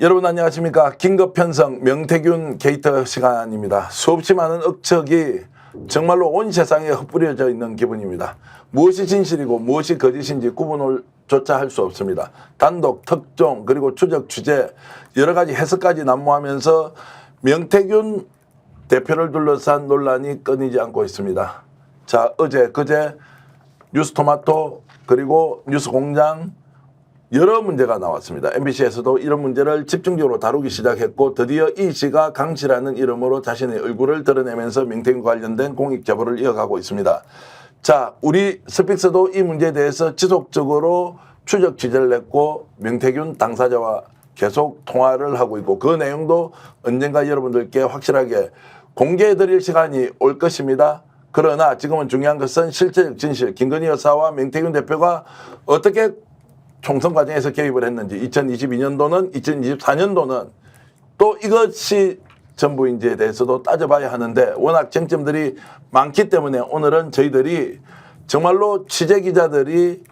여러분 안녕하십니까. 긴급 편성 명태균 게이트 시간입니다. 수없이 많은 억척이 정말로 온 세상에 흩뿌려져 있는 기분입니다. 무엇이 진실이고 무엇이 거짓인지 구분을 조차 할 수 없습니다. 단독, 특종, 그리고 추적, 취재 여러 가지 해석까지 난무하면서 명태균 대표를 둘러싼 논란이 끊이지 않고 있습니다. 자, 어제, 그제 뉴스토마토 그리고 뉴스공장 여러 문제가 나왔습니다. MBC에서도 이런 문제를 집중적으로 다루기 시작했고 드디어 이 씨가 강 씨라는 이름으로 자신의 얼굴을 드러내면서 명태균 관련된 공익 제보를 이어가고 있습니다. 자, 우리 스픽스도 이 문제에 대해서 지속적으로 추적 취재를 했고 명태균 당사자와 계속 통화를 하고 있고 그 내용도 언젠가 여러분들께 확실하게 공개해드릴 시간이 올 것입니다. 그러나 지금은 중요한 것은 실제적 진실, 김건희 여사와 명태균 대표가 어떻게 총선 과정에서 개입을 했는지 2022년도는 2024년도는 또 이것이 전부인지에 대해서도 따져봐야 하는데 워낙 쟁점들이 많기 때문에 오늘은 저희들이 정말로 취재기자들이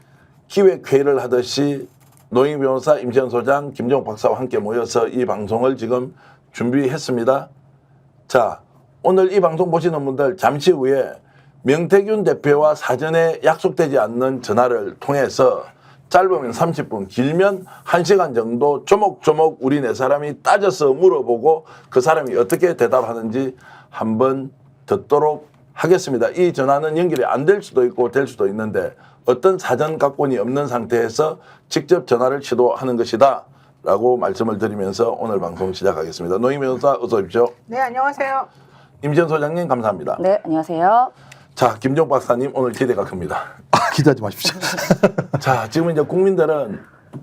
기획회의를 하듯이 노영희 변호사, 임시현 소장, 김정욱 박사와 함께 모여서 이 방송을 지금 준비했습니다. 자, 오늘 이 방송 보시는 분들 잠시 후에 명태균 대표와 사전에 약속되지 않는 전화를 통해서 짧으면 30분, 길면 1시간 정도 조목조목 우리 네 사람이 따져서 물어보고 그 사람이 어떻게 대답하는지 한번 듣도록 하겠습니다. 이 전화는 연결이 안 될 수도 있고 될 수도 있는데 어떤 사전 각본이 없는 상태에서 직접 전화를 시도하는 것이다 라고 말씀을 드리면서 오늘 방송 시작하겠습니다. 노영희 변호사 어서 오십시오. 네, 안녕하세요. 임시현 소장님 감사합니다. 네, 안녕하세요. 자, 김정욱 박사님 오늘 기대가 큽니다. 기대하지 마십시오. 자, 지금 이제 국민들은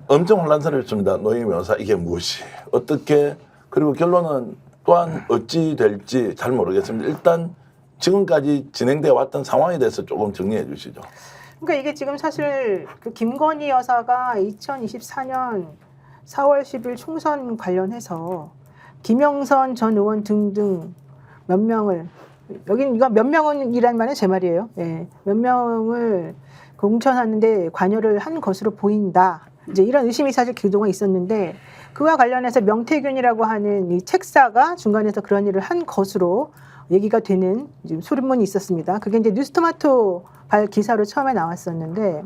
엄청 혼란스럽습니다. 노영희 변호사 이게 무엇이 어떻게 그리고 결론은 또한 어찌 될지 잘 모르겠습니다. 일단 지금까지 진행되어 왔던 상황에 대해서 조금 정리해 주시죠. 그러니까 이게 지금 사실 그 김건희 여사가 2024년 4월 10일 총선 관련해서 김영선 전 의원 등등 몇 명을 여기는 이거 몇 명이란 말은 제 말이에요. 예, 몇 명을 공천하는데 관여를 한 것으로 보인다. 이제 이런 의심이 사실 그동안 있었는데 그와 관련해서 명태균이라고 하는 이 책사가 중간에서 그런 일을 한 것으로 얘기가 되는 지금 소문이 있었습니다. 그게 이제 뉴스토마토 발 기사로 처음에 나왔었는데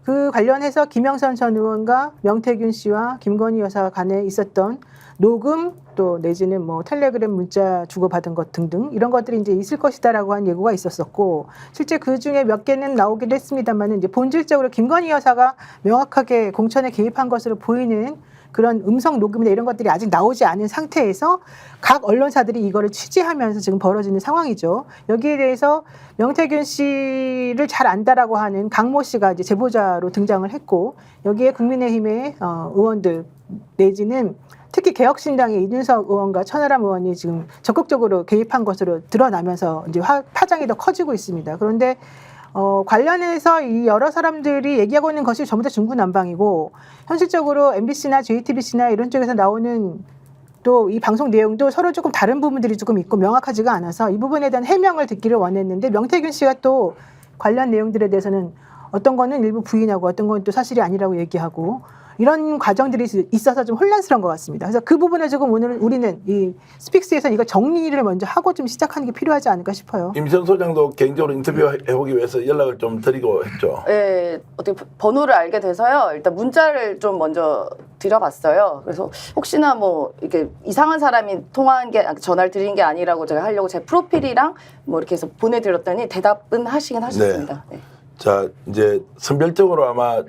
그 관련해서 김영선 전 의원과 명태균 씨와 김건희 여사 간에 있었던 녹음 또 내지는 뭐 텔레그램 문자 주고받은 것 등등 이런 것들이 이제 있을 것이다라고 한 예고가 있었었고 실제 그 중에 몇 개는 나오기도 했습니다만은 이제 본질적으로 김건희 여사가 명확하게 공천에 개입한 것으로 보이는 그런 음성 녹음이나 이런 것들이 아직 나오지 않은 상태에서 각 언론사들이 이거를 취재하면서 지금 벌어지는 상황이죠. 여기에 대해서 명태균 씨를 잘 안다라고 하는 강모 씨가 이제 제보자로 등장을 했고 여기에 국민의힘의 의원들 내지는 특히 개혁신당의 이준석 의원과 천하람 의원이 지금 적극적으로 개입한 것으로 드러나면서 이제 파장이 더 커지고 있습니다. 그런데 관련해서 이 여러 사람들이 얘기하고 있는 것이 전부 다 중구난방이고 현실적으로 MBC나 JTBC나 이런 쪽에서 나오는 또 이 방송 내용도 서로 조금 다른 부분들이 조금 있고 명확하지가 않아서 이 부분에 대한 해명을 듣기를 원했는데 명태균 씨가 또 관련 내용들에 대해서는 어떤 거는 일부 부인하고 어떤 건 또 사실이 아니라고 얘기하고 이런 과정들이 있어서 좀 혼란스러운 것 같습니다. 그래서 그 부분을 지금 오늘 우리는 이 스픽스에서는 이거 정리를 먼저 하고 좀 시작하는 게 필요하지 않을까 싶어요. 임시현 소장도 개인적으로 인터뷰해보기 위해서 연락을 좀 드리고 했죠. 네, 어떻게 번호를 알게 돼서요. 일단 문자를 좀 먼저 드려봤어요. 그래서 혹시나 뭐 이렇게 이상한 사람이 통화한 게 전화를 드린 게 아니라고 제가 하려고 제 프로필이랑 뭐 이렇게 해서 보내드렸더니 대답은 하시긴 하셨습니다. 네. 자, 이제 선별적으로 아마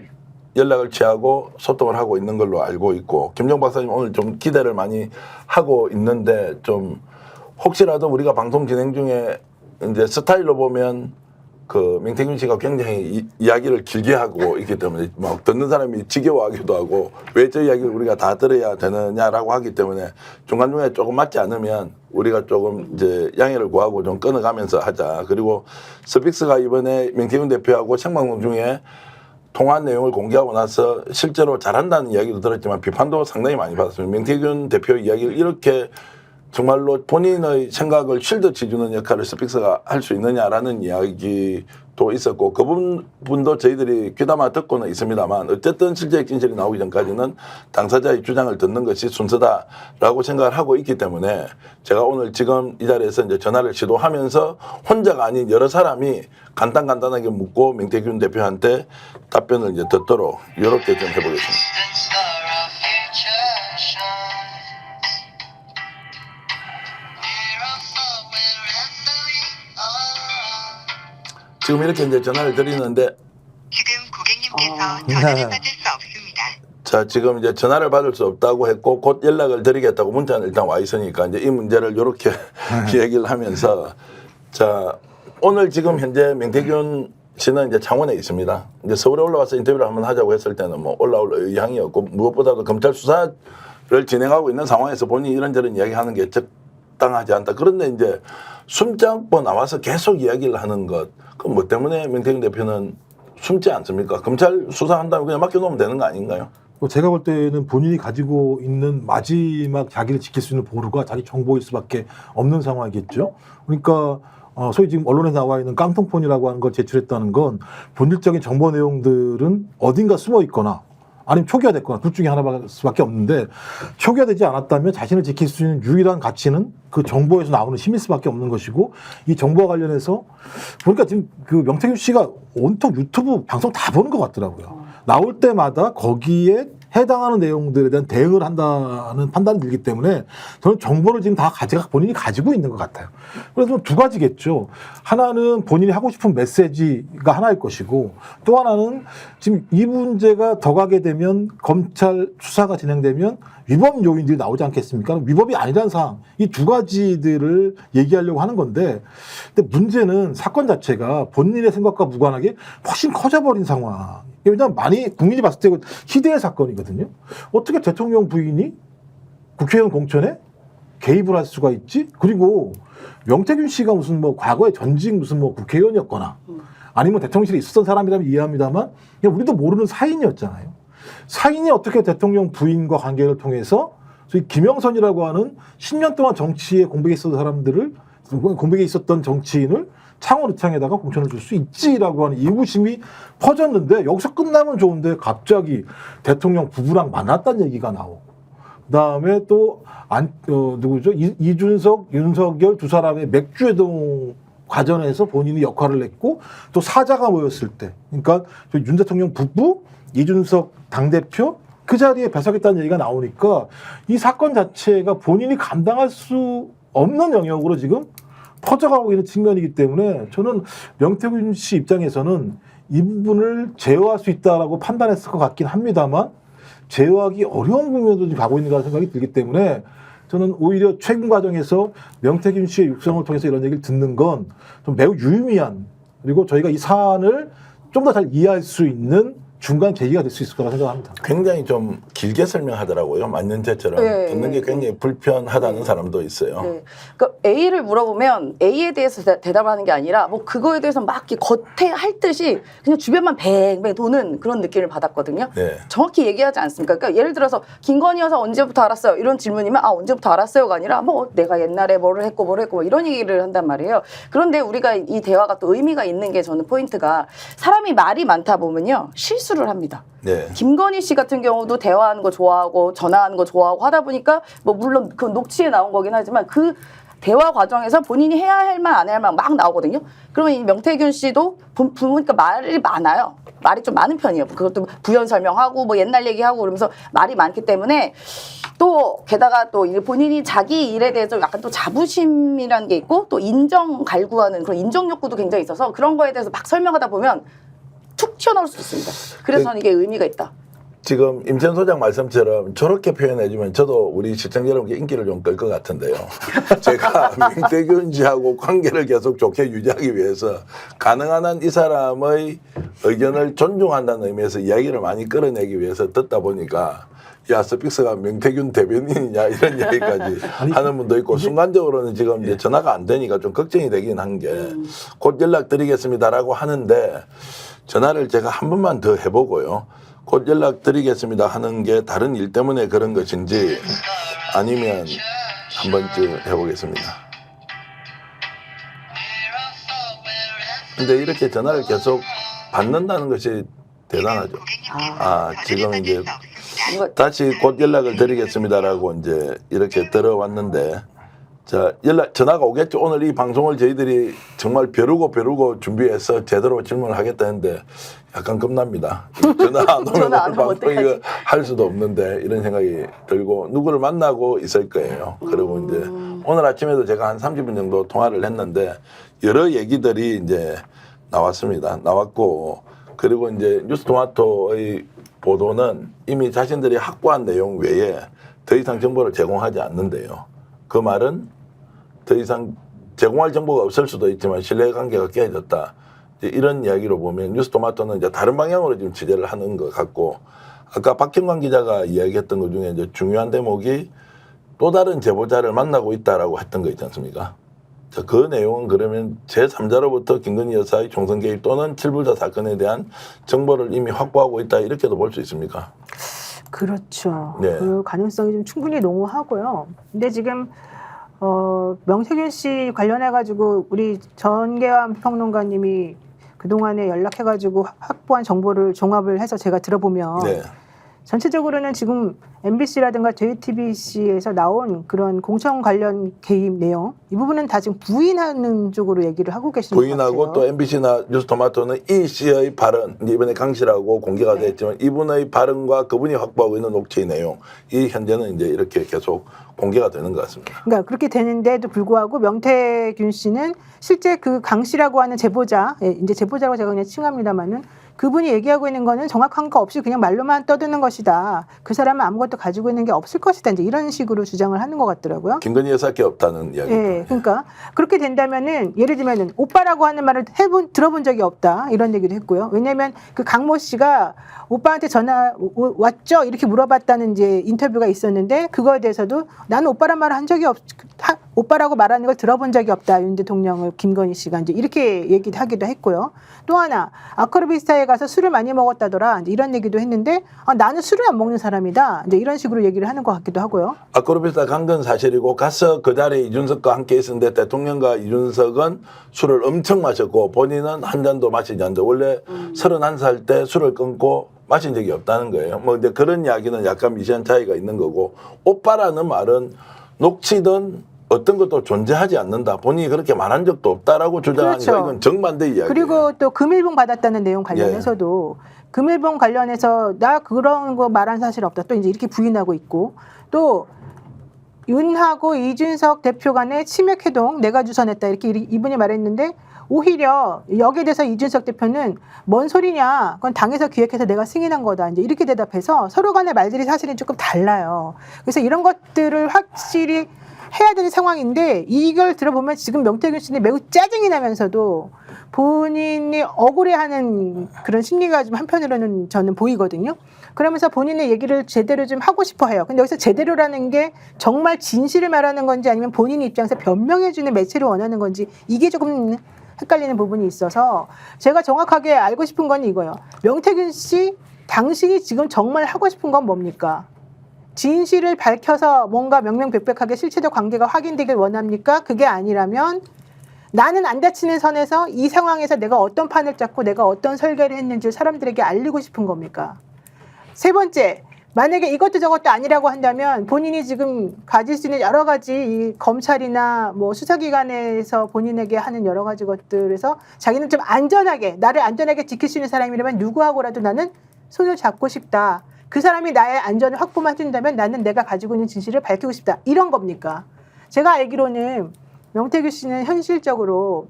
연락을 취하고 소통을 하고 있는 걸로 알고 있고 김정 박사님 오늘 좀 기대를 많이 하고 있는데 좀 혹시라도 우리가 방송 진행 중에 이제 스타일로 보면 그 명태균 씨가 굉장히 이야기를 길게 하고 있기 때문에 막 듣는 사람이 지겨워하기도 하고 왜 저 이야기를 우리가 다 들어야 되느냐라고 하기 때문에 중간중간에 조금 맞지 않으면 우리가 조금 이제 양해를 구하고 좀 끊어가면서 하자. 그리고 스픽스가 이번에 명태균 대표하고 생방송 중에 통화한 내용을 공개하고 나서 실제로 잘한다는 이야기도 들었지만 비판도 상당히 많이 받았습니다. 명태균 대표 이야기를 이렇게 정말로 본인의 생각을 쉴드치 주는 역할을 스픽스가 할 수 있느냐라는 이야기도 있었고 그 부분도 저희들이 귀담아 듣고는 있습니다만 어쨌든 실제 진실이 나오기 전까지는 당사자의 주장을 듣는 것이 순서다라고 생각을 하고 있기 때문에 제가 오늘 지금 이 자리에서 이제 전화를 시도하면서 혼자가 아닌 여러 사람이 간단하게 묻고 명태균 대표한테 답변을 이제 듣도록 이렇게 좀 해보겠습니다. 지금 이렇게 이제 전화를 드리는데 지금 고객님께서 전화를 받을 수 없습니다. 자 지금 이제 전화를 받을 수 없다고 했고 곧 연락을 드리겠다고 문자는 일단 와 있으니까 이제 이 문제를 이렇게 얘기를 하면서 자 오늘 지금 현재 명태균 씨는 이제 창원에 있습니다. 이제 서울에 올라와서 인터뷰를 한번 하자고 했을 때는 뭐 올라올 의향이었고 무엇보다도 검찰 수사를 진행하고 있는 상황에서 본인이 이런저런 이야기하는 게 적당하지 않다. 그런데 이제 숨지 않고 나와서 계속 이야기를 하는 것. 그럼 뭐 때문에 명태균 대표는 숨지 않습니까? 검찰 수사한다면 그냥 맡겨놓으면 되는 거 아닌가요? 제가 볼 때는 본인이 가지고 있는 마지막 자기를 지킬 수 있는 보루가 자기 정보일 수밖에 없는 상황이겠죠. 그러니까 소위 지금 언론에 나와 있는 깡통폰이라고 하는 걸 제출했다는 건 본질적인 정보 내용들은 어딘가 숨어 있거나 아니면 초기화됐거나 둘 중에 하나밖에 없는데 초기화되지 않았다면 자신을 지킬 수 있는 유일한 가치는 그 정보에서 나오는 힘일 수밖에 없는 것이고 이 정보와 관련해서 보니까 지금 그 명태균 씨가 온통 유튜브 방송 다 보는 것 같더라고요. 나올 때마다 거기에 해당하는 내용들에 대한 대응을 한다는 판단이 들기 때문에 저는 정보를 지금 다 본인이 가지고 있는 것 같아요. 그래서 두 가지겠죠. 하나는 본인이 하고 싶은 메시지가 하나일 것이고 또 하나는 지금 이 문제가 더 가게 되면 검찰 수사가 진행되면 위법 요인들이 나오지 않겠습니까? 위법이 아니라는 사항, 이 두 가지들을 얘기하려고 하는 건데 근데 문제는 사건 자체가 본인의 생각과 무관하게 훨씬 커져버린 상황. 왜냐하면 많이 국민이 봤을 때 희대의 사건이거든요. 어떻게 대통령 부인이 국회의원 공천에 개입을 할 수가 있지? 그리고 명태균 씨가 무슨 뭐 과거에 전직 무슨 뭐 국회의원이었거나 아니면 대통령실에 있었던 사람이라면 이해합니다만 그냥 우리도 모르는 사인이었잖아요. 사인이 어떻게 대통령 부인과 관계를 통해서 소위 김영선이라고 하는 10년 동안 정치에 공백에 있었던 사람들을 공백에 있었던 정치인을 창원의창에다가 공천을 줄 수 있지라고 하는 의구심이 퍼졌는데 여기서 끝나면 좋은데 갑자기 대통령 부부랑 만났다는 얘기가 나오고 그다음에 또 누구죠? 이준석, 윤석열 두 사람의 맥주회동 과정에서 본인이 역할을 했고 또 사자가 모였을 때 그러니까 윤 대통령 부부, 이준석 당대표 그 자리에 배석했다는 얘기가 나오니까 이 사건 자체가 본인이 감당할 수 없는 영역으로 지금 퍼져가고 있는 측면이기 때문에 저는 명태균 씨 입장에서는 이 부분을 제어할 수 있다라고 판단했을 것 같긴 합니다만 제어하기 어려운 국면으로 지금 가고 있는 것 생각이 들기 때문에 저는 오히려 최근 과정에서 명태균 씨의 육성을 통해서 이런 얘기를 듣는 건 좀 매우 유의미한 그리고 저희가 이 사안을 좀 더 잘 이해할 수 있는 중간 계기가 될 수 있을 거라고 생각합니다. 굉장히 좀 길게 설명하더라고요. 만년제처럼 네, 듣는 게 굉장히 불편하다는 네. 사람도 있어요. 네. 그러니까 A를 물어보면 A에 대해서 대답하는 게 아니라 뭐 그거에 대해서 막 이렇게 겉에 할 듯이 그냥 주변만 뱅뱅 도는 그런 느낌을 받았거든요. 네. 정확히 얘기하지 않습니까? 그러니까 예를 들어서 김건희 여사 언제부터 알았어요? 이런 질문이면 언제부터 알았어요가 아니라 뭐 내가 옛날에 뭐를 했고 뭐 이런 얘기를 한단 말이에요. 그런데 우리가 이 대화가 또 의미가 있는 게 저는 포인트가 사람이 말이 많다 보면요 실수를 합니다. 네. 김건희 씨 같은 경우도 대화하는 거 좋아하고 전화하는 거 좋아하고 하다 보니까 뭐 물론 그 녹취에 나온 거긴 하지만 그 대화 과정에서 본인이 해야 할 말 안 해야 할 말 막 나오거든요. 그러면 이 명태균 씨도 보니까 말이 많아요. 말이 좀 많은 편이에요. 그것도 부연 설명하고 뭐 옛날 얘기하고 그러면서 말이 많기 때문에 또 게다가 또 본인이 자기 일에 대해서 약간 또 자부심이라는 게 있고 또 인정 갈구하는 그런 인정 욕구도 굉장히 있어서 그런 거에 대해서 막 설명하다 보면 툭 튀어나올 수 있습니다. 그래서 저는 이게 의미가 있다. 지금 임찬 소장 말씀처럼 저렇게 표현해주면 저도 우리 시청자 여러분께 인기를 좀 끌 것 같은데요. 제가 명태균 씨하고 관계를 계속 좋게 유지하기 위해서 가능한 한 이 사람의 의견을 존중한다는 의미에서 이야기를 많이 끌어내기 위해서 듣다 보니까 야 스픽스가 명태균 대변인이냐 이런 얘기까지 하는 분도 있고 순간적으로는 지금 이제 전화가 안 되니까 좀 걱정이 되긴 한 게 곧 연락드리겠습니다라고 하는데 전화를 제가 한 번만 더 해보고요. 곧 연락드리겠습니다 하는 게 다른 일 때문에 그런 것인지 아니면 한 번쯤 해보겠습니다. 근데 이렇게 전화를 계속 받는다는 것이 대단하죠. 지금 이제 이거 다시 곧 연락을 드리겠습니다라고 이제 이렇게 들어왔는데, 자, 전화가 오겠죠. 오늘 이 방송을 저희들이 정말 벼르고 준비해서 제대로 질문을 하겠다는데 약간 겁납니다. 전화 안 오면 전화 안 오늘 오면 방송 이거 할 수도 없는데 이런 생각이 들고, 누구를 만나고 있을 거예요. 그리고 이제 오늘 아침에도 제가 한 30분 정도 통화를 했는데 여러 얘기들이 이제 나왔고, 그리고 이제 뉴스토마토의 보도는 이미 자신들이 확보한 내용 외에 더 이상 정보를 제공하지 않는데요. 그 말은 더 이상 제공할 정보가 없을 수도 있지만 신뢰관계가 깨졌다, 이런 이야기로 보면 뉴스토마토는 이제 다른 방향으로 지금 취재를 하는 것 같고, 아까 박형광 기자가 이야기했던 것 중에 이제 중요한 대목이 또 다른 제보자를 만나고 있다라고 했던 거 있지 않습니까? 자, 그 내용은 그러면 제3자로부터 김건희 여사의 총선 개입 또는 칠불자 사건에 대한 정보를 이미 확보하고 있다, 이렇게도 볼 수 있습니까? 그렇죠. 네. 그 가능성이 좀 충분히 농후하고요. 근데 지금 명태균 씨 관련해가지고 우리 전계환 평론가님이 그동안에 연락해가지고 확보한 정보를 종합을 해서 제가 들어보면 네. 전체적으로는 지금 MBC라든가 JTBC에서 나온 그런 공천 관련 개입 내용, 이 부분은 다 지금 부인하는 쪽으로 얘기를 하고 계시는 것 같아요. 부인하고 또 MBC나 뉴스토마토는 이 씨의 발언, 이번에 강 씨라고 공개가 됐지만 이분의 발언과 그분이 확보하고 있는 녹취의 내용, 이 현재는 이제 이렇게 계속 공개가 되는 것 같습니다. 그러니까 그렇게 되는데도 불구하고 명태균 씨는 실제 그 강 씨라고 하는 제보자, 이제 제보자라고 제가 그냥 칭합니다만은, 그분이 얘기하고 있는 거는 정확한 거 없이 그냥 말로만 떠드는 것이다. 그 사람은 아무것도 가지고 있는 게 없을 것이다. 이제 이런 식으로 주장을 하는 것 같더라고요. 김건희 여사께 없다는 이야기죠. 예, 그러니까 그렇게 된다면은 예를 들면은 오빠라고 하는 말을 들어본 적이 없다, 이런 얘기도 했고요. 왜냐하면 그 강모 씨가 오빠한테 전화 왔죠? 이렇게 물어봤다는 이제 인터뷰가 있었는데, 그거에 대해서도 나는 오빠란 말을 한 적이 오빠라고 말하는 걸 들어본 적이 없다. 윤 대통령을 김건희 씨가 이제 이렇게 얘기하기도 했고요. 또 하나, 아크로비스타에 가서 술을 많이 먹었다더라, 이제 이런 얘기도 했는데, 나는 술을 안 먹는 사람이다, 이제 이런 식으로 얘기를 하는 것 같기도 하고요. 아크로비스타 간 건 사실이고, 가서 그 자리에 이준석과 함께 있었는데 대통령과 이준석은 술을 엄청 마셨고 본인은 한 잔도 마시지 않는데, 원래 31살 때 술을 끊고 마신 적이 없다는 거예요. 뭐 이제 그런 이야기는 약간 미세한 차이가 있는 거고, 오빠라는 말은 녹취든 어떤 것도 존재하지 않는다, 본인이 그렇게 말한 적도 없다라고 주장하니까 그렇죠. 이건 정반대 이야기예요. 그리고 또 금일봉 받았다는 내용 관련해서도 금일봉 관련해서 나 그런 거 말한 사실 없다, 또 이제 이렇게 부인하고 있고, 또 윤하고 이준석 대표 간의 치맥회동 내가 주선했다, 이렇게 이분이 말했는데, 오히려 여기에 대해서 이준석 대표는 뭔 소리냐, 그건 당에서 기획해서 내가 승인한 거다, 이제 이렇게 대답해서 서로 간의 말들이 사실은 조금 달라요. 그래서 이런 것들을 확실히 해야 되는 상황인데, 이걸 들어보면 지금 명태균 씨는 매우 짜증이 나면서도 본인이 억울해하는 그런 심리가 좀 한편으로는 저는 보이거든요. 그러면서 본인의 얘기를 제대로 좀 하고 싶어 해요. 근데 여기서 제대로라는 게 정말 진실을 말하는 건지 아니면 본인 입장에서 변명해주는 매체를 원하는 건지, 이게 조금 헷갈리는 부분이 있어서 제가 정확하게 알고 싶은 건 이거예요. 명태균 씨, 당신이 지금 정말 하고 싶은 건 뭡니까? 진실을 밝혀서 뭔가 명명백백하게 실체적 관계가 확인되길 원합니까? 그게 아니라면 나는 안 다치는 선에서 이 상황에서 내가 어떤 판을 짰고 내가 어떤 설계를 했는지 사람들에게 알리고 싶은 겁니까? 세 번째, 만약에 이것도 저것도 아니라고 한다면 본인이 지금 가질 수 있는 여러 가지 이 검찰이나 뭐 수사기관에서 본인에게 하는 여러 가지 것들에서 자기는 좀 안전하게, 나를 안전하게 지킬 수 있는 사람이라면 누구하고라도 나는 손을 잡고 싶다. 그 사람이 나의 안전을 확보만 해준다면 나는 내가 가지고 있는 진실을 밝히고 싶다, 이런 겁니까? 제가 알기로는 명태균 씨는 현실적으로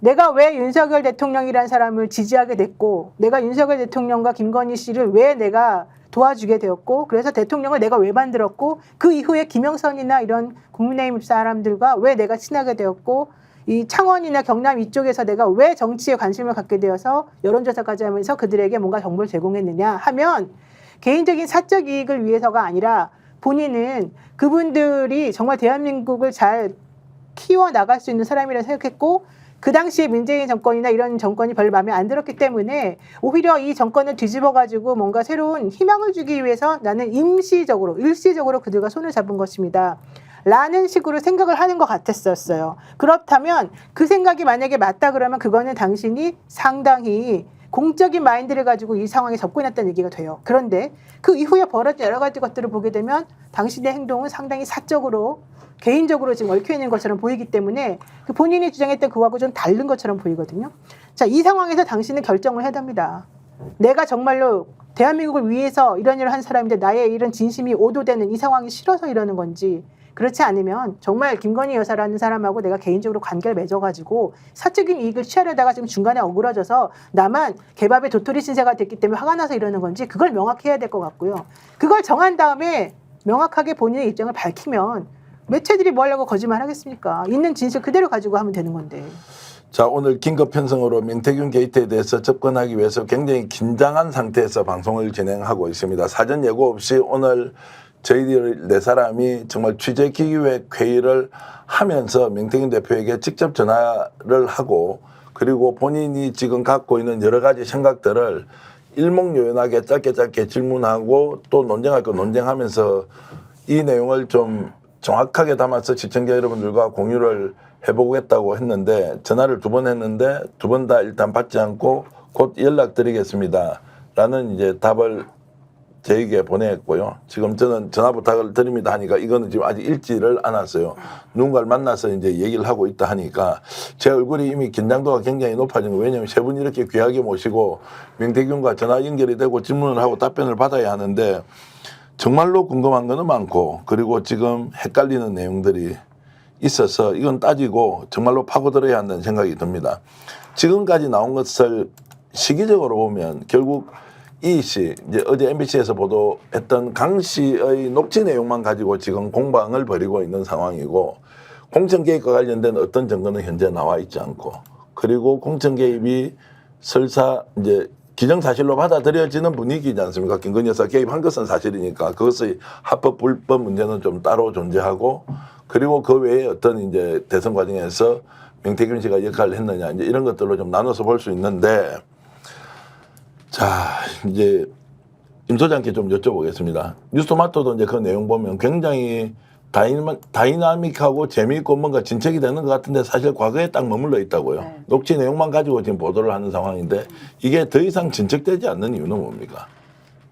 내가 왜 윤석열 대통령이라는 사람을 지지하게 됐고, 내가 윤석열 대통령과 김건희 씨를 왜 내가 도와주게 되었고, 그래서 대통령을 내가 왜 만들었고, 그 이후에 김영선이나 이런 국민의힘 사람들과 왜 내가 친하게 되었고, 이 창원이나 경남 이쪽에서 내가 왜 정치에 관심을 갖게 되어서 여론조사까지 하면서 그들에게 뭔가 정보를 제공했느냐 하면, 개인적인 사적 이익을 위해서가 아니라 본인은 그분들이 정말 대한민국을 잘 키워나갈 수 있는 사람이라 생각했고, 그 당시에 문재인 정권이나 이런 정권이 별로 마음에 안 들었기 때문에 오히려 이 정권을 뒤집어가지고 뭔가 새로운 희망을 주기 위해서 나는 일시적으로 그들과 손을 잡은 것입니다 라는 식으로 생각을 하는 것 같았었어요. 그렇다면 그 생각이 만약에 맞다 그러면 그거는 당신이 상당히 공적인 마인드를 가지고 이 상황에 접근했다는 얘기가 돼요. 그런데 그 이후에 벌어진 여러 가지 것들을 보게 되면 당신의 행동은 상당히 사적으로 개인적으로 지금 얽혀있는 것처럼 보이기 때문에 그 본인이 주장했던 그거하고 좀 다른 것처럼 보이거든요. 자, 이 상황에서 당신은 결정을 해야 됩니다. 내가 정말로 대한민국을 위해서 이런 일을 한 사람인데 나의 이런 진심이 오도되는 이 상황이 싫어서 이러는 건지, 그렇지 않으면 정말 김건희 여사라는 사람하고 내가 개인적으로 관계를 맺어가지고 사적인 이익을 취하려다가 지금 중간에 어그러져서 나만 개밥에 도토리 신세가 됐기 때문에 화가 나서 이러는 건지 그걸 명확히 해야 될 것 같고요. 그걸 정한 다음에 명확하게 본인의 입장을 밝히면 매체들이 뭐 하려고 거짓말 하겠습니까? 있는 진실 그대로 가지고 하면 되는 건데. 자, 오늘 긴급 편성으로 명태균 게이트에 대해서 접근하기 위해서 굉장히 긴장한 상태에서 방송을 진행하고 있습니다. 사전 예고 없이 오늘 저희들 네 사람이 정말 취재 기획 회의를 하면서 명태균 대표에게 직접 전화를 하고, 그리고 본인이 지금 갖고 있는 여러 가지 생각들을 일목요연하게 짧게 질문하고 또 논쟁할 거 논쟁하면서 이 내용을 좀 정확하게 담아서 시청자 여러분들과 공유를 해보겠다고 했는데, 전화를 2번 했는데 2번 다 일단 받지 않고 곧 연락드리겠습니다 라는 이제 답을 저에게 보냈고요. 지금 저는 전화 부탁을 드립니다 하니까 이거는 지금 아직 읽지를 않았어요. 누군가를 만나서 이제 얘기를 하고 있다 하니까 제 얼굴이 이미 긴장도가 굉장히 높아진 거예요. 왜냐하면 세 분이 이렇게 귀하게 모시고 명태균과 전화 연결이 되고 질문을 하고 답변을 받아야 하는데 정말로 궁금한 거는 많고, 그리고 지금 헷갈리는 내용들이 있어서 이건 따지고 정말로 파고들어야 한다는 생각이 듭니다. 지금까지 나온 것을 시기적으로 보면 결국 이 씨, 이제 어제 MBC에서 보도했던 강 씨의 녹취 내용만 가지고 지금 공방을 벌이고 있는 상황이고, 공천 개입과 관련된 어떤 증거는 현재 나와 있지 않고, 그리고 공천 개입이 설사 이제 기정사실로 받아들여지는 분위기지 않습니까? 김건희 여사 개입한 것은 사실이니까 그것의 합법 불법 문제는 좀 따로 존재하고, 그리고 그 외에 어떤 이제 대선 과정에서 명태균 씨가 역할을 했느냐, 이제 이런 것들로 좀 나눠서 볼 수 있는데, 자, 이제 임 소장께 좀 여쭤보겠습니다. 뉴스토마토도 이제 그 내용 보면 굉장히 다이나믹하고 재미있고 뭔가 진척이 되는 것 같은데 사실 과거에 딱 머물러 있다고요. 네. 녹취 내용만 가지고 지금 보도를 하는 상황인데 이게 더 이상 진척되지 않는 이유는 뭡니까?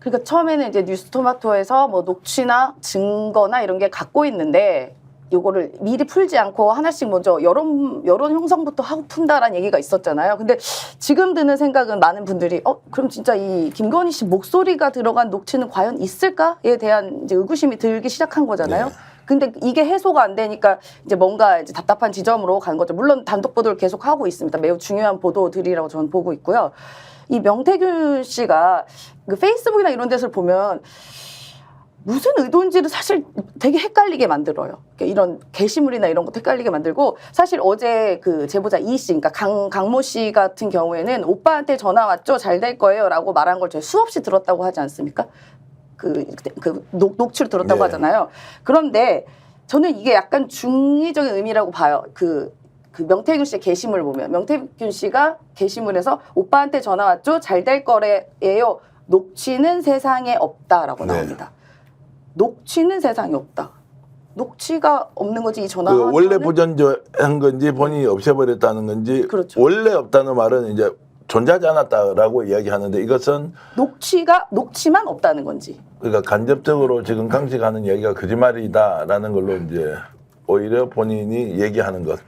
그러니까 처음에는 이제 뉴스토마토에서 뭐 녹취나 증거나 이런 게 갖고 있는데 요거를 미리 풀지 않고 하나씩 먼저 여론 형성부터 하고 푼다라는 얘기가 있었잖아요. 근데 지금 드는 생각은 많은 분들이 그럼 진짜 이 김건희 씨 목소리가 들어간 녹취는 과연 있을까에 대한 이제 의구심이 들기 시작한 거잖아요. 네. 근데 이게 해소가 안 되니까 이제 뭔가 이제 답답한 지점으로 간 거죠. 물론 단독 보도를 계속 하고 있습니다. 매우 중요한 보도들이라고 저는 보고 있고요. 이 명태균 씨가 그 페이스북이나 이런 데서 보면 무슨 의도인지를 사실 되게 헷갈리게 만들어요. 이런 게시물이나 이런 것도 헷갈리게 만들고, 사실 어제 그 제보자 이 씨, 그러니까 강모 씨 같은 경우에는 오빠한테 전화 왔죠? 잘 될 거예요? 라고 말한 걸 제가 수없이 들었다고 하지 않습니까? 녹취를 들었다고 네. 하잖아요. 그런데 저는 이게 약간 중의적인 의미라고 봐요. 그 명태균 씨의 게시물을 보면 명태균 씨가 게시물에서 오빠한테 전화 왔죠? 잘 될 거래요. 녹취는 세상에 없다라고 네. 나옵니다. 녹취는 세상에 없다. 녹취가 없는 거지 이 전화. 그 원래 보존한 건지 본인이 없애버렸다는 건지, 그렇죠. 원래 없다는 말은 이제 존재하지 않았다라고 이야기하는데 이것은 녹취만 없다는 건지. 그러니까 간접적으로 지금 강 씨가 하는 이야기가 거짓말이다라는 걸로 이제 오히려 본인이 얘기하는 것.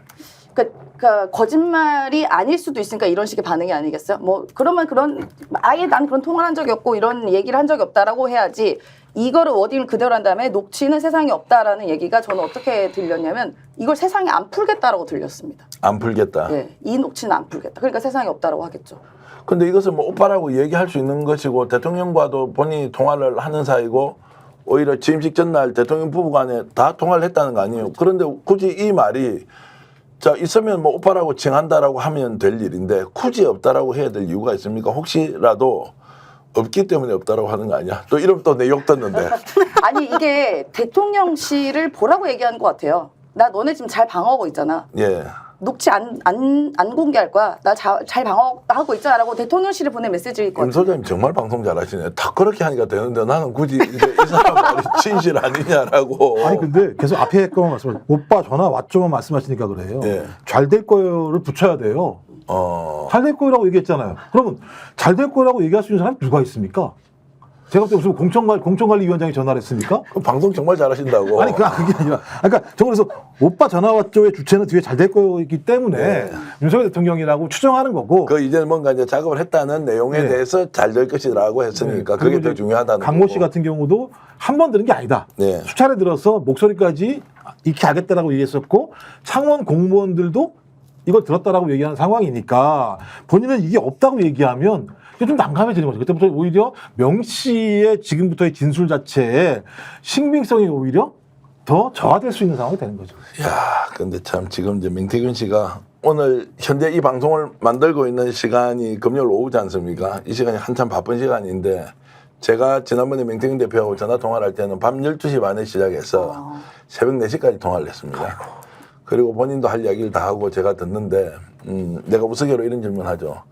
그러니까 거짓말이 아닐 수도 있으니까 이런 식의 반응이 아니겠어요? 뭐 그러면 아예 난 그런 통화를 한 적이 없고 이런 얘기를 한 적이 없다라고 해야지. 이거를 워딩을 그대로 한 다음에 녹취는 세상에 없다라는 얘기가 저는 어떻게 들렸냐면 이걸 세상에 안 풀겠다라고 들렸습니다. 안 풀겠다. 예, 이 녹취는 안 풀겠다. 그러니까 세상에 없다라고 하겠죠. 근데 이것은 뭐 오빠라고 얘기할 수 있는 것이고 대통령과도 본인이 통화를 하는 사이고 오히려 취임식 전날 대통령 부부 간에 다 통화를 했다는 거 아니에요. 그런데 굳이 이 말이 자 있으면 뭐 오빠라고 칭한다라고 하면 될 일인데 굳이 없다라고 해야 될 이유가 있습니까? 혹시라도 없기 때문에 없다라고 하는 거 아니야? 또 이러면 또 내 욕 듣는데. 아니 이게 대통령실을 보라고 얘기하는 것 같아요. 나 너네 지금 잘 방어하고 있잖아. 예. 녹취 안 공개할 거야. 나 잘 방어하고 있잖아라고 대통령실에 보낸 메시지일 임 거야. 소장님 정말 방송 잘하시네. 다 그렇게 하니까 되는데 나는 굳이 이제 이 사람 말이 진실 아니냐라고. 아니 근데 계속 앞에 거만 말씀하시고 오빠 전화 왔죠만 말씀하시니까 그래요. 예. 잘 될 거요를 붙여야 돼요. 잘 될 거라고 얘기했잖아요. 그러면 잘 될 거라고 얘기할 수 있는 사람이 누가 있습니까? 제가 그때 무슨 공천관리위원장이 전화를 했습니까? 방송 정말 잘하신다고. 아니 그게 아니라 그러니까 저 그래서 오빠 전화 왔죠의 주체는 뒤에 잘 될 거이기 때문에 네. 윤석열 대통령이라고 추정하는 거고 그 이제 뭔가 이제 작업을 했다는 내용에 네. 대해서 잘 될 것이라고 했으니까 그게 그리고 더 이제 중요하다는 강모 씨 거고. 같은 경우도 한 번 들은 게 아니다. 네. 수차례 들어서 목소리까지 익히 하겠다라고 얘기했었고 창원 공무원들도 이걸 들었다라고 얘기하는 상황이니까 본인은 이게 없다고 얘기하면 이게 좀 난감해지는 거죠. 그때부터 오히려 명 씨의 지금부터의 진술 자체에 신빙성이 오히려 더 저하될 수 있는 상황이 되는 거죠. 야, 근데 참 지금 이제 명태균 씨가 오늘 현재 이 방송을 만들고 있는 시간이 금요일 오후지 않습니까? 이 시간이 한참 바쁜 시간인데 제가 지난번에 명태균 대표하고 전화 통화를 할 때는 밤 12시 반에 시작해서 새벽 4시까지 통화를 했습니다. 그리고 본인도 할 이야기를 다 하고 제가 듣는데 내가 우스개로 이런 질문하죠.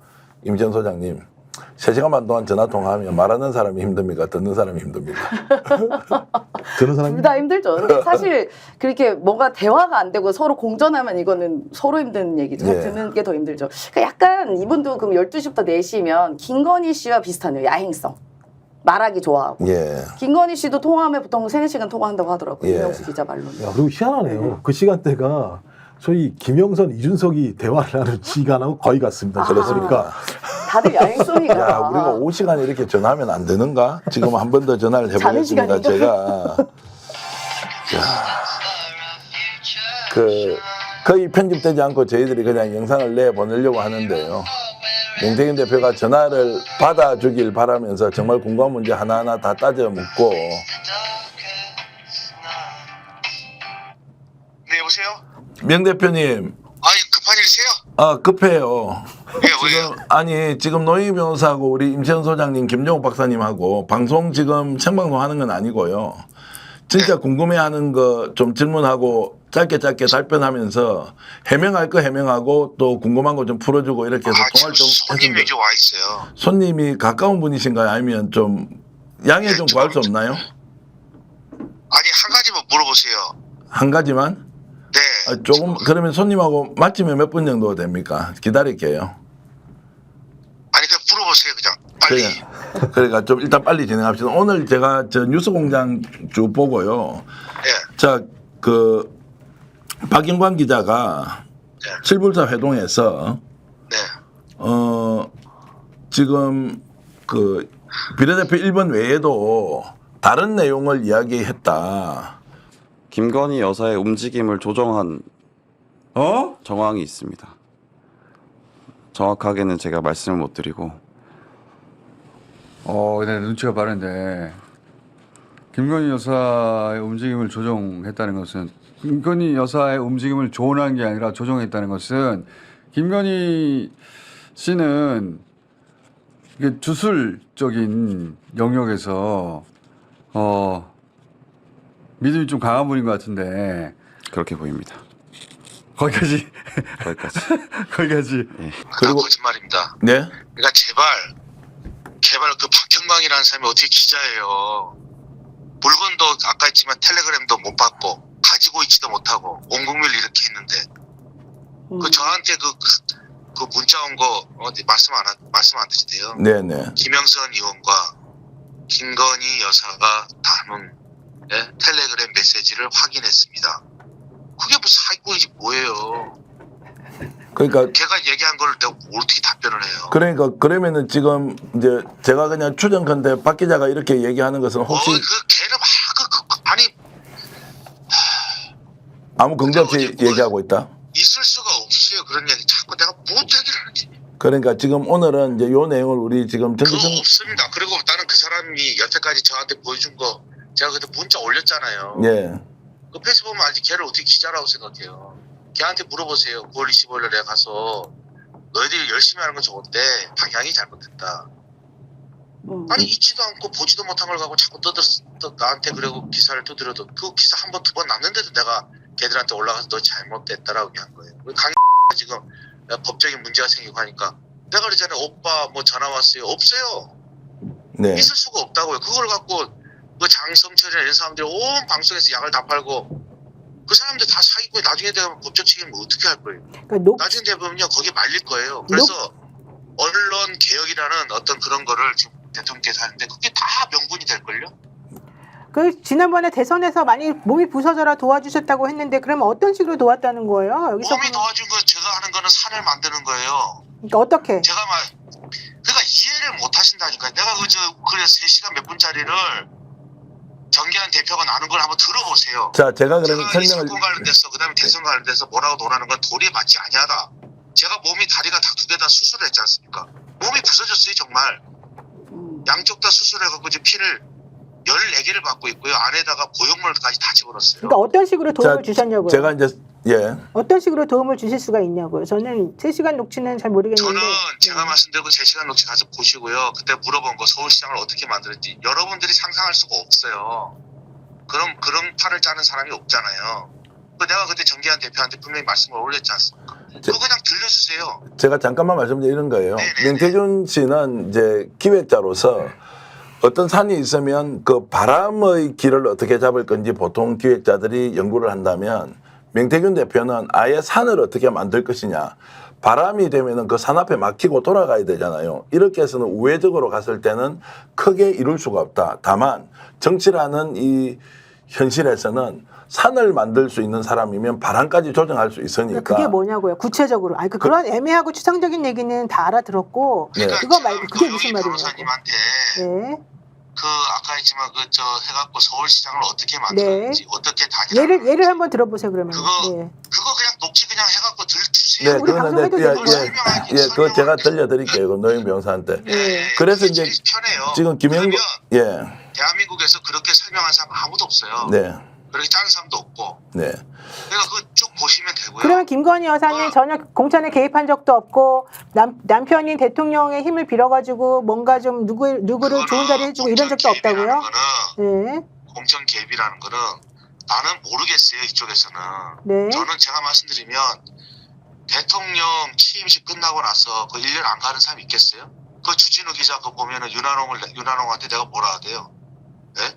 임지연 소장님 3시간 반 동안 전화 통화하면 말하는 사람이 힘듭니까? 듣는 사람이 힘듭니까? 그런 사람이 둘 다 힘들죠. 근데 사실 그렇게 뭔가 대화가 안 되고 서로 공존하면 이거는 서로 힘든 얘기죠. 예. 듣는 게 더 힘들죠. 그러니까 약간 이분도 그럼 12시부터 4시면 김건희 씨와 비슷하네요. 야행성. 말하기 좋아하고. 예. 김건희 씨도 통화하면 보통 3-4시간 통화한다고 하더라고요. 예. 이명수 기자 말로는. 야, 그리고 희한하네요. 그 시간대가 소위 김영선, 이준석이 대화를 하는 시간하고 거의 같습니다. 그렇습니까? 다들 야행성이가. 야, 우리가 오후 시간에 이렇게 전화하면 안 되는가? 지금 한 번 더 전화를 자는 해보겠습니다. 시간이죠? 제가 거의 편집되지 않고 저희들이 그냥 영상을 내보내려고 하는데요. 명태균 대표가 전화를 받아주길 바라면서 정말 궁금한 문제 하나하나 다 따져 묻고 네, 여보세요? 명 대표님 아니, 급한 일이세요? 급해요. 예, 왜요? 아니 지금 노희 변호사하고 우리 임채원 소장님 김정욱 박사님하고 방송 지금 생방송 하는 건 아니고요. 진짜 궁금해하는 거 좀 질문하고 짧게 답변하면서 해명할 거 해명하고 또 궁금한 거 좀 풀어주고 이렇게 해서 통화를 좀 손님이 했는데 여기 와 있어요. 손님이 가까운 분이신가요? 아니면 좀 양해 좀 구할 수 없나요? 아니, 한 가지만 물어보세요. 한 가지만? 네. 조금 그러면 손님하고 마치면 몇 분 정도 됩니까? 기다릴게요. 아니, 그냥 물어보세요, 그냥. 빨리. 그러니까 좀 일단 빨리 진행합시다. 오늘 제가 저 뉴스공장 쭉 보고요. 예. 자, 그 박영광 기자가 네. 칠불사 회동에서 네. 지금 그 비례대표 1번 외에도 다른 내용을 이야기했다. 김건희 여사의 움직임을 조정한 정황이 있습니다. 정확하게는 제가 말씀을 못 드리고 네, 눈치가 빠른데 김건희 여사의 움직임을 조정했다는 것은 김건희 여사의 움직임을 조언한 게 아니라 조정했다는 것은 김건희 씨는 이게 주술적인 영역에서 믿음이 좀 강한 분인 것 같은데 그렇게 보입니다. 거기까지 거기까지. 그리고 거짓말입니다. 네? 그러니까 제발 그 박형광이라는 사람이 어떻게 기자예요. 물건도 아까 했지만 텔레그램도 못 받고 가지고 있지도 못하고 온 국민을 이렇게 했는데 그 저한테 그 문자 온 거 말씀 안 드시대요. 네네. 김영선 의원과 김건희 여사가 나눈 텔레그램 메시지를 확인했습니다. 그게 무슨 사기꾼이지 뭐예요. 그러니까 걔가 얘기한 걸 내가 어떻게 답변을 해요. 그러니까 그러면은 지금 이제 제가 그냥 추정컨대 박 기자가 이렇게 얘기하는 것은 혹시 걔는 아니 아무 근거 없이 근데 어디 얘기하고 있다? 있을 수가 없어요. 그런 얘기 자꾸 내가 뭔 얘기를 하는지. 그러니까 지금 오늘은 이제 요 내용을 우리 지금 그거 전기정 없습니다. 그리고 나는 그 사람이 여태까지 저한테 보여준 거 제가 그때 문자 올렸잖아요. 예. 그 페이스북 보면 알지 걔를 어떻게 기자라고 생각해요. 걔한테 물어보세요. 9월 25일에 내가 가서 너희들이 열심히 하는 건 좋은데 방향이 잘못됐다. 아니 있지도 않고 보지도 못한 걸 가고 자꾸 나한테 그러고 기사를 두드려도 그 기사 한 번 두 번 났는데도 내가 걔들한테 올라가서 너 잘못됐다라고 얘기한 거예요. 강 지금 법적인 문제가 생기고 하니까 내가 그러잖아요. 오빠 뭐 전화 왔어요. 없어요. 네. 있을 수가 없다고요. 그걸 갖고 그 장성철이나 이런 사람들이 온 방송에서 약을 다 팔고 그 사람들 다 사기고 나중에 되면 법적 책임을 어떻게 할 거예요? 그러니까 나중에 되면요 거기에 말릴 거예요. 그래서 언론 개혁이라는 어떤 그런 거를 지금 대통령께서 하는데 그게 다 명분이 될걸요? 그 지난번에 대선에서 많이 몸이 부서져라 도와주셨다고 했는데 그러면 어떤 식으로 도왔다는 거예요? 여기서 몸이 도와준 거 제가 하는 거는 산을 만드는 거예요. 그러니까 어떻게? 제가 그러니까 이해를 못 하신다니까요. 내가 그래 3시간 몇 분짜리를 정기한 대표가 나눈 걸 한번 들어보세요. 자, 제가 그러면 제가 이 설명을 사건 관련돼서 그다음에 대선 관련돼서 뭐라고 논하는 건 도리에 맞지 아니하다. 제가 몸이 다리가 다 2개 다 수술을 했지 않습니까? 몸이 부서졌어요 정말. 양쪽 다 수술해갖고 이제 피를 14개를 받고 있고요. 안에다가 보형물까지 다 집어넣었어요. 그러니까 어떤 식으로 도움을 자, 주셨냐고요? 제가 이제 예. 어떤 식으로 도움을 주실 수가 있냐고요? 저는 3시간 녹취는 잘 모르겠는데. 저는 제가 말씀드린 그 3시간 녹취 가서 보시고요. 그때 물어본 거 서울시장을 어떻게 만들었지 여러분들이 상상할 수가 없어요. 그런 판을 짜는 사람이 없잖아요. 내가 그때 정기한 대표한테 분명히 말씀을 올렸지 않습니까? 그거 그냥 들려주세요. 제가 잠깐만 말씀드리는 거예요. 네네네. 명태균 씨는 이제 기획자로서 어떤 산이 있으면 그 바람의 길을 어떻게 잡을 건지 보통 기획자들이 연구를 한다면 명태균 대표는 아예 산을 어떻게 만들 것이냐. 바람이 되면은 그 산 앞에 막히고 돌아가야 되잖아요. 이렇게 해서는 우회적으로 갔을 때는 크게 이룰 수가 없다. 다만 정치라는 이 현실에서는 산을 만들 수 있는 사람이면 바람까지 조정할 수 있으니까. 그게 뭐냐고요? 구체적으로. 아니 그런 애매하고 추상적인 얘기는 다 알아들었고 네. 그거 말고 그게 무슨 말이냐고. 변호사님한테 네. 그 아까 했지만 그 해갖고 서울시장을 어떻게 만들었는지 어떻게 예를 한번 들어보세요 그러면. 그거 네. 그거 그냥 녹취 그냥 해갖고 들주세요. 네, 우리 그거는 방송에도 이제 되죠. 그거 제가 들려드릴게요. 그 노영 변호사한테. 네. 그래서 이제 편해요. 지금 김영국 그러면 예, 대한민국에서 그렇게 설명한 사람 아무도 없어요. 네, 그렇게 짜는 사람도 없고. 네. 그러니까 그거 쭉 보시면 되고요. 그러면 김건희 여사는 전혀 공천에 개입한 적도 없고 남편이 대통령의 힘을 빌어가지고 뭔가 좀 누구를 좋은 자리 해주고 이런 적도 없다고요? 네. 공천 개입이라는 거는 나는 모르겠어요 이쪽에서는. 네. 저는 제가 말씀드리면 대통령 취임식 끝나고 나서 그 1년 안 가는 사람이 있겠어요? 그 주진우 기자 그거 보면은 윤한홍한테 내가 뭐라 하대요? 예?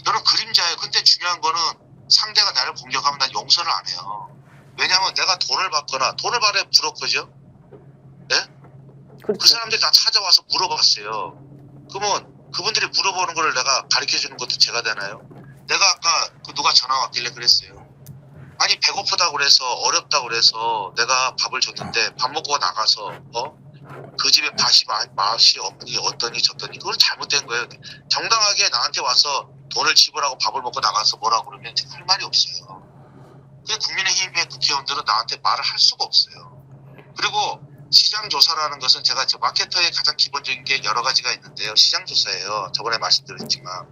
저는 그림자예요. 근데 중요한 거는 상대가 나를 공격하면 난 용서를 안 해요. 왜냐하면 내가 돈을 받거나 돈을 받아야 브로커죠. 예? 그 그렇죠. 사람들이 다 찾아와서 물어봤어요. 그러면 그분들이 물어보는 거를 내가 가르쳐주는 것도 제가 되나요? 내가 아까 그 누가 전화 왔길래 그랬어요. 아니 배고프다고 그래서 어렵다고 그래서 내가 밥을 줬는데 밥 먹고 나가서 그 집에 맛이 없니 어떠니 저떠니 그건 잘못된 거예요. 정당하게 나한테 와서 돈을 지불하고 밥을 먹고 나가서 뭐라고 그러면 제가 할 말이 없어요. 그 국민의힘의 국회의원들은 나한테 말을 할 수가 없어요. 그리고 시장조사라는 것은 제가 마케터의 가장 기본적인 게 여러 가지가 있는데요. 시장조사예요. 저번에 말씀드렸지만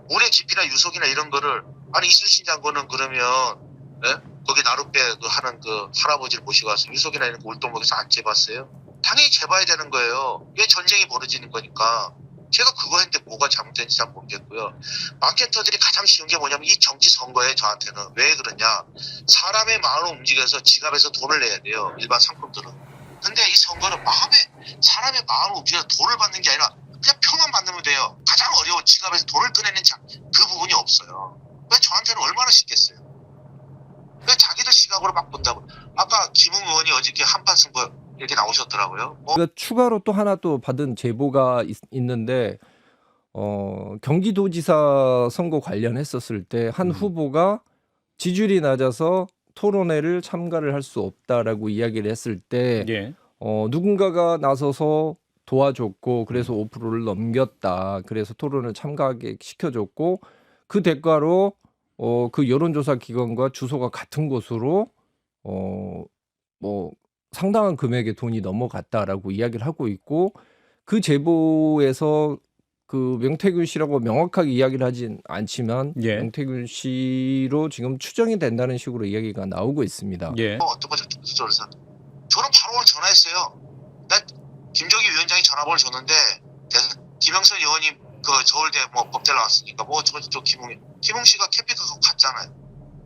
물의 깊이나 유속이나 이런 거를 아니 이순신 장군은 그러면 예? 거기 나룻배 하는 그 할아버지를 모시고 와서 유속이나 이런 거 울동목에서 안 재봤어요? 당연히 재봐야 되는 거예요. 왜 전쟁이 벌어지는 거니까. 제가 그거 했는데 뭐가 잘못된지 잘 모르겠고요. 마케터들이 가장 쉬운 게 뭐냐면 이 정치 선거에 저한테는 왜 그러냐. 사람의 마음을 움직여서 지갑에서 돈을 내야 돼요. 일반 상품들은. 근데 이 선거는 사람의 마음을 움직여서 돈을 받는 게 아니라 그냥 표만 받으면 돼요. 가장 어려운 지갑에서 돈을 꺼내는 그 부분이 없어요. 왜 저한테는 얼마나 쉽겠어요. 왜 자기들 시각으로 막 본다고. 아까 김웅 의원이 어저께 한판 승부 이렇게 나오셨더라고요. 그러니까 추가로 또 하나 또 받은 제보가 있는데 경기도지사 선거 관련했었을 때 한 후보가 지지율이 낮아서 토론회를 참가를 할 수 없다라고 이야기를 했을 때 예. 누군가가 나서서 도와줬고 그래서 5%를 넘겼다. 그래서 토론을 참가하게 시켜줬고 그 대가로 그 여론조사 기관과 주소가 같은 곳으로 뭐 상당한 금액의 돈이 넘어갔다라고 이야기를 하고 있고 그 제보에서 그 명태균 씨라고 명확하게 이야기를 하진 않지만 예. 명태균 씨로 지금 추정이 된다는 식으로 이야기가 나오고 있습니다. 예. 어떤 거죠? 저는 바로 오늘 전화했어요. 나 김정희 위원장이 전화번호를 줬는데 김영선 의원이 그 서울대 뭐 법대 나왔으니까 뭐 저거 김웅 씨가 캠핑카 갔잖아요.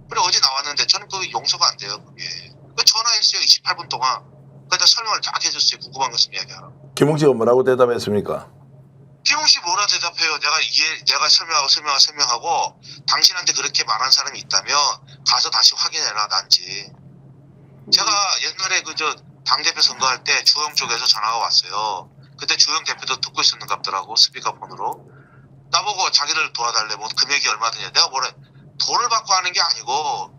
그래 어제 나왔는데 저는 그게 용서가 안 돼요. 그게 전화했어요. 28분 동안 그다 설명을 쫙 해줬어요. 궁금한 것을 이야기하라. 김웅 씨가 뭐라고 대답했습니까? 김웅 씨 뭐라 대답해요? 내가 설명하고 당신한테 그렇게 말한 사람이 있다면 가서 다시 확인해라 난지. 제가 옛날에 당대표 선거할 때 주영 쪽에서 전화가 왔어요. 그때 주영 대표도 듣고 있었는 갑더라고 스피커폰으로. 나보고 자기를 도와달래 뭐 금액이 얼마드냐. 내가 뭐래 돈을 받고 하는 게 아니고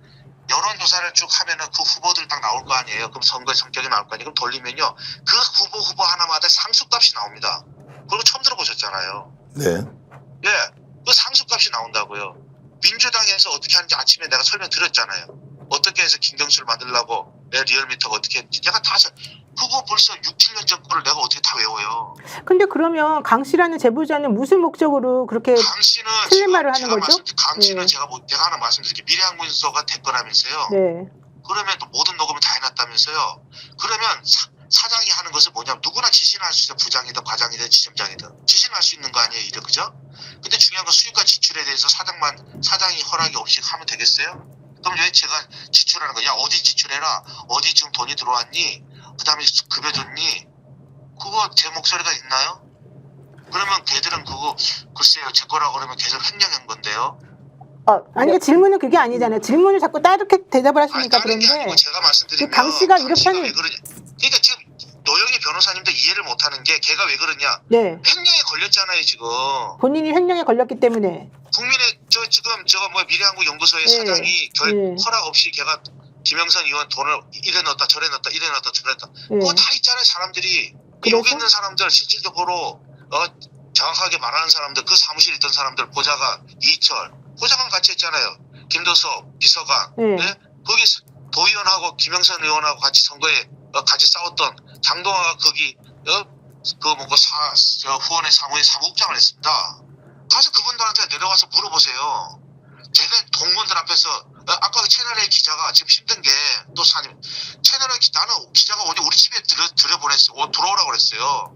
여론조사를 쭉 하면은 그 후보들 딱 나올 거 아니에요. 그럼 선거의 성격이 나올 거 아니에요. 그럼 돌리면요 그 후보 하나마다 상수값이 나옵니다. 그리고 처음 들어보셨잖아요. 네. 예, 그 상수값이 나온다고요. 민주당에서 어떻게 하는지 아침에 내가 설명드렸잖아요. 어떻게 해서 김경수를 만들려고 내 리얼미터가 어떻게 했는지 내가 그거 벌써 6, 7년 전 거를 내가 어떻게 다 외워요. 근데 그러면 강 씨라는 제보자는 무슨 목적으로 그렇게 강 씨는 틀린 말을 하는 거죠? 강 씨는 네. 제가 하나 말씀드릴게요. 미래한문서가 됐거라면서요. 네. 그러면 또 모든 녹음을 다 해놨다면서요. 그러면 사장이 하는 것은 뭐냐면 누구나 지시는 할 수 있어요. 부장이든 과장이든 지점장이든 지시는 할 수 있는 거 아니에요. 이래 그죠? 근데 중요한 건 수익과 지출에 대해서 사장이 허락이 없이 하면 되겠어요? 그럼 왜 제가 지출하는 거야? 야 어디 지출해라. 어디 지금 돈이 들어왔니? 그 다음에 급여 줬니? 그거 제 목소리가 있나요? 그러면 걔들은 그거 글쎄요 제 거라고 그러면 걔들 횡령한 건데요. 아니 질문은 그게 아니잖아요. 질문을 자꾸 따르게 대답을 하시니까 다른 게 그런데 아니고 제가 말씀드리면 강 씨가 이렇게 강 하는- 왜 그러냐? 그러니까 지금 노영희 변호사님도 이해를 못하는 게 걔가 왜 그러냐? 네. 횡령에 걸렸잖아요 지금. 본인이 횡령에 걸렸기 때문에 국민의 지금 저거 뭐 미래한국연구소의 네. 사장이 네. 허락 없이 걔가 김영선 의원 돈을 이래 넣었다 저래 넣었다 이래 넣었다 저래 넣었다 네. 그거 다 있잖아요 사람들이. 그래서? 여기 있는 사람들 실질적으로 정확하게 말하는 사람들 그 사무실에 있던 사람들 보좌관 이철 보좌관 같이 했잖아요. 김도섭 비서관 네. 네? 거기 도의원하고 김영선 의원하고 같이 선거에 같이 싸웠던 장동화가 거기 후원회 사무의 사무국장을 했습니다. 가서 그분들한테 내려가서 물어보세요. 제가 동문들 앞에서 아까 그 채널A 기자가 지금 힘든 게 또 사님 채널A 나는 기자가 어디 우리 집에 들여보냈어. 들어오라고 그랬어요.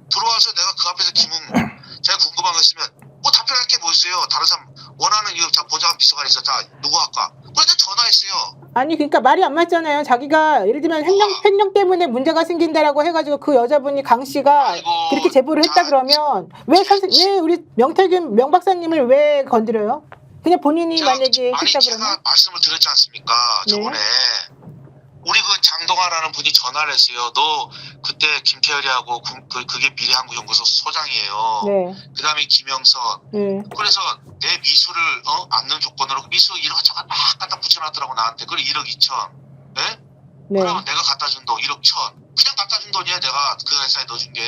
들어와서 내가 그 앞에서 제가 궁금한 거 있으면 뭐 답변할 게 뭐 있어요. 다른 사람 원하는 이거 보좌관 비서관이 있어. 자 누구 할까? 그래서 전화했어요. 아니 그러니까 말이 안 맞잖아요. 자기가 예를 들면 횡령 때문에 문제가 생긴다라고 해가지고 그 여자분이 강 씨가 아이고, 그렇게 제보를 했다 자, 그러면 왜 우리 명 박사님을 왜 건드려요? 그냥 본인이 만약에 아니 했다 제가 그러면 말씀을 드렸지 않습니까? 네. 저번에 우리 그 장동아라는 분이 전화를 했어요. 너 그때 김태열이하고 그게 미래한국연구소 소장이에요. 네, 그다음에 김영선. 네, 그래서 내 미수를 안는 조건으로 미수 이것저것 막 갖다 붙여놨더라고 나한테. 그래 1억 2천. 네? 네. 그러면 내가 갖다 준 돈 1억 1천. 그냥 갖다 준 돈이야 내가 그 회사에 넣어준 게.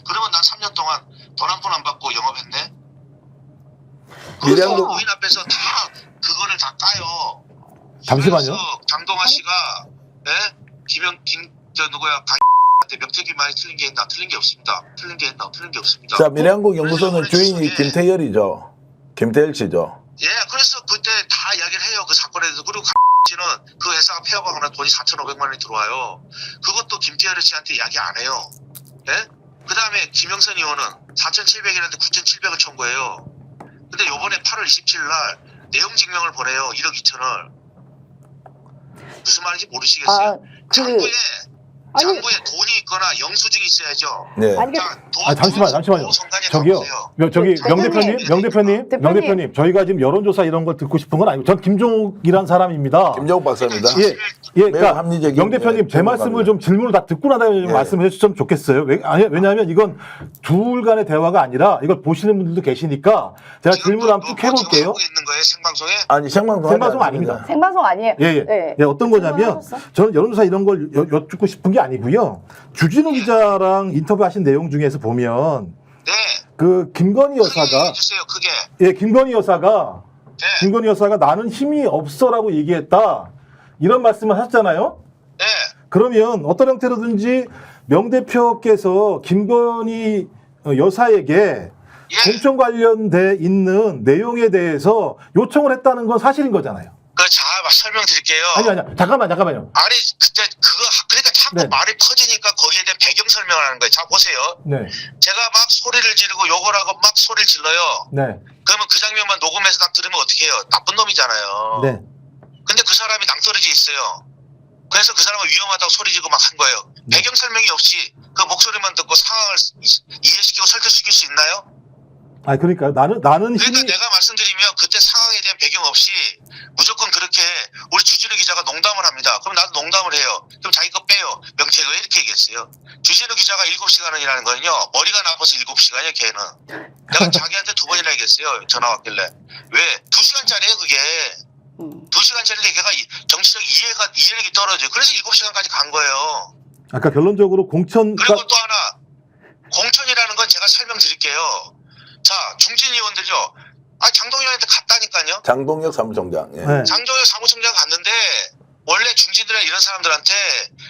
그러면 난 3년 동안 돈 한 푼 안 받고 영업했네. 그래서 미래한국- 노인 앞에서 다 그거를 다 까요. 잠시만요. 그래서 장동아 씨가 강한테 명태균 많이 틀린 게 있나? 틀린 게 없습니다. 틀린 게 있나? 틀린 게 없습니다. 자, 미래한국연구소는 그래서 주인이 예. 김태열이죠. 김태열 씨죠. 예, 그래서 그때 다 이야기를 해요. 그 사건에 대해서. 그리고 씨는 그 회사가 폐업하거나 돈이 4,500만 원이 들어와요. 그것도 김태열 씨한테 이야기 안 해요. 예? 그 다음에 김영선 의원은 4,700이라는데 9,700을 청구해요. 근데 요번에 8월 27일 날 내용 증명을 보내요. 1억 2천을. 무슨 말인지 모르시겠어요? 장부에 돈이 있거나 영수증이 있어야죠. 네. 아니 자, 잠시만요. 저기요. 저기 명대표님, 저희가 지금 여론조사 이런 걸 듣고 싶은 건 아니고, 전 김종욱이란 사람입니다. 김종욱 박사입니다. 예, 매우 그러니까 합리적인 명대표님 제 말씀을 평가입니다. 좀 질문을 다 듣고 나다 좀 예. 말씀해 주셨으면 좋겠어요. 왜냐하면 이건 둘 간의 대화가 아니라 이걸 보시는 분들도 계시니까 제가 질문 한번 쭉 해볼게요. 하고 있는 거예요, 생방송에? 아니 생방송 아닙니다. 생방송 아니에요. 예. 네. 예, 어떤 거냐면 질문하셨어? 저는 여론조사 이런 걸 여쭙고 싶은 게 아니고요. 주진우 기자랑 인터뷰하신 내용 중에서 보면 네. 그 김건희 크게 여사가 해주세요, 크게. 예, 김건희 여사가 네. 나는 힘이 없어라고 얘기했다. 이런 말씀을 하셨잖아요. 네. 그러면 어떤 형태로든지 명 대표께서 김건희 여사에게 예. 공천 관련돼 있는 내용에 대해서 요청을 했다는 건 사실인 거잖아요. 설명드릴게요. 아니요. 잠깐만요. 아니, 그러니까 자꾸 네. 말이 커지니까 거기에 대한 배경 설명을 하는 거예요. 자, 보세요. 네. 제가 막 소리를 지르고 욕을 하고 막 소리를 질러요. 네. 그러면 그 장면만 녹음해서 딱 들으면 어떻게 해요? 나쁜 놈이잖아요. 네. 근데 그 사람이 낭떠러지 있어요. 그래서 그 사람은 위험하다고 소리 지르고 막 한 거예요. 배경 설명이 없이 그 목소리만 듣고 상황을 이해시키고 설득시킬 수 있나요? 아니 그러니까요. 나는 그러니까 힘이 내가 말씀드리면 그때 상황에 대한 배경 없이 무조건 그렇게 우리 주진우 기자가 농담을 합니다. 그럼 나도 농담을 해요. 그럼 자기 거 빼요. 명태가 이렇게 얘기했어요. 주진우 기자가 7시간을 일하는 거는요. 머리가 나빠서 7시간이에요. 걔는. 내가 자기한테 2번이나 얘기했어요. 전화 왔길래. 왜? 2시간짜리예요 그게. 2시간짜리인데 걔가 정치적 이해력이 떨어져요. 그래서 7시간까지 간 거예요. 아까 결론적으로 공천 그리고 또 하나 공천이라는 건 제가 설명드릴게요. 자, 중진 의원들요. 장동영한테 갔다니까요. 장동혁 사무총장. 예. 네. 장동혁 사무총장 갔는데 원래 중진들이나 이런 사람들한테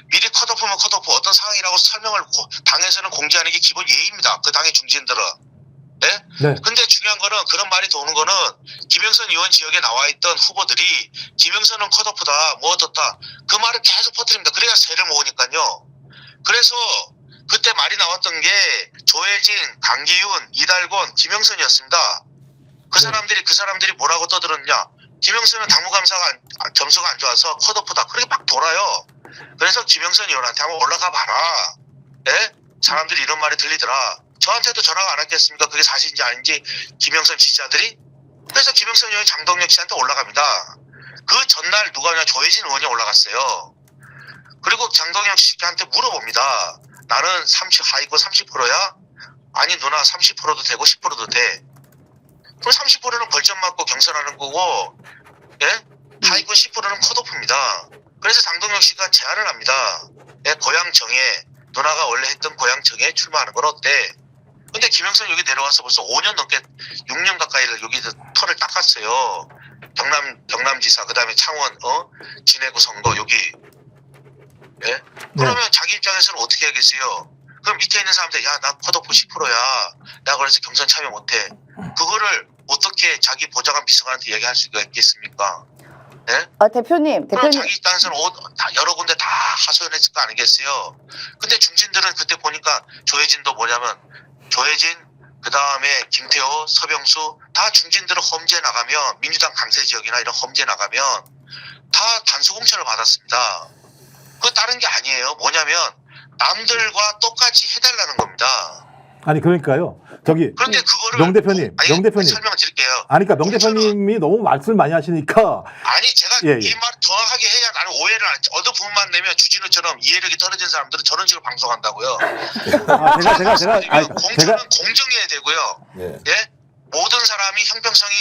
미리 컷오프면 컷오프 어떤 상황이라고 설명을 당에서는 공지하는 게 기본 예의입니다. 그 당의 중진들은. 네? 네. 근데 중요한 거는 그런 말이 도는 거는 김영선 의원 지역에 나와 있던 후보들이 김영선은 컷오프다 뭐 어떻다 그 말을 계속 퍼뜨립니다. 그래야 세를 모으니까요. 그래서 그때 말이 나왔던 게 조혜진, 강기훈, 이달곤, 김영선이었습니다. 그 사람들이 뭐라고 떠들었냐? 김영선은 당무감사가 점수가 안 좋아서 컷오프다. 그렇게 막 돌아요. 그래서 김영선 의원한테 한번 올라가 봐라. 예? 사람들이 이런 말이 들리더라. 저한테도 전화가 안 왔겠습니까? 그게 사실인지 아닌지 김영선 지지자들이. 그래서 김영선 의원이 장동혁 씨한테 올라갑니다. 그 전날 누가 오냐? 조혜진 의원이 올라갔어요. 그리고 장동혁 씨한테 물어봅니다. 나는 하이고 30%야? 아니 누나 30%도 되고 10%도 돼. 그럼 30%는 벌점 맞고 경선하는 거고, 예? 하이고 10%는 컷오프입니다. 그래서 장동혁 씨가 제안을 합니다. 예, 고향정에 누나가 원래 했던 고향정에 출마하는 건 어때? 근데 김영선 여기 내려와서 벌써 5년 넘게 6년 가까이를 여기 털을 닦았어요. 경남지사 그다음에 창원 진해구 선거 여기. 예? 그러면 자기 입장에서는 어떻게 하겠어요? 그럼 밑에 있는 사람들 야 나 컷오프 10%야. 나 그래서 경선 참여 못해. 그거를 어떻게 자기 보좌관 비서관한테 얘기할 수가 있겠습니까? 예? 대표님. 그럼 자기 입장에서는 다 여러 군데 다 하소연했을 거 아니겠어요? 근데 중진들은 그때 보니까 조혜진도 뭐냐면 조혜진 그다음에 김태호, 서병수 다 중진들은 험지에 나가면 민주당 강세 지역이나 이런 험지에 나가면 다 단수 공천을 받았습니다. 그거 다른 게 아니에요. 뭐냐면 남들과 똑같이 해달라는 겁니다. 아니 그러니까요. 저기 그런데 그거를 명 대표님. 설명 드릴게요. 아니 그러니까 명 대표님이 너무 말씀을 많이 하시니까 아니 제가 예. 이 말 정확하게 해야 나는 오해를 안 어느 부분만 내면 주진우처럼 이해력이 떨어진 사람들은 저런 식으로 방송한다고요. 공천은 공정해야 되고요. 예? 모든 사람이 형평성이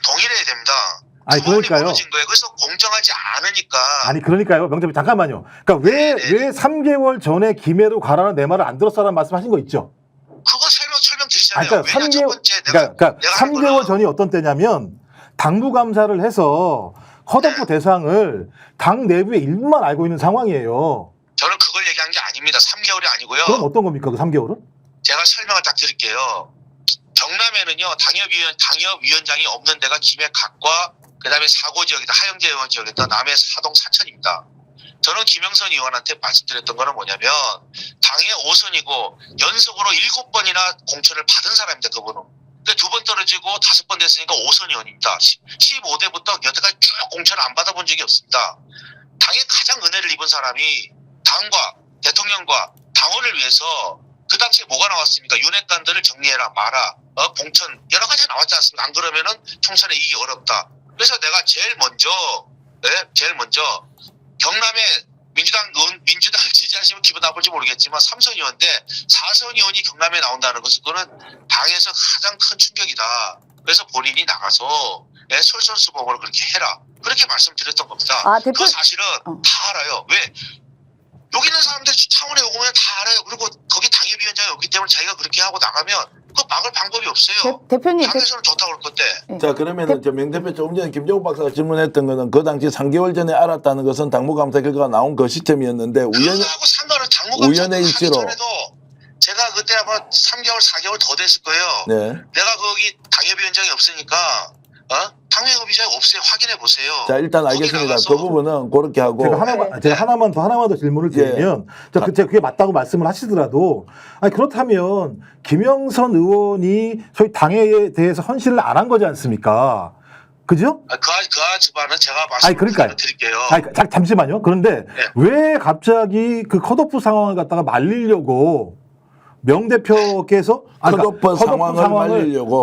동일해야 됩니다. 아니 그러니까요. 무너진 거예요. 그래서 공정하지 않으니까. 아니 그러니까요. 명 대표님 잠깐만요. 그러니까 왜 3개월 전에 김해로 가라는 내 말을 안 들었어라는 말씀하신 거 있죠? 그거 설명 드리잖아요. 그러니까 왜냐 첫 번째 내가 3개월 전이 어떤 때냐면 당무감사를 해서 컷오프 대상을 당 내부의 일부만 알고 있는 상황이에요. 저는 그걸 얘기한 게 아닙니다. 3개월이 아니고요. 그럼 어떤 겁니까? 그 3개월은? 제가 설명을 딱 드릴게요. 경남에는요 당협위원장이 없는 데가 김해 각과 그다음에 사고 지역이다 하영재 의원 지역이다 남해 사동 사천입니다. 저는 김영선 의원한테 말씀드렸던 거는 뭐냐면 당의 5선이고 연속으로 7번이나 공천을 받은 사람입니다. 그분은. 그러니까 2번 떨어지고 5번 됐으니까 5선 의원입니다. 15대부터 여태까지 쭉 공천을 안 받아본 적이 없습니다. 당에 가장 은혜를 입은 사람이 당과 대통령과 당원을 위해서 그 당시에 뭐가 나왔습니까? 윤핵관들을 정리해라 마라 공천 여러 가지 나왔지 않습니까? 안 그러면은 총선에 이기기 어렵다. 그래서 내가 제일 먼저 경남에 민주당을 지지하시면 기분 나쁠지 모르겠지만 3선 의원인데 4선 의원이 경남에 나온다는 것은 그거는 당에서 가장 큰 충격이다. 그래서 본인이 나가서 솔선수범을 그렇게 해라. 그렇게 말씀드렸던 겁니다. 그 사실은 다 알아요. 왜? 여기 있는 사람들 창원에 오면 다 알아요. 그리고 거기 당협위원장이 없기 때문에 자기가 그렇게 하고 나가면 그거 막을 방법이 없어요. 대표님. 당에서는 좋다고 그럴 건데. 자 그러면은 저 명 대표 조금 전에 김종국 박사가 질문했던 거는 그 당시 3개월 전에 알았다는 것은 당무감사 결과가 나온 그 시점이었는데 그거하고 상관을 당무감사 우연의 하기 일치로 전에도 제가 그때 아마 3개월 4개월 더 됐을 거예요. 네. 내가 거기 당협위원장이 없으니까 당협위원장이 없어요. 확인해 보세요. 자 일단 알겠습니다. 그 부분은 그렇게 하고 제가 하나만 더 질문을 드리면 제가 그게 맞다고 말씀을 하시더라도 아니 그렇다면 김영선 의원이 소위 당에 대해서 헌신을 안 한 거지 않습니까? 그죠? 그 집안은 제가 아니, 그러니까요. 말씀드릴게요. 아니, 잠시만요. 그런데 네. 왜 갑자기 그 컷오프 상황을 갖다가 말리려고 명 대표께서 컷오프 상황을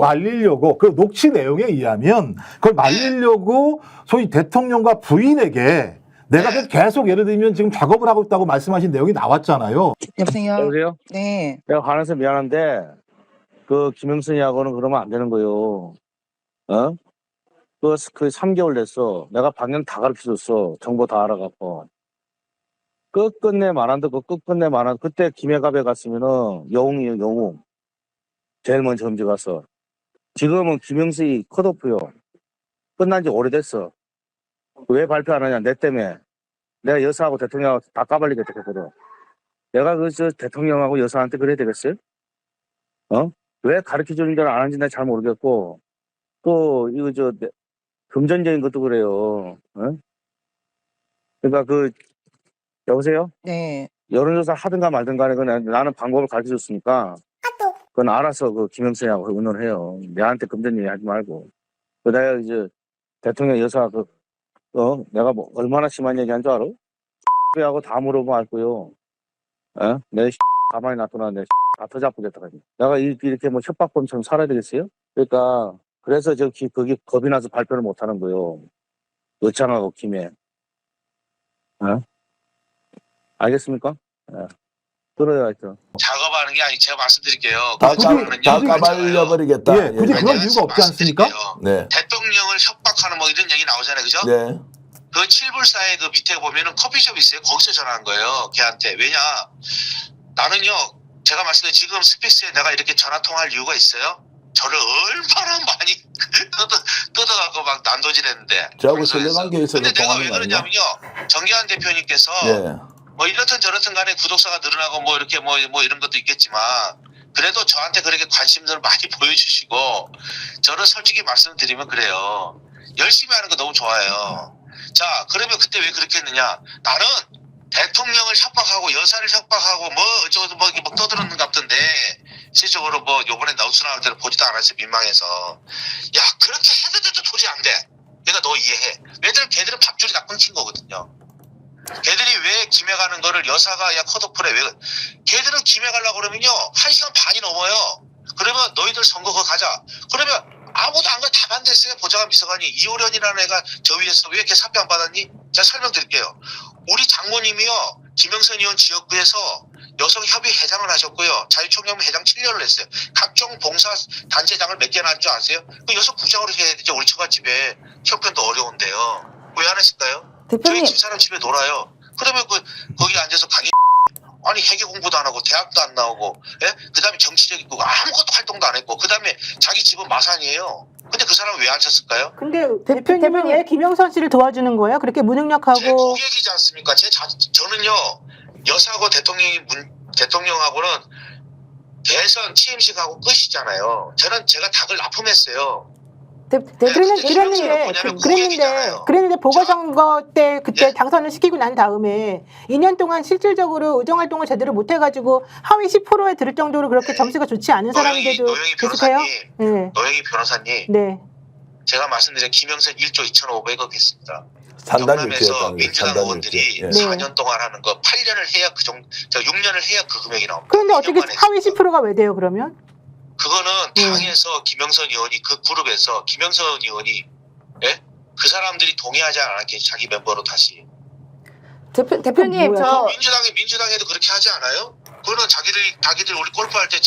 말리려고. 그 녹취 내용에 의하면 그걸 말리려고 소위 대통령과 부인에게 내가 계속 예를 들면 지금 작업을 하고 있다고 말씀하신 내용이 나왔잖아요. 여보세요? 여보세요? 네. 내가 화나서 미안한데 그 김영선이하고는 그러면 안 되는 거요. 어? 그 3개월 됐어. 내가 반년 다 가르쳐줬어. 정보 다 알아갖고. 끝끝내 말한다. 그 끝끝내 말한다. 그때 김해갑에 갔으면은 영웅이에요. 영웅. 제일 먼저 점지 갔어. 지금은 김영수이 컷오프요. 끝난 지 오래됐어. 왜 발표 안 하냐? 내 때문에. 내가 여사하고 대통령하고 다 까발리게 됐거든. 내가 저 대통령하고 여사한테 그래야 되겠어요? 어? 왜 가르쳐주는 줄 안 하는지 나 잘 모르겠고, 또, 이거 금전적인 것도 그래요. 어? 그러니까 여보세요? 네. 여론조사 하든가 말든가 간에 나는 방법을 가르쳐 줬으니까, 그건 알아서 김영선이하고 의논해요. 내한테 금전 얘기 하지 말고. 내가 이제 대통령 여사 내가 뭐 얼마나 심한 얘기 한 줄 알아? 하고 다 물어보면 알 거요. 어? 내 가만히 놔둬놨는데 다 터잡고겠다. 내가 이렇게 뭐 협박범처럼 살아야 되겠어요? 그러니까 그래서 거기 겁이 나서 발표를 못 하는 거요. 의창하고 김해. 어? 알겠습니까? 들어요, 하여튼. 작업하는 게 아니 제가 말씀드릴게요. 다 작업은요, 까발려버리겠다. 예, 굳이 그럴 이유가 없지 않습니까? 네. 대통령을 협박하는 뭐 이런 얘기 나오잖아요, 그죠? 네. 그 7불사의 그 밑에 보면은 커피숍 있어요. 거기서 전화한 거예요, 걔한테. 왜냐? 나는요, 제가 말씀드린 지금 스페이스에 내가 이렇게 전화 통화할 이유가 있어요. 저를 얼마나 많이 뜯어갖고 막 난도질했는데. 저하고 신뢰관계에 있어서 근데 내가 통하는 왜 거 아니야? 그러냐면요, 정기환 대표님께서 예. 뭐 이렇든 저렇든 간에 구독자가 늘어나고 뭐 이렇게 뭐 이런 것도 있겠지만 그래도 저한테 그렇게 관심들을 많이 보여주시고 저를 솔직히 말씀드리면 그래요. 열심히 하는 거 너무 좋아해요. 자, 그러면 그때 왜 그렇게 했느냐? 나는 대통령을 협박하고 여사를 협박하고 뭐 어쩌고 뭐 떠드는 것 같던데 실질적으로 뭐 요번에 나우스 나올 때는 보지도 않았어요. 민망해서. 야, 그렇게 해도 도저히 안 돼. 그러니까 너 이해해. 왜냐면 걔들은 밥줄이 다 끊긴 거거든요. 걔들이 왜 김해 가는 거를 여사가 컷오프래. 왜? 걔들은 김해 가려고 그러면요 1시간 반이 넘어요. 그러면 너희들 선거 거 가자. 그러면 아무도 안 가. 다 반대했어요. 보좌관 비서관이. 이호련이라는 애가 저 위에서 왜 이렇게 사표 안 받았니? 제가 설명드릴게요. 우리 장모님이요 김영선 의원 지역구에서 여성협의 회장을 하셨고요. 자유총연맹 회장 7년을 했어요. 각종 봉사 단체장을 몇 개나 한 줄 아세요? 그 여성 부장으로 해야 되죠. 우리 처갓집에 형편도 어려운데요. 왜 안 했을까요? 대표님. 저희 집사람 집에 놀아요. 그러면 거기 앉아서 강의 아니 회계 공부도 안 하고 대학도 안 나오고, 예? 그다음에 정치적인 거 아무것도 활동도 안 했고, 그다음에 자기 집은 마산이에요. 근데 그 사람은 왜 안 쳤을까요? 근데 대표님은 왜 김영선 씨를 도와주는 거예요? 그렇게 제 무능력하고. 고객이지 않습니까? 저는요 여사하고 대통령하고는 대선 취임식하고 끝이잖아요. 제가 닭을 납품했어요. 그랬는데 보궐선거 때 그때 예? 당선을 시키고 난 다음에 2년 동안 실질적으로 의정활동을 제대로 못해가지고 하위 10%에 들을 정도로 그렇게 점수가 좋지 않은 사람인데도 노영희 계속해요? 변호사님, 네. 노영희 변호사님, 네. 제가 말씀드린 김영선 1조 2,500억 했습니다. 산다를 경남에서 피했다는 민주당 산다를 의원들이 피해. 예. 4년 동안 하는 거 8년을 해야 6년을 해야 그 금액이 나옵니다. 그런데 어떻게 2년만 하위 했어요. 10%가 왜 돼요 그러면? 그거는 당에서 김영선 의원이 그 그룹에서 김영선 의원이 그 사람들이 동의하지 않았겠지. 자기 멤버로 다시. 대표님 뭐야? 저 민주당에도 그렇게 하지 않아요? 그거는 자기들 우리 골프할 때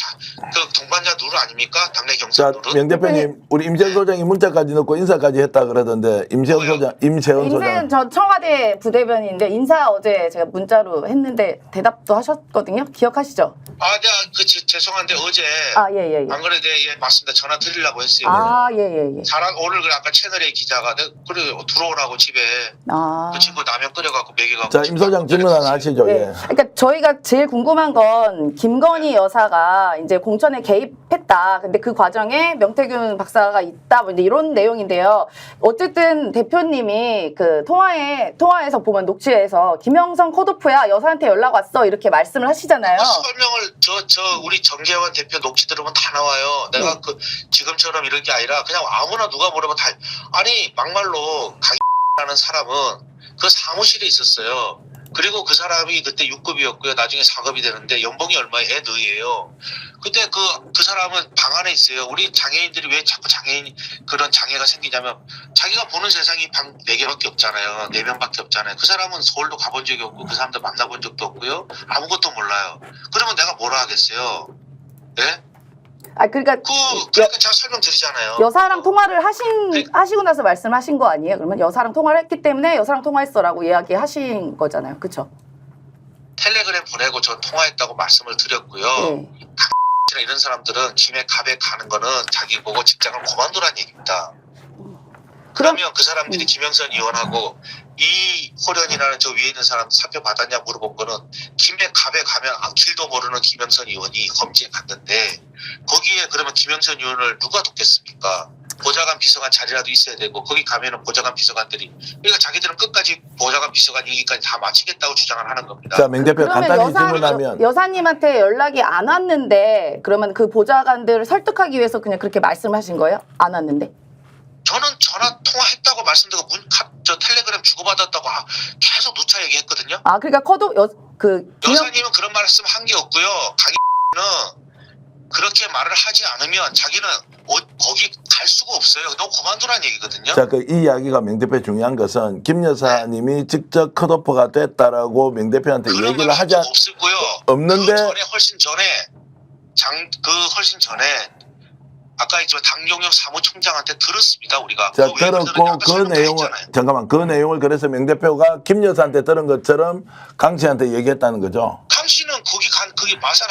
그 동반자 룰 아닙니까? 당내 경선 자, 룰은. 명 대표님, 우리 임재현 소장이 문자까지 넣고 인사까지 했다 그러던데 임재현 소장. 인사는 전 청와대 부대변인인데 인사 어제 제가 문자로 했는데 대답도 하셨거든요. 기억하시죠? 죄송한데 어제 예. 안 그래도 맞습니다. 전화 드리려고 했어요. 예. 오늘 아까 채널A 기자가 그래 들어오라고 집에 그 친구 라면 끓여갖고 먹여갖고. 자, 임 소장 질문 하나 하시죠. 네. 예. 그러니까 저희가 제일 궁금한 건 건 김건희 여사가 이제 공천에 개입했다. 근데 그 과정에 명태균 박사가 있다. 뭐 이제 이런 내용인데요. 어쨌든 대표님이 그 통화에서 보면 녹취에서 김영선 컷오프야 여사한테 연락 왔어 이렇게 말씀을 하시잖아요. 설명을 우리 정계원 대표 녹취 들으면 다 나와요. 내가 네. 그 지금처럼 이런 게 아니라 그냥 아무나 누가 물어봐 다 아니 막말로 강이라는 사람은 그 사무실에 있었어요. 그리고 그 사람이 그때 6급이었고요. 나중에 4급이 되는데 연봉이 얼마에 애 너희예요. 근데 그 사람은 방 안에 있어요. 우리 장애인들이 왜 자꾸 그런 장애가 생기냐면 자기가 보는 세상이 방 4개밖에 없잖아요. 4명밖에 없잖아요. 그 사람은 서울도 가본 적이 없고 그 사람들 만나본 적도 없고요. 아무것도 몰라요. 그러면 내가 뭐라 하겠어요? 예? 아 그러니까 그러니까 제가 설명드리잖아요. 여사랑 통화를 하시고 나서 말씀하신 거 아니에요? 그러면 여사랑 통화를 했기 때문에 여사랑 통화했어라고 이야기하신 거잖아요. 그렇죠? 텔레그램 보내고 전 통화했다고 말씀을 드렸고요. 네. 이런 사람들은 김해 갑에 가는 거는 자기 보고 직장을 그만두라는 얘기입니다. 그러면 그 사람들이 김영선 의원하고 이호련이라는 저 위에 있는 사람 사표 받았냐 물어본 거는 김해 갑에 가면 길도 모르는 김영선 의원이 검지에 갔는데 거기에 그러면 김영선 의원을 누가 돕겠습니까? 보좌관 비서관 자리라도 있어야 되고 거기 가면은 보좌관 비서관들이 그러니까 자기들은 끝까지 보좌관 비서관 얘기까지 다 마치겠다고 주장을 하는 겁니다. 자, 명 대표 간단히 질문하면 여사님한테 연락이 안 왔는데 그러면 그 보좌관들을 설득하기 위해서 그냥 그렇게 말씀하신 거예요? 안 왔는데? 저는 전화 통화했다고 말씀드리고 저 텔레그램 주고받았다고 계속 누차 얘기했거든요. 아 그러니까 여사님은 그런 말씀 한 게 없고요. 강희는 그렇게 말을 하지 않으면 자기는 거기 갈 수가 없어요. 너 그만두라는 얘기거든요. 자, 이 이야기가 명 대표 중요한 것은 김 여사님이 직접 컷오프가 됐다라고 명 대표한테 그런 얘기를 말은 하지 없었고요. 없는데 훨씬 전에 아까 했지만 당경영 사무총장한테 들었습니다. 우리가. 자, 왜 들었고 들었냐? 아까 그 설명 다 내용을 했잖아요. 잠깐만 그 내용을 그래서 명 대표가 김 여사한테 들은 것처럼 강 씨한테 얘기했다는 거죠. 강 씨는 거기 마산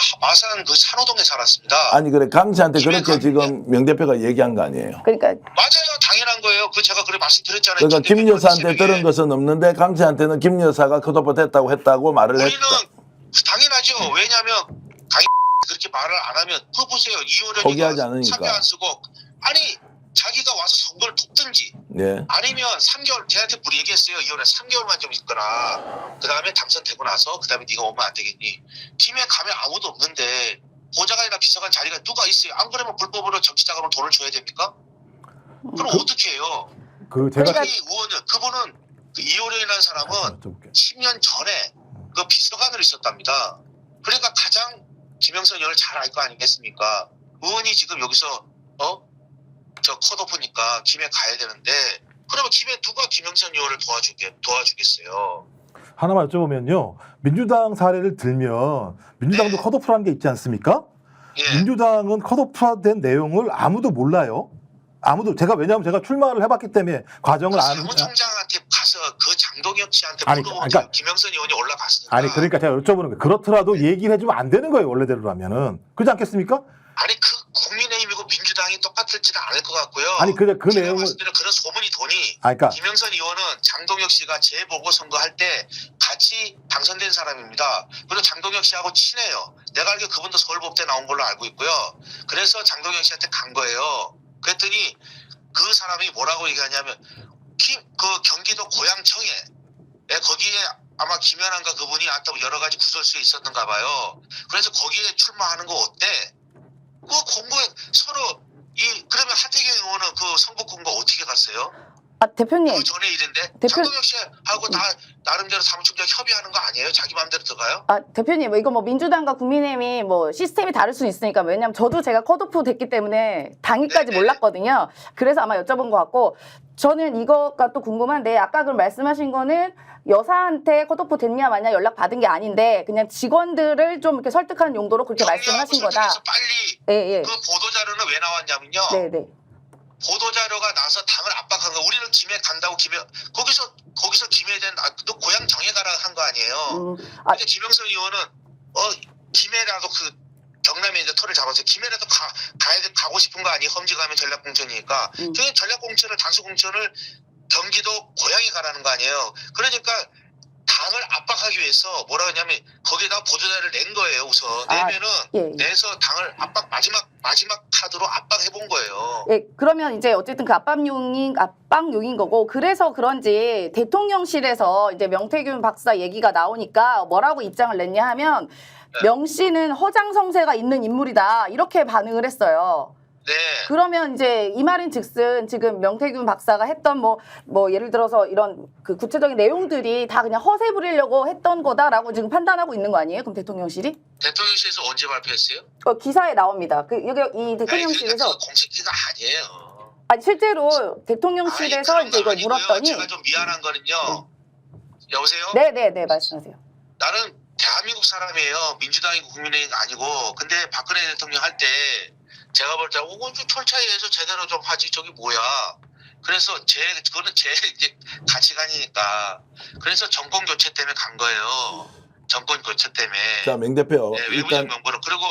그 산호동에 살았습니다. 아니 그래 강 씨한테 김해 그렇게 강- 지금 명 대표가 얘기한 거 아니에요. 그러니까 맞아요. 당연한 거예요. 그 제가 그래 말씀드렸잖아요. 그러니까 김 대표님 여사한테 새벽에. 들은 것은 없는데 강 씨한테는 김 여사가 컷오프 됐다고 했다고 말을 우리는 했다. 당연하죠. 왜냐하면 강이 그렇게 말을 안 하면 그거 보세요. 포기하지 이호련이가 않으니까. 사표 안 쓰고 아니 자기가 와서 선거를 돕든지 네. 아니면 3개월 걔한테 우리 얘기했어요. 이혼에 3개월만 좀 있거나 그 다음에 당선되고 나서 그 다음에 네가 오면 안 되겠니? 팀에 가면 아무도 없는데 보좌관이나 비서관 자리가 누가 있어요? 안 그러면 불법으로 정치자금으로 돈을 줘야 됩니까? 그럼 어떻게 해요? 그러니까 이 의원은 그분은 그 이호련이라는 사람은 10년 전에 그 비서관으로 있었답니다. 그러니까 가장 김영선 의원을 잘 알 거 아니겠습니까? 의원이 지금 여기서 저 컷오프니까 김해 가야 되는데 그러면 김해 누가 김영선 의원을 도와주겠어요? 하나만 여쭤보면요. 민주당 사례를 들면 민주당도 네. 컷오프라는 게 있지 않습니까? 예. 민주당은 컷오프된 내용을 아무도 몰라요. 왜냐하면 제가 출마를 해봤기 때문에 과정을 아는. 사무총장한테 가서 그 장동혁 씨한테 아니, 물어보면 그러니까- 김영선 의원이 올라갔으니까. 아니 그러니까 제가 여쭤보는 거예요. 그렇더라도 얘기를 해주면 안 되는 거예요. 원래대로라면은. 그렇지 않겠습니까? 아니 그 국민의힘이고 민주당이 똑같을지는 않을 것 같고요. 아니 그 제가 내용을 말씀드린 그런 소문이 도니 그러니까 김영선 의원은 장동혁 씨가 재보궐 선거할 때 같이 당선된 사람입니다. 그리고 장동혁 씨하고 친해요. 내가 알기로 그분도 서울법대 나온 걸로 알고 있고요. 그래서 장동혁 씨한테 간 거예요. 그랬더니 그 사람이 뭐라고 얘기하냐면 그 경기도 고양청에 거기에 아마 김연아인가 그분이 여러 가지 구설수에 있었는가 봐요. 그래서 거기에 출마하는 거 어때? 그 공고에 서로 그러면 하태경 의원은 그 선거 공고 어떻게 갔어요? 아 대표님 그 전에 일인데 대표- 장동혁 씨하고 다 나름대로 사무총장 협의하는 거 아니에요? 자기 마음대로 들어가요? 아 대표님 이거 뭐 민주당과 국민의힘이 뭐 시스템이 다를 수 있으니까 왜냐면 저도 제가 컷오프 됐기 때문에 당일까지 네네. 몰랐거든요. 그래서 아마 여쭤본 것 같고 저는 이거가 또 궁금한데 아까 그 말씀하신 거는 여사한테 컷오프 됐냐 마냐 연락 받은 게 아닌데 그냥 직원들을 좀 이렇게 설득하는 용도로 그렇게 말씀하신 거다. 그래서 빨리 예. 그 보도자료는 왜 나왔냐면요. 네네. 보도자료가 나서 당을 압박한 거. 우리는 김해 간다고 거기서 김해에 대한 너 고향 정해 가라 한 거 아니에요. 근데 김영선 의원은 김해라도 그 경남에 이제 터를 잡아서 김해라도 가고 싶은 거 아니에요. 험지 가면 전략공천이니까. 저희 전략공천을 단수공천을 경기도 고향에 가라는 거 아니에요. 그러니까 다 당을 압박하기 위해서 뭐라 하냐면 거기에다 보도자를 낸 거예요. 우선 내면은 예. 내서 당을 마지막 카드로 압박해 본 거예요. 예, 그러면 이제 어쨌든 그 압박용인 거고, 그래서 그런지 대통령실에서 이제 명태균 박사 얘기가 나오니까 뭐라고 입장을 냈냐 하면 명 씨는 허장성세가 있는 인물이다 이렇게 반응을 했어요. 네. 그러면 이제 이 말인즉슨 지금 명태균 박사가 했던 뭐 예를 들어서 이런 그 구체적인 내용들이 다 그냥 허세 부리려고 했던 거다라고 지금 판단하고 있는 거 아니에요? 그럼 대통령실이? 대통령실에서 언제 발표했어요? 기사에 나옵니다. 그 여기 이 아니, 그러니까 대통령실에서 그거 공식 기사 아니에요. 아니 실제로 대통령실에서 아니, 이제 이걸 그런 거 아니고요. 물었더니 제가 좀 미안한 거는요. 여보세요? 네네네 말씀하세요. 나는 대한민국 사람이에요. 민주당이고 국민의힘 아니고. 근데 박근혜 대통령 할 때 제가 볼 때 철차에 의해서 제대로 좀 하지 저기 뭐야. 그래서 그거는 제 이제 가치관이니까. 그래서 정권 교체 때문에 간 거예요. 정권 교체 때문에. 자, 명 대표. 네, 외부적 일단 명분으로. 그리고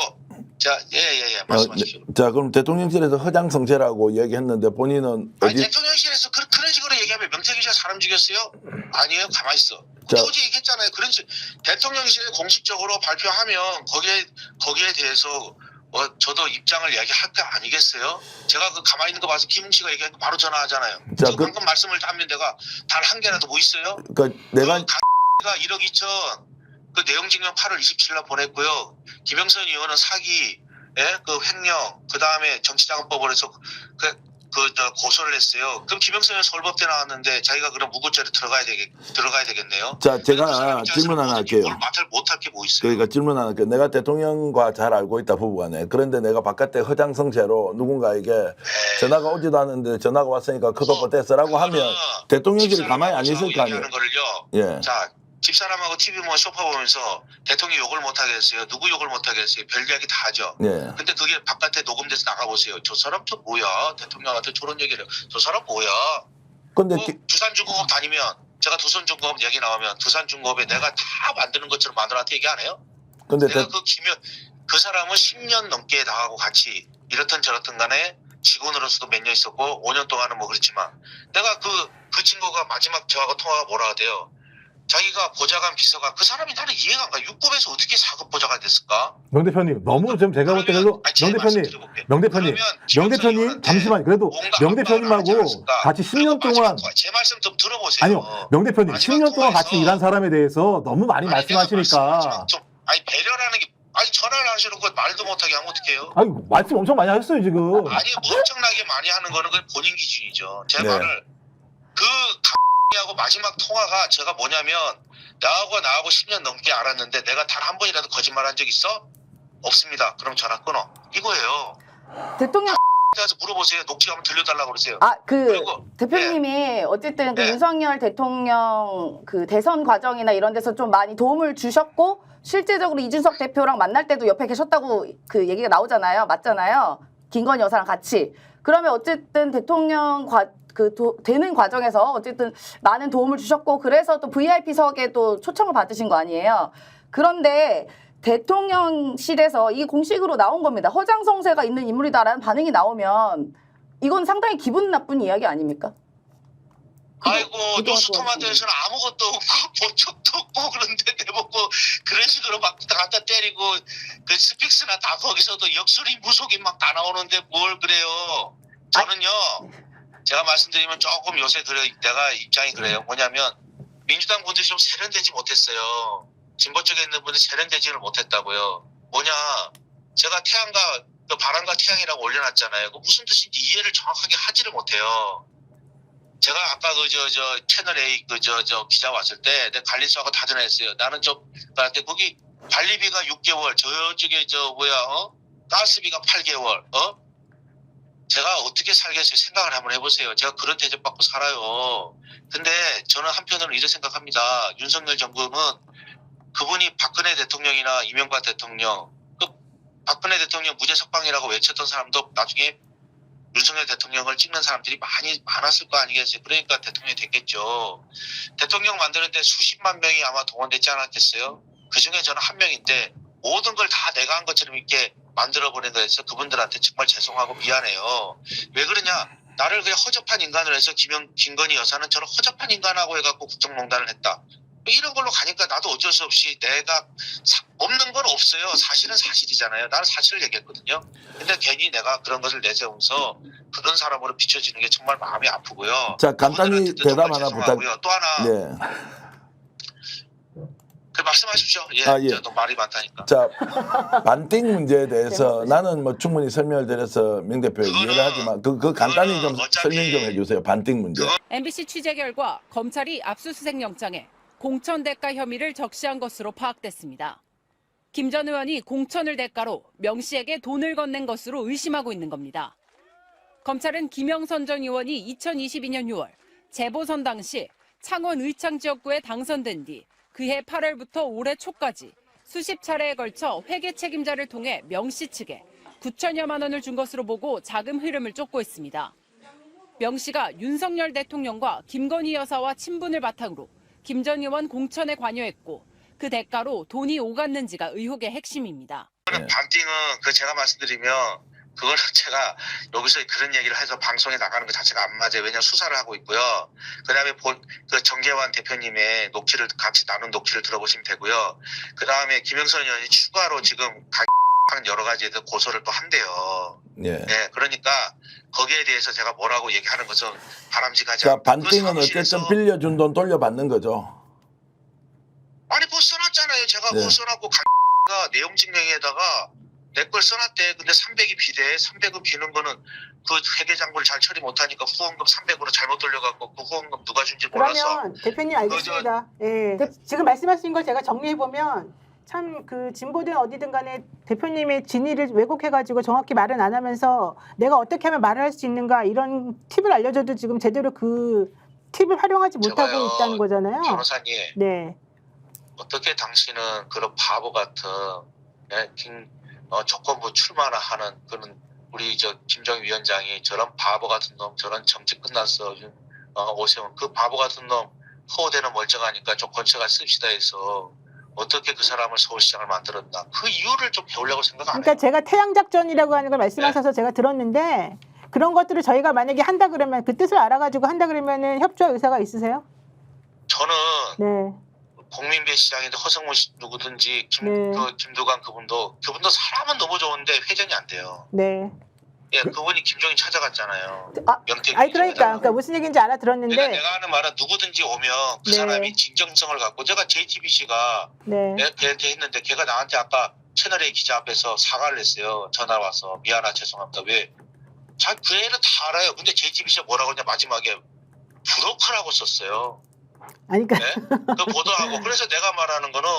예. 말씀하십시오. 자, 그럼 대통령실에서 허장성세라고 얘기했는데 본인은 아니, 어디 대통령실에서 그런 식으로 얘기하면 명태균 씨가 사람 죽였어요? 아니에요. 가만히 있어. 근데 자. 어제 얘기했잖아요. 그런 대통령실에 공식적으로 발표하면 거기에 대해서 저도 입장을 이야기할 거 아니겠어요? 제가 그 가만히 있는 거 봐서 김웅 씨가 얘기하니까 바로 전화하잖아요. 자, 지금 방금 말씀을 하면 내가 단 한 개라도 뭐 있어요? 그러니까 내가 가 1억 2천 그 내용 증명 8월 27일 날 보냈고요. 김영선 의원은 사기, 그 횡령, 그 다음에 정치자금법을 해서 고소를 했어요. 그럼 김영선 의원 서울법대 나왔는데 자기가 그럼 무고죄로 들어가야 되겠네요. 자, 제가 질문 하나 할게요. 못할 게 뭐 있어요? 그러니까 질문 하나 할게요. 내가 대통령과 잘 알고 있다 부부간에. 그런데 내가 바깥에 허장성세로 누군가에게 전화가 오지도 않는데 전화가 왔으니까 그거 어땠어라고 하면 대통령실이 가만히 안 있을 거 아니에요. 얘기하는 거를요. 예. 자, 집사람하고 TV 뭐 쇼파 보면서 대통령 욕을 못 하겠어요. 누구 욕을 못 하겠어요. 별 이야기 다 하죠. 예. 근데 그게 바깥에 녹음돼서 나가보세요. 저 사람 또 뭐야? 대통령한테 저런 얘기를 해요. 저 사람 뭐야? 근데 두산중공업 다니면 제가 두산중공업 얘기 나오면 두산중공업에 내가 다 만드는 것처럼 마누라한테 얘기 안 해요? 근데 내가 그 사람은 10년 넘게 나하고 같이 이렇든 저렇든 간에 직원으로서도 몇 년 있었고 5년 동안은 뭐 그렇지만 내가 그 친구가 마지막 저하고 통화가 뭐라 하대요. 자기가 보좌관 비서가 그 사람이 나는 이해가 안 가. 육법에서 어떻게 4급 보좌관이 됐을까? 명 대표님 너무 좀 제가 볼 때도 명 대표님 잠시만 그래도 명 대표님하고 같이 10년 동안 제 말씀 좀 들어보세요. 아니요 명 대표님 10년 동안 같이 일한 사람에 대해서 너무 많이 말씀하시니까 배려라는 게 전화를 하시는 거 말도 못하게 하면 어떡해요? 아니 말씀 엄청 많이 하셨어요 지금. 아니 엄청나게 많이 하는 거는 그 본인 기준이죠. 제 네. 말을 하고 마지막 통화가 제가 뭐냐면 나하고 10년 넘게 알았는데 내가 단 한 번이라도 거짓말한 적 있어? 없습니다. 그럼 전화 끊어. 이거예요. 대통령 가서 물어보세요. 녹취 한번 들려달라고 그러세요. 그리고 대표님이 어쨌든 그 윤석열 대통령 그 대선 과정이나 이런 데서 좀 많이 도움을 주셨고 실제적으로 이준석 대표랑 만날 때도 옆에 계셨다고 그 얘기가 나오잖아요. 맞잖아요. 김건희 여사랑 같이. 그러면 어쨌든 대통령 되는 과정에서 어쨌든 많은 도움을 주셨고 그래서 또 VIP석에 또 초청을 받으신 거 아니에요. 그런데 대통령실에서 이게 공식으로 나온 겁니다. 허장성세가 있는 인물이다라는 반응이 나오면 이건 상당히 기분 나쁜 이야기 아닙니까? 아이고 노스토마토에서는 아무것도 없고 본 적도 없고 그런데 내보고 그런 식으로 막 갖다 때리고 그 스픽스나 다 거기서도 역술이 무속이 막 다 나오는데 뭘 그래요. 저는요 제가 말씀드리면 조금 요새 내가 입장이 그래요. 뭐냐면 민주당 분들이 좀 세련되지 못했어요. 진보 쪽에 있는 분들이 세련되지를 못했다고요. 뭐냐 제가 태양과 바람과 태양이라고 올려놨잖아요. 그 무슨 뜻인지 이해를 정확하게 하지를 못해요. 제가 아까 저 채널 A 기자 왔을 때 내가 관리소하고 다 전화했어요. 나는 나한테 거기 관리비가 6개월 저쪽에 가스비가 8개월 제가 어떻게 살겠어요? 생각을 한번 해보세요. 제가 그런 대접받고 살아요. 근데 저는 한편으로는 이렇게 생각합니다. 윤석열 정부는 그분이 박근혜 대통령이나 이명박 대통령, 박근혜 대통령 무죄 석방이라고 외쳤던 사람도 나중에 윤석열 대통령을 찍는 사람들이 많았을 거 아니겠어요? 그러니까 대통령이 됐겠죠. 대통령 만드는데 수십만 명이 아마 동원됐지 않았겠어요? 그중에 저는 한 명인데 모든 걸 다 내가 한 것처럼 이렇게 만들어버린 거에서 그분들한테 정말 죄송하고 미안해요. 왜 그러냐? 나를 그냥 허접한 인간을 해서 김건희 여사는 저는 허접한 인간하고 해갖고 국정농단을 했다. 이런 걸로 가니까 나도 어쩔 수 없이 내가 없는 건 없어요. 사실은 사실이잖아요. 나는 사실을 얘기했거든요. 근데 괜히 내가 그런 것을 내세우면서 그런 사람으로 비춰지는 게 정말 마음이 아프고요. 자, 간단히 그분들한테도 대답 정말 하나 죄송하고요. 또 하나 예. 말씀하십시오. 예, 아, 예. 저도 말이 많다니까. 자, 반띵 문제에 대해서 나는 뭐 충분히 설명을 드려서 명 대표 이해를 하지만 그 간단히 좀 어차피 설명 좀 해주세요. 반띵 문제. MBC 취재 결과 검찰이 압수수색 영장에 공천 대가 혐의를 적시한 것으로 파악됐습니다. 김 전 의원이 공천을 대가로 명 씨에게 돈을 건넨 것으로 의심하고 있는 겁니다. 검찰은 김영선 전 의원이 2022년 6월 재보선 당시 창원 의창 지역구에 당선된 뒤 그해 8월부터 올해 초까지 수십 차례에 걸쳐 회계 책임자를 통해 명 씨 측에 9천여만 원을 준 것으로 보고 자금 흐름을 쫓고 있습니다. 명 씨가 윤석열 대통령과 김건희 여사와 친분을 바탕으로 김 전 의원 공천에 관여했고 그 대가로 돈이 오갔는지가 의혹의 핵심입니다. 반띵은 그 제가 말씀드리면 그거는 제가 여기서 그런 얘기를 해서 방송에 나가는 것 자체가 안 맞아요. 왜냐하면 수사를 하고 있고요. 그다음에 그 정계환 대표님의 녹취를 같이 나눈 녹취를 들어보시면 되고요. 그다음에 김영선 의원이 추가로 지금 여러 가지에 대해서 고소를 또 한대요. 예. 네, 그러니까 거기에 대해서 제가 뭐라고 얘기하는 것은 바람직하지 자, 않고 반띵은 그 사무실에서 어쨌든 빌려준 돈 돌려받는 거죠. 아니 그거 써놨잖아요. 제가 네. 그거 써놨고 가 내용 증명에다가 내 걸 써놨대. 근데 300이 비대. 300은 비는 거는 그 회계장부를 잘 처리 못하니까 후원금 300으로 잘못 돌려갖고 그 후원금 누가 준지 몰라서. 그러면 대표님 알겠습니다. 예. 지금 말씀하신 걸 제가 정리해 보면 참 그 진보든 어디든 간에 대표님의 진위를 왜곡해가지고 정확히 말은 안 하면서 내가 어떻게 하면 말을 할 수 있는가 이런 팁을 알려줘도 지금 제대로 그 팁을 활용하지 못하고 제가요, 있다는 거잖아요. 변호사님 네. 어떻게 당신은 그런 바보 같은 조건부 출마를 하는 그런 우리 김정희 위원장이 저런 바보 같은 놈 저런 정치 끝났어 오세훈 그 바보 같은 놈 허우대는 멀쩡하니까 좀 건처가 씁시다 해서 어떻게 그 사람을 서울시장을 만들었나 그 이유를 좀 배우려고 생각 안 해요. 그러니까 제가 태양작전이라고 하는 걸 말씀하셔서 제가 들었는데 그런 것들을 저희가 만약에 한다 그러면 그 뜻을 알아가지고 한다 그러면은 협조할 의사가 있으세요? 저는 네. 공민배 시장인데 허성무 씨 누구든지 네. 김두관 그분도 사람은 너무 좋은데 회전이 안 돼요. 네. 예, 그분이 김정희 찾아갔잖아요. 명태균 아니 그러니까 무슨 얘기인지 알아들었는데. 그러니까 내가 하는 말은 누구든지 오면 그 네. 사람이 진정성을 갖고 제가 JTBC가 네. 걔 했는데 걔가 나한테 아까 채널A 기자 앞에서 사과를 했어요. 전화 와서 미안하 죄송합니다. 왜? 그 애는 다 알아요. 근데 JTBC가 뭐라고 했냐 마지막에 브로커라고 썼어요. 아니 그러니까 네? 그 보도하고 그래서 내가 말하는 거는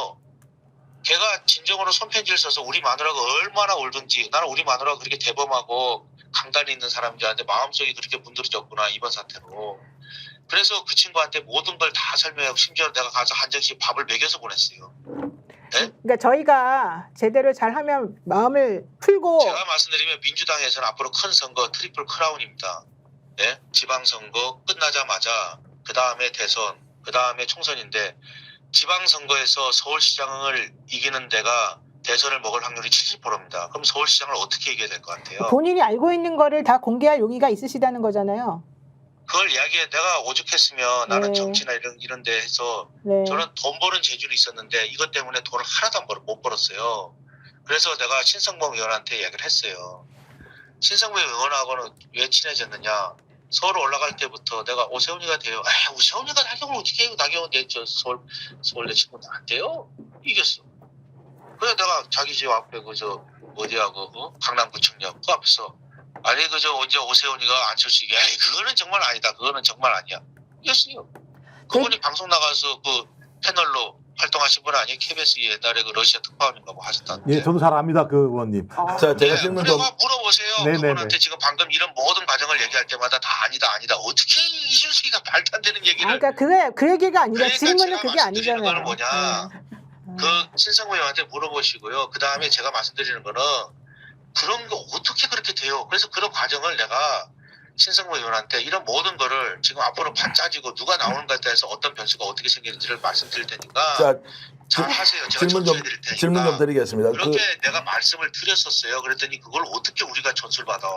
걔가 진정으로 손편지를 써서 우리 마누라가 얼마나 울든지 나는 우리 마누라가 그렇게 대범하고 강단이 있는 사람인지 아는데 마음속이 그렇게 문드러졌구나 이번 사태로. 그래서 그 친구한테 모든 걸 다 설명하고 심지어 내가 가서 한 접시 밥을 먹여서 보냈어요. 네? 그러니까 저희가 제대로 잘하면 마음을 풀고 제가 말씀드리면 민주당에서는 앞으로 큰 선거 트리플 크라운입니다. 네? 지방선거 끝나자마자 그 다음에 대선 그 다음에 총선인데 지방선거에서 서울시장을 이기는 데가 대선을 먹을 확률이 70%입니다. 그럼 서울시장을 어떻게 이겨야 될 것 같아요? 본인이 알고 있는 거를 다 공개할 용의가 있으시다는 거잖아요. 그걸 이야기해. 내가 오죽했으면 나는 네. 정치나 이런 데 해서 네. 저는 돈 버는 재주는 있었는데 이것 때문에 돈을 하나도 못 벌었어요. 그래서 내가 신성범 의원한테 이야기를 했어요. 신성범 의원하고는 왜 친해졌느냐. 서울 올라갈 때부터 내가 오세훈이가 돼요. 오세훈이가 나경을 어떻게 해요? 나경은 서울 내 친구는 안 돼요. 이겼어. 그래서 내가 자기 집 앞에 어디하고 강남구청역 그 앞에서 아니 언제 오세훈이가 안철수 얘기 그거는 정말 아니다. 그거는 정말 아니야. 이겼어요. 그분이 방송 나가서 그 패널로 활동하신 분 아니에요? KBS 옛날에 그 러시아 특파원인가 뭐 하셨다는데. 예, 저도 잘 압니다, 그 의원님. 자, 제가 질문 좀. 그래서 물어보세요. 네네네. 그분한테 지금 방금 이런 모든 과정을 얘기할 때마다 다 아니다. 어떻게 이준석이가 말도 안 되는 얘기를. 그러니까 그 얘기가 아니라 그러니까 질문은 제가 그게 말씀드리는 아니잖아요. 거는 뭐냐. 그 신성호 의원한테 물어보시고요. 그 다음에 제가 말씀드리는 거는 그런 거 어떻게 그렇게 돼요. 그래서 그런 과정을 내가 신성호 의원한테 이런 모든 거를 지금 앞으로 판 짜지고 누가 나오는가에 따라서 어떤 변수가 어떻게 생기는지를 말씀드릴 테니까 자, 잘 하세요. 제가 질문 전수해드릴 테니까. 질문 좀 드리겠습니다. 그렇게 내가 말씀을 드렸었어요. 그랬더니 그걸 어떻게 우리가 전수를 받아.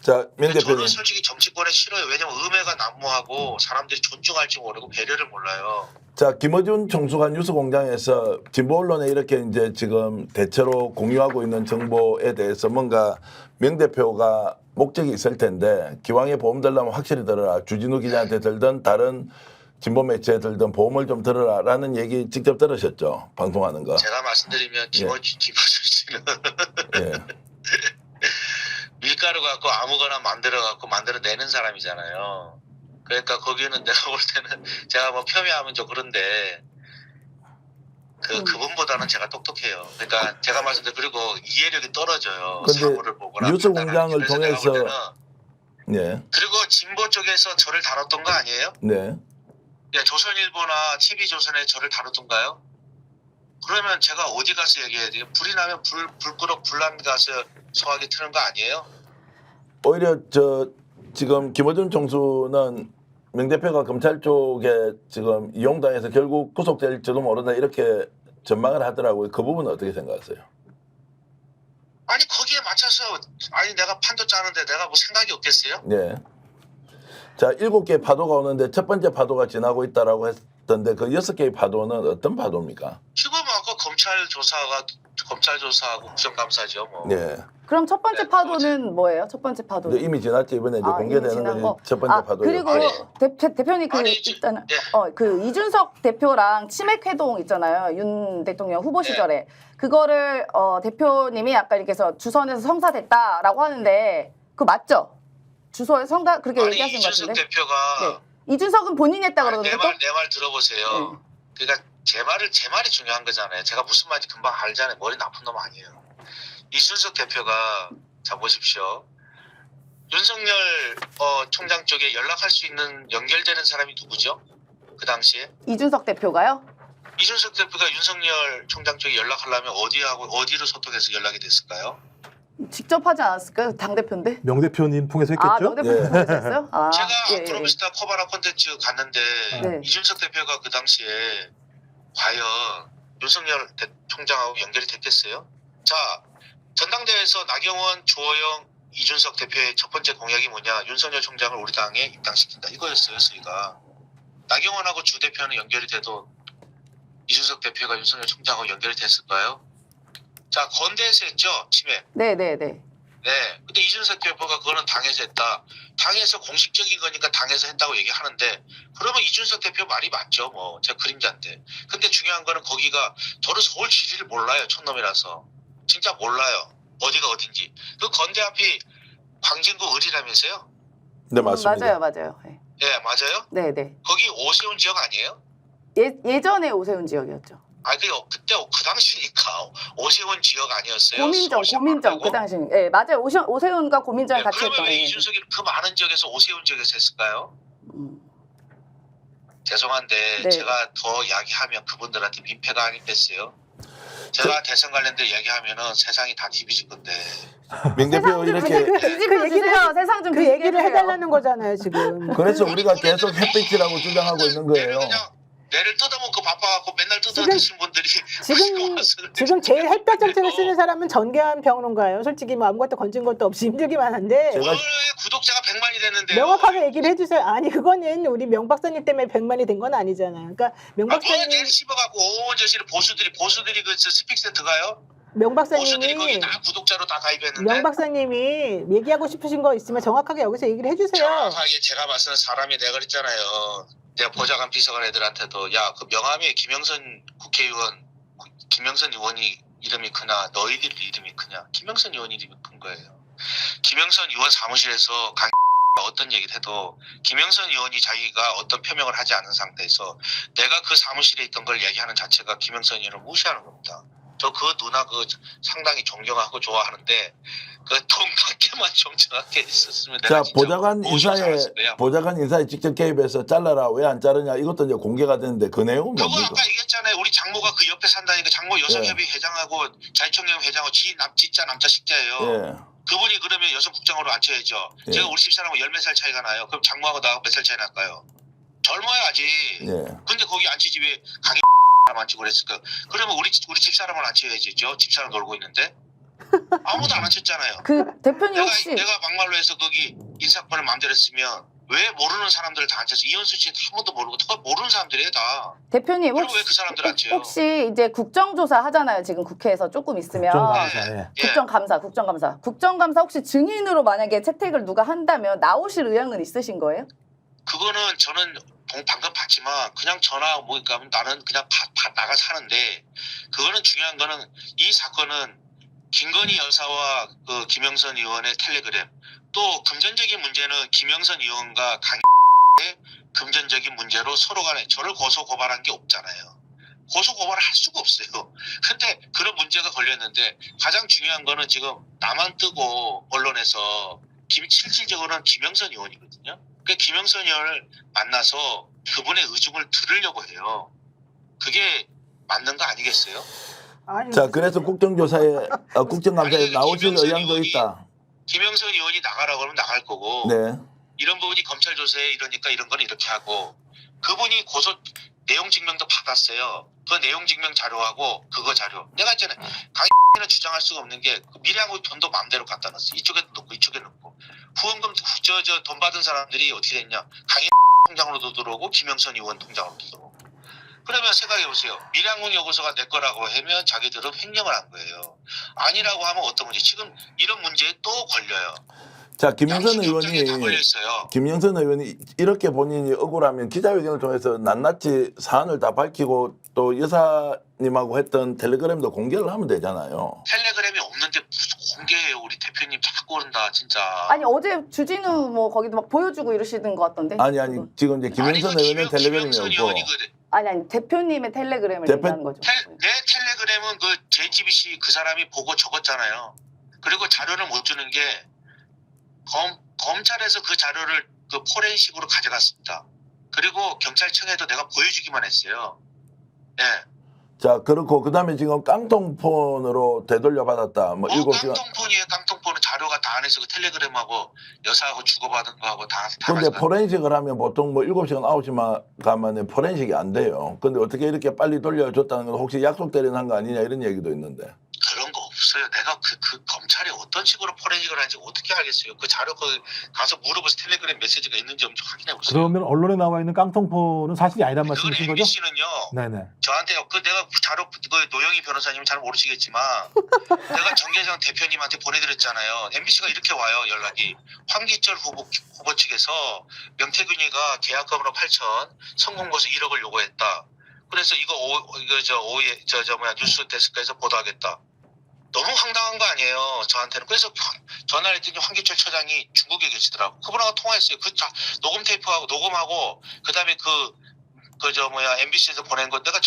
자, 명 대표님. 저는 솔직히 정치권에 싫어요. 왜냐면 음해가 난무하고 사람들이 존중할지 모르고 배려를 몰라요. 자, 김어준 총수가 뉴스공장에서 진보 언론에 이렇게 이제 지금 대체로 공유하고 있는 정보에 대해서 뭔가 명 대표가 목적이 있을 텐데 기왕에 보험 들려면 확실히 들어라. 주진우 기자한테 들든 다른 진보 매체에 들든 보험을 좀 들어라라는 얘기 직접 들으셨죠? 방송하는 거. 제가 말씀드리면 김어준 씨는 예. 밀가루 갖고 아무거나 만들어내는 사람이잖아요. 그러니까 거기는 내가 볼 때는 제가 뭐 폄훼하면 좀 그런데 그분보다는 제가 똑똑해요. 그러니까 제가 말씀드린 그리고 이해력이 떨어져요. 근데 사물을 보거나 뉴스 판단하는 게. 공장을 그래서 내가 볼 통해서 때는 네. 그리고 진보 쪽에서 저를 다뤘던 거 아니에요? 네. 야, 조선일보나 TV조선에 저를 다뤘던가요? 그러면 제가 어디 가서 얘기해야 돼요? 불이 나면 불 끄러 불난 가서 소화기 트는 거 아니에요? 오히려 지금 김어준 총수는 명 대표가 검찰 쪽에 지금 이용당해서 결국 구속될지도 모른다 이렇게 전망을 하더라고요. 그 부분은 어떻게 생각하세요? 아니 거기에 맞춰서 내가 판도 짜는데 내가 뭐 생각이 없겠어요? 네. 자, 7개의 파도가 오는데 첫 번째 파도가 지나고 있다라고 했던데 그 6개의 파도는 어떤 파도입니까? 지금 아까 검찰 조사하고 국정감사죠. 뭐. 네. 그럼 첫 번째 네, 파도는 뭐예요? 첫 번째 파도는? 근데 이미 지났죠. 이번에 이제 이미 공개되는 지난 거? 것이 첫 번째 파도예요. 그리고 아니, 대표님 일단은 그 이준석 대표랑 치맥 회동 있잖아요. 윤 대통령 후보 시절에 그거를 대표님이 아까 이렇게 해서 주선에서 성사됐다라고 하는데 그거 맞죠? 주소에서 성사 그렇게 얘기하신 것 이준석 같은데. 대표가 이준석은 본인이 했다 그러는데 또? 내 말 들어보세요. 그러니까 제 말이 중요한 거잖아요. 제가 무슨 말인지 금방 알잖아요. 머리 나쁜 놈 아니에요. 이준석 대표가 자 보십시오. 윤석열 총장 쪽에 연락할 수 있는 연결되는 사람이 누구죠? 그 당시에 이준석 대표가요? 이준석 대표가 윤석열 총장 쪽에 연락하려면 어디로 소통해서 연락이 됐을까요? 직접 하지 않았을까요? 당 대표인데. 명 대표님 통해서 아, 했겠죠? 명 대표님 예. 통해서 했어요? 아, 제가 예, 예. 프로미스타 코바나 콘텐츠 갔는데 네. 이준석 대표가 그 당시에 과연 윤석열 총장하고 연결이 됐겠어요? 자, 전당대회에서 나경원, 주호영, 이준석 대표의 첫 번째 공약이 뭐냐? 윤석열 총장을 우리 당에 입당시킨다. 이거였어요, 수위가. 나경원하고 주 대표는 연결이 돼도 이준석 대표가 윤석열 총장하고 연결이 됐을까요? 자, 건대에서 했죠, 치매. 네네네. 네. 근데 이준석 대표가 그거는 당에서 했다. 당에서 공식적인 거니까 당에서 했다고 얘기하는데 그러면 이준석 대표 말이 맞죠. 뭐 제가 그림자인데. 근데 중요한 거는 거기가 저는 서울 지리를 몰라요. 촌놈이라서. 진짜 몰라요. 어디가 어딘지. 그 건대 앞이 광진구 을이라면서요? 네, 맞습니다. 맞아요. 네. 네, 맞아요? 네네. 거기 오세훈 지역 아니에요? 예전에 오세훈 지역이었죠. 그때 그 당시니까 오세훈 지역 아니었어요? 고민정 그 당시. 예, 맞아요. 오세훈과 고민정 같이 그러면 했던. 왜 이준석이 그 많은 지역에서 오세훈 지역에서 했을까요? 죄송한데 네. 제가 더 이야기하면 그분들한테 민폐가 아니겠어요? 제가 대선 관련된 이야기하면은 세상이 다 뒤집어질 건데. 명 대표 이렇게 뒤집어 주세요. 세상 좀 그 뒤집게 얘기를 해주세요. 해달라는 거잖아요 지금. 그래서 우리가 계속 햇빛이라고 주장하고 있는 거예요. 내를 뜯어먹고 바빠갖고 맨날 뜯어 지금- 드신 분들이 지금 제일 햇볕 정책을 쓰는 사람은 전계한 평론가예요. 솔직히 뭐 아무것도 건진 것도 없이 힘들기만 한데 제가- 왜 구독자가 100만이 됐는데요? 명확하게 얘기를 해주세요. 아니 그거는 우리 명 박사님 때문에 100만이 된 건 아니잖아요. 그러니까 명 뭐야 박사님 내일 씹어갖고 온 저씨를 보수들이 그 스픽센터 가요? 명 보수들이 거기 박사님이 다 구독자로 다 가입했는데. 명 박사님이 얘기하고 싶으신 거 있으면 정확하게 여기서 얘기를 해주세요. 정확하게 제가 봤을 때 사람이 내가 그랬잖아요. 내가 보좌관 비서관 애들한테도 야 그 명함에 김영선 국회의원 김영선 의원이 이름이 크나 너희들 이름이 크냐? 김영선 의원 이름이 큰 거예요. 김영선 의원 사무실에서 어떤 얘기를 해도 김영선 의원이 자기가 어떤 표명을 하지 않은 상태에서 내가 그 사무실에 있던 걸 얘기하는 자체가 김영선 의원을 무시하는 겁니다. 저 그 누나 그 상당히 존경하고 좋아하는데 그 동갑게만 좀 정확하게 있었으면 내가 자, 진짜 보좌관 모시고 인사에 살았을 거야. 보좌관 인사에 직접 개입해서 잘라라 왜 안 자르냐 이것도 이제 공개가 됐는데 그 내용은 그거 뭡니까? 아까 얘기했잖아요. 우리 장모가 그 옆에 산다니까 장모 여성협의 회장하고 자유총연 회장하고 진짜 남자 식자예요. 예. 그분이 그러면 여성 국장으로 앉혀야죠. 예. 제가 우리 집사람하고 10몇 살 차이가 나요. 그럼 장모하고 나하고 몇 살 차이 날까요? 젊어요 아직. 예. 근데 거기 앉히지 왜 강의 사람 앉히고 그랬을까? 그러면 우리 집사람을 앉혀야지. 집사람 놀고 있는데 아무도 안 앉혔잖아요. 그 대표님 혹시 내가 막말로 해서 거기 인사권을 마음대로 쓰면 왜 모르는 사람들을 다 앉혀서 이현수 씨는 한 번도 모르고 다 모르는 사람들이에요 다. 대표님 그리고 왜 그 사람들 앉혀요? 혹시 이제 국정조사 하잖아요. 지금 국회에서 조금 있으면. 국정감사에. 국정감사 혹시 증인으로 만약에 채택을 누가 한다면 나오실 의향은 있으신 거예요? 그거는 저는 방금 봤지만 그냥 전화 뭐 그러니까 나는 그냥 나가서 하는데 그거는 중요한 거는 이 사건은 김건희 여사와 그 김영선 의원의 텔레그램 또 금전적인 문제는 김영선 의원과 강의 금전적인 문제로 서로 간에 저를 고소 고발한 게 없잖아요. 고소 고발을 할 수가 없어요. 근데 그런 문제가 걸렸는데 가장 중요한 거는 지금 나만 뜨고 언론에서 실질적으로는 김영선 의원이거든요. 그 김영선 의원을 만나서 그분의 의중을 들으려고 해요. 그게 맞는 거 아니겠어요? 아니, 자, 그래서 국정조사에 국정감사에 아니, 나오실 김영선 의향도 의원이 있다. 김영선 의원이 나가라고 하면 나갈 거고 네. 이런 부분이 검찰 조사에 이러니까 이런 건 이렇게 하고 그분이 고소 내용 증명도 받았어요. 그 내용 증명 자료하고 그거 자료 내가 있잖아요. 강의는 주장할 수가 없는 게 미래한국 돈도 마음대로 갖다 놨어. 이쪽에 넣고 이쪽에 넣고 후원금 저 돈 받은 사람들이 어떻게 됐냐? 강의 통장으로도 들어오고 김영선 의원 통장으로도 들어오고. 그러면 생각해보세요. 미래항공 여고소가 내 거라고 하면 자기들은 횡령을 한 거예요. 아니라고 하면 어떤 문제? 지금 이런 문제에 또 걸려요. 자, 김영선 양심 다 걸려 의원이 있어요. 김영선 의원이 이렇게 본인이 억울하면 기자회견을 통해서 낱낱이 사안을 다 밝히고 또 여사님하고 했던 텔레그램도 공개를 하면 되잖아요. 텔레그램이 없는데 무슨 공개해요. 우리 대표님 자꾸 그런다 진짜. 아니 어제 주진우 뭐 거기도 막 보여주고 이러시는 것 같던데. 아니 지금 이제 김영선 아니, 의원의 텔레그램이 김영선 없고 의원이 아니 대표님의 텔레그램을 대표- 얘기하는 거죠. 내 텔레그램은 그 JTBC 그 사람이 보고 적었잖아요. 그리고 자료를 못 주는 게 검찰에서 그 자료를 그 포렌식으로 가져갔습니다. 그리고 경찰청에도 내가 보여주기만 했어요. 예. 자, 그렇고 그다음에 지금 깡통폰으로 되돌려 받았다. 뭐 7시간. 깡통폰이에요. 깡통폰은 자료가 다 안에서 그 텔레그램하고 여사하고 주고받은 거하고 다 근데 가져갔어요. 포렌식을 하면 보통 뭐 7시간 9시간 가면은 포렌식이 안 돼요. 근데 어떻게 이렇게 빨리 돌려줬다는 건 혹시 약속 대련한 거 아니냐 이런 얘기도 있는데. 그런 거 없어요. 내가 그 검찰이 어떤 식으로 포렌식을 하는지 어떻게 알겠어요. 그 자료 가서 물어보서 텔레그램 메시지가 있는지 좀 확인해 보세요. 그러면 언론에 나와 있는 깡통폰은 사실이 아니란 그건 말씀이신 거죠? MBC는요. 네네. 저한테 그 내가 자료 그 노영희 변호사님은 잘 모르시겠지만 내가 정계장 대표님한테 보내드렸잖아요. MBC가 이렇게 와요 연락이. 황기철 후보 측에서 명태균이가 계약금으로 8천 성공고소 1억을 요구했다. 그래서 이거 오후에 뉴스 데스크에서 보도하겠다. 너무 황당한 거 아니에요 저한테는. 그래서 전화를 했더니 황기철 처장이 중국에 계시더라고. 그분하고 통화했어요. 그 녹음 테이프하고 녹음하고 그다음에 MBC에서 보낸 거 내가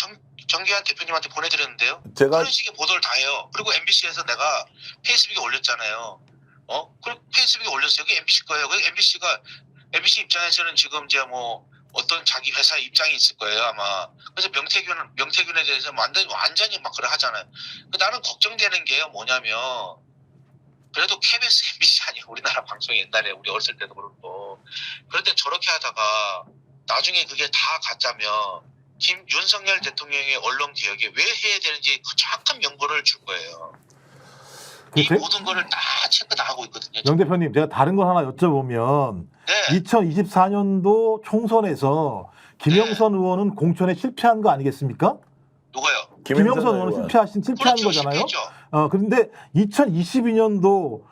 정기환 대표님한테 보내드렸는데요. 제가 그런 식의 보도를 다 해요. 그리고 MBC에서 내가 페이스북에 올렸잖아요. 그리고 페이스북에 올렸어요. 그게 MBC 거예요. MBC 입장에서는 지금 이제 뭐 어떤 자기 회사 입장이 있을 거예요 아마. 그래서 명태균에 대해서 완전히 막 그래 하잖아요. 나는 걱정되는 게요 뭐냐면 그래도 KBS, MBC 아니에요. 우리나라 방송 옛날에 우리 어렸을 때도 그렇고. 그런데 저렇게 하다가 나중에 그게 다 가짜면 윤석열 대통령의 언론 개혁에 왜 해야 되는지 그 정확한 명분을 줄 거예요. 이 모든 거를 다 체크 다 하고 있거든요. 영 대표님, 제가 다른 걸 하나 여쭤보면 네. 2024년도 총선에서 김영선 의원은 공천에 실패한 거 아니겠습니까? 누가요? 김영선 의원은 실패한 그렇죠, 거잖아요. 실패했죠. 그런데 2022년도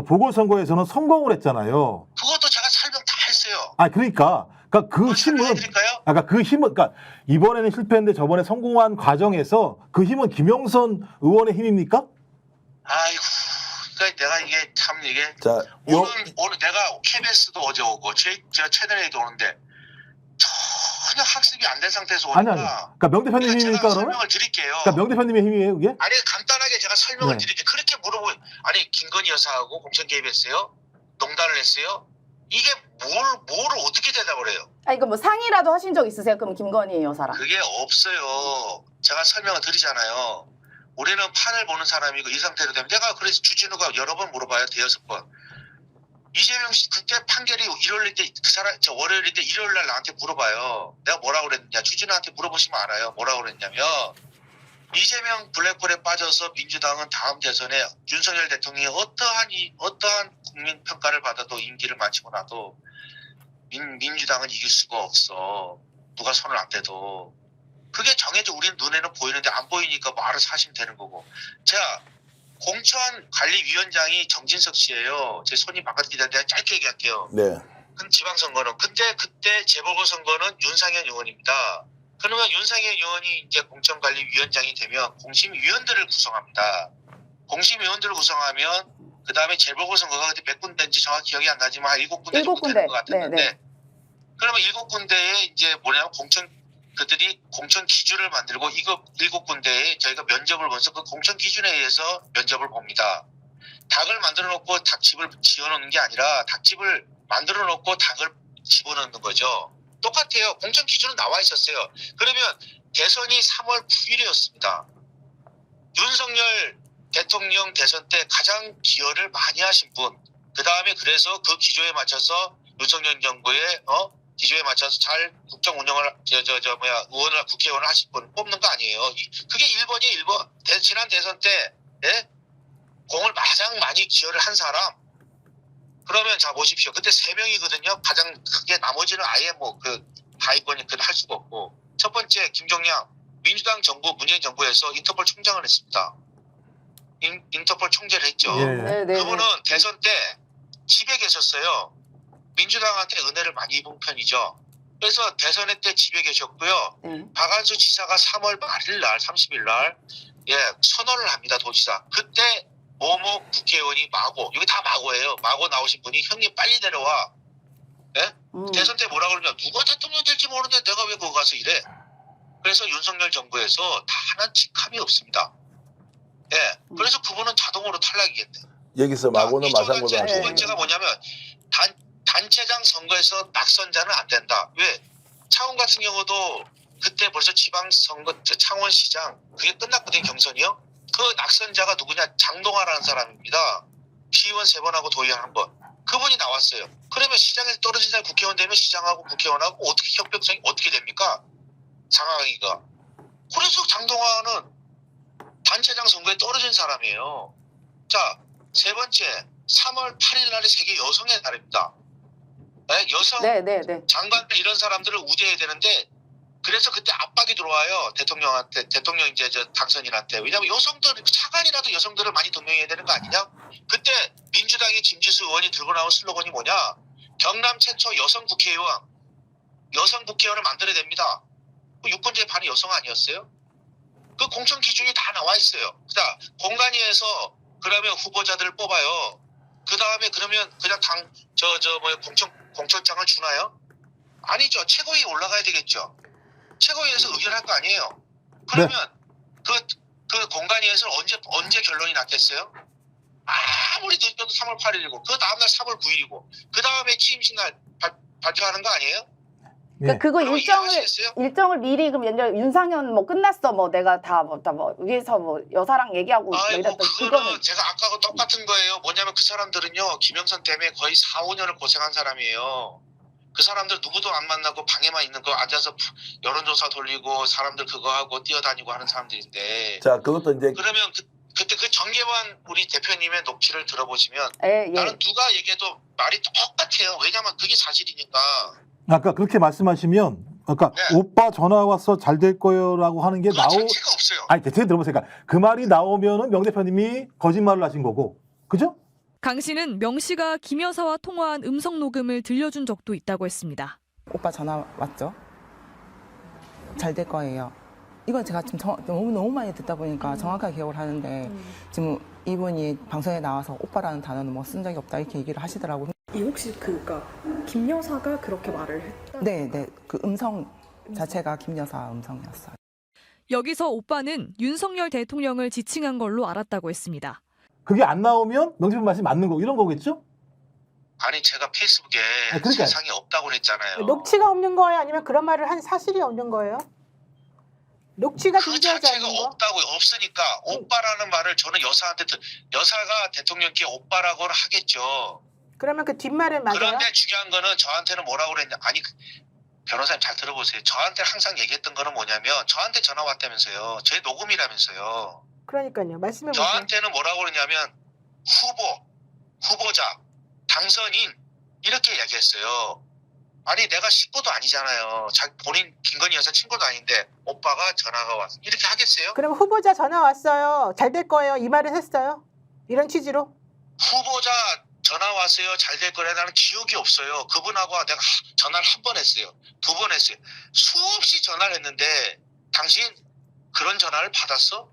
보궐선거에서는 성공을 했잖아요. 그것도 제가 설명 다 했어요. 그러니까 그 힘은 설명해드릴까요? 그러니까 이번에는 실패했는데 저번에 성공한 과정에서 그 힘은 김영선 의원의 힘입니까? 아이고, 그러니까 내가 이게 참 이게 자, 오늘 내가 KBS도 어제 오고 제가 채널에도 오는데 전혀 학습이 안 된 상태에서 오니까. 그러니까 명 대표님 힘입니까 제가 그러면? 설명을 드릴게요. 그러니까 명 대표님의 힘이에요, 그게? 아니 간단하게 제가 설명을 네. 드릴게요. 그렇게 물어보면 아니 김건희 여사하고 공천 개입했어요? 농단을 했어요? 이게 뭘 어떻게 대답을 해요? 이거 뭐 상의라도 하신 적 있으세요? 그럼 김건희 여사랑? 그게 없어요. 제가 설명을 드리잖아요. 우리는 판을 보는 사람이고 이 상태로 되면 내가 그래서 주진우가 여러 번 물어봐요. 대여섯 번. 이재명 씨 그때 판결이 일요일일 때 월요일인데 일요일 날 나한테 물어봐요. 내가 뭐라고 그랬냐. 주진우한테 물어보시면 알아요. 뭐라고 그랬냐면 이재명 블랙홀에 빠져서 민주당은 다음 대선에 윤석열 대통령이 어떠한 국민 평가를 받아도 임기를 마치고 나도 민주당은 이길 수가 없어. 누가 손을 안 대도. 그게 정해져 우리 눈에는 보이는데 안 보이니까 뭐 알아서 하시면 되는 거고. 자, 공천관리위원장이 정진석 씨예요. 제 손이 바깥이다. 내가 짧게 얘기할게요. 네. 근 지방선거는 그때 재보궐선거는 윤상현 의원입니다. 그러면 윤상현 의원이 이제 공천관리위원장이 되면 공심위원들을 구성합니다. 공심위원들을 구성하면 그 다음에 재보궐선거가 그때 몇 군데인지 정확히 기억이 안 나지만 한 7군데 정도 되는 것 같았는데 네. 그러면 7군데에 이제 뭐냐면 그들이 공천 기준을 만들고 이거 7군데에 저희가 면접을 보면서 그 공천 기준에 의해서 면접을 봅니다. 닭을 만들어 놓고 닭집을 지어 놓는 게 아니라 닭집을 만들어 놓고 닭을 집어넣는 거죠. 똑같아요. 공천 기준은 나와 있었어요. 그러면 대선이 3월 9일이었습니다. 윤석열 대통령 대선 때 가장 기여를 많이 하신 분, 그 다음에 그래서 그 기조에 맞춰서 윤석열 정부의 기조에 맞춰서 잘 국정 운영을 의원을 국회의원을 하신 분 뽑는 거 아니에요. 그게 1번이에요. 1번. 지난 대선 때 공을 가장 많이 기여를 한 사람. 그러면 자 보십시오. 그때 3명이거든요. 가장 크게 나머지는 아예 하위권이 할 수가 없고. 첫 번째 김종량 민주당 정부 문재인 정부에서 인터폴 총장을 했습니다. 인터폴 총재를 했죠. 예. 그분은 대선 때 집에 계셨어요. 민주당한테 은혜를 많이 입은 편이죠. 그래서 대선 때 집에 계셨고요. 박한수 지사가 3월 말일 날 30일 날 선언을 합니다. 도지사. 그때 모모 국회의원이 마고, 여기 다 마고예요. 마고 나오신 분이 형님 빨리 내려와. 대선 때 뭐라 그러냐. 누가 대통령 될지 모르는데 내가 왜 거기 가서 이래. 그래서 윤석열 정부에서 다 하나 직함이 없습니다. 그래서 그분은 자동으로 탈락이겠네. 여기서 마고는 마상보다 두 번째가 뭐냐면 단체장 선거에서 낙선자는 안 된다. 왜? 창원 같은 경우도 그때 벌써 지방선거 창원시장 그게 끝났거든요. 경선이요. 그 낙선자가 누구냐? 장동아라는 사람입니다. 시의원 3번 하고 도의원 1번. 그분이 나왔어요. 그러면 시장에서 떨어진 사람이 국회의원 되면 시장하고 국회의원하고 어떻게 협력성이 어떻게 됩니까? 상하기가. 그래서 장동아는 단체장 선거에 떨어진 사람이에요. 자, 3번째 3월 8일 날이 세계 여성의 날입니다. 여성 장관들 이런 사람들을 우대해야 되는데 그래서 그때 압박이 들어와요. 대통령한테, 대통령 이제 당선인한테. 왜냐면 여성들, 차관이라도 여성들을 많이 동명해야 되는 거 아니냐? 그때 민주당의 김지수 의원이 들고 나온 슬로건이 뭐냐? 경남 최초 여성 국회의원을 만들어야 됩니다. 그 유권자의 반이 여성 아니었어요? 그 공천 기준이 다 나와 있어요. 자, 공관위에서 그러면 후보자들을 뽑아요. 그 다음에 그러면 그냥 공천장을 주나요? 아니죠. 최고위에 올라가야 되겠죠. 최고위에서 의결할 거 아니에요. 그러면 그 공관위에서 언제 결론이 났겠어요? 아무리 늦어도 3월 8일이고 그 다음날 3월 9일이고 그 다음에 취임식 날 발표하는 거 아니에요? 그거 일정을 미리 그럼 윤상현 끝났어 내가 다 위에서 여사랑 얘기하고 이랬던 그거는 제가 아까하고 똑같은 거예요. 뭐냐면 그 사람들은요 김영선 때문에 거의 4, 5년을 고생한 사람이에요. 그 사람들 누구도 안 만나고 방에만 있는 거 앉아서 여론조사 돌리고 사람들 그거 하고 뛰어다니고 하는 사람들인데. 자, 그것도 이제 그러면 그때 그 정계환 우리 대표님의 녹취를 들어보시면 나는 누가 얘기해도 말이 똑같아요. 왜냐면 그게 사실이니까. 아까 그렇게 말씀하시면 오빠 전화 와서 잘 될 거요라고 하는 게 자체가 없어요. 아니 대체 들어보세요. 그 말이 나오면은 명 대표님이 거짓말을 하신 거고, 그죠? 강 씨는 명 씨가 김 여사와 통화한 음성 녹음을 들려준 적도 있다고 했습니다. 오빠 전화 왔죠? 잘 될 거예요. 이건 제가 지금 너무 많이 듣다 보니까 정확하게 기억을 하는데 지금 이분이 방송에 나와서 오빠라는 단어는 쓴 적이 없다 이렇게 얘기를 하시더라고요. 혹시 김 여사가 그렇게 말을 했다? 네. 그 음성 자체가 김 여사 음성이었어요. 여기서 오빠는 윤석열 대통령을 지칭한 걸로 알았다고 했습니다. 그게 안 나오면 명 대표님 말씀이 맞는 거 이런 거겠죠? 아니 제가 페이스북에 세상에 없다고 그랬잖아요. 녹취가 없는 거예요? 아니면 그런 말을 한 사실이 없는 거예요? 녹취가 그 존재하지 자체가 않는 거? 없다고 없으니까 오빠라는 말을 저는 여사가 대통령께 오빠라고 하겠죠. 그러면 그 뒷말은 맞아요? 그런데 중요한 거는 저한테는 뭐라고 그랬냐. 아니 변호사님 잘 들어보세요. 저한테 항상 얘기했던 거는 뭐냐면 저한테 전화 왔다면서요. 제 녹음이라면서요. 그러니까요. 말씀해 보세요. 저한테는 뭐라고 그러냐면 후보자, 당선인 이렇게 얘기했어요. 아니 내가 식구도 아니잖아요. 본인 김건희 여사 친구도 아닌데 오빠가 전화가 왔어. 이렇게 하겠어요? 그럼 후보자 전화 왔어요. 잘 될 거예요. 이 말을 했어요. 이런 취지로. 후보자 전화 왔어요. 잘 될 거래. 나는 기억이 없어요. 그분하고 내가 전화를 한 번 했어요. 2번 했어요. 수없이 전화를 했는데 당신 그런 전화를 받았어?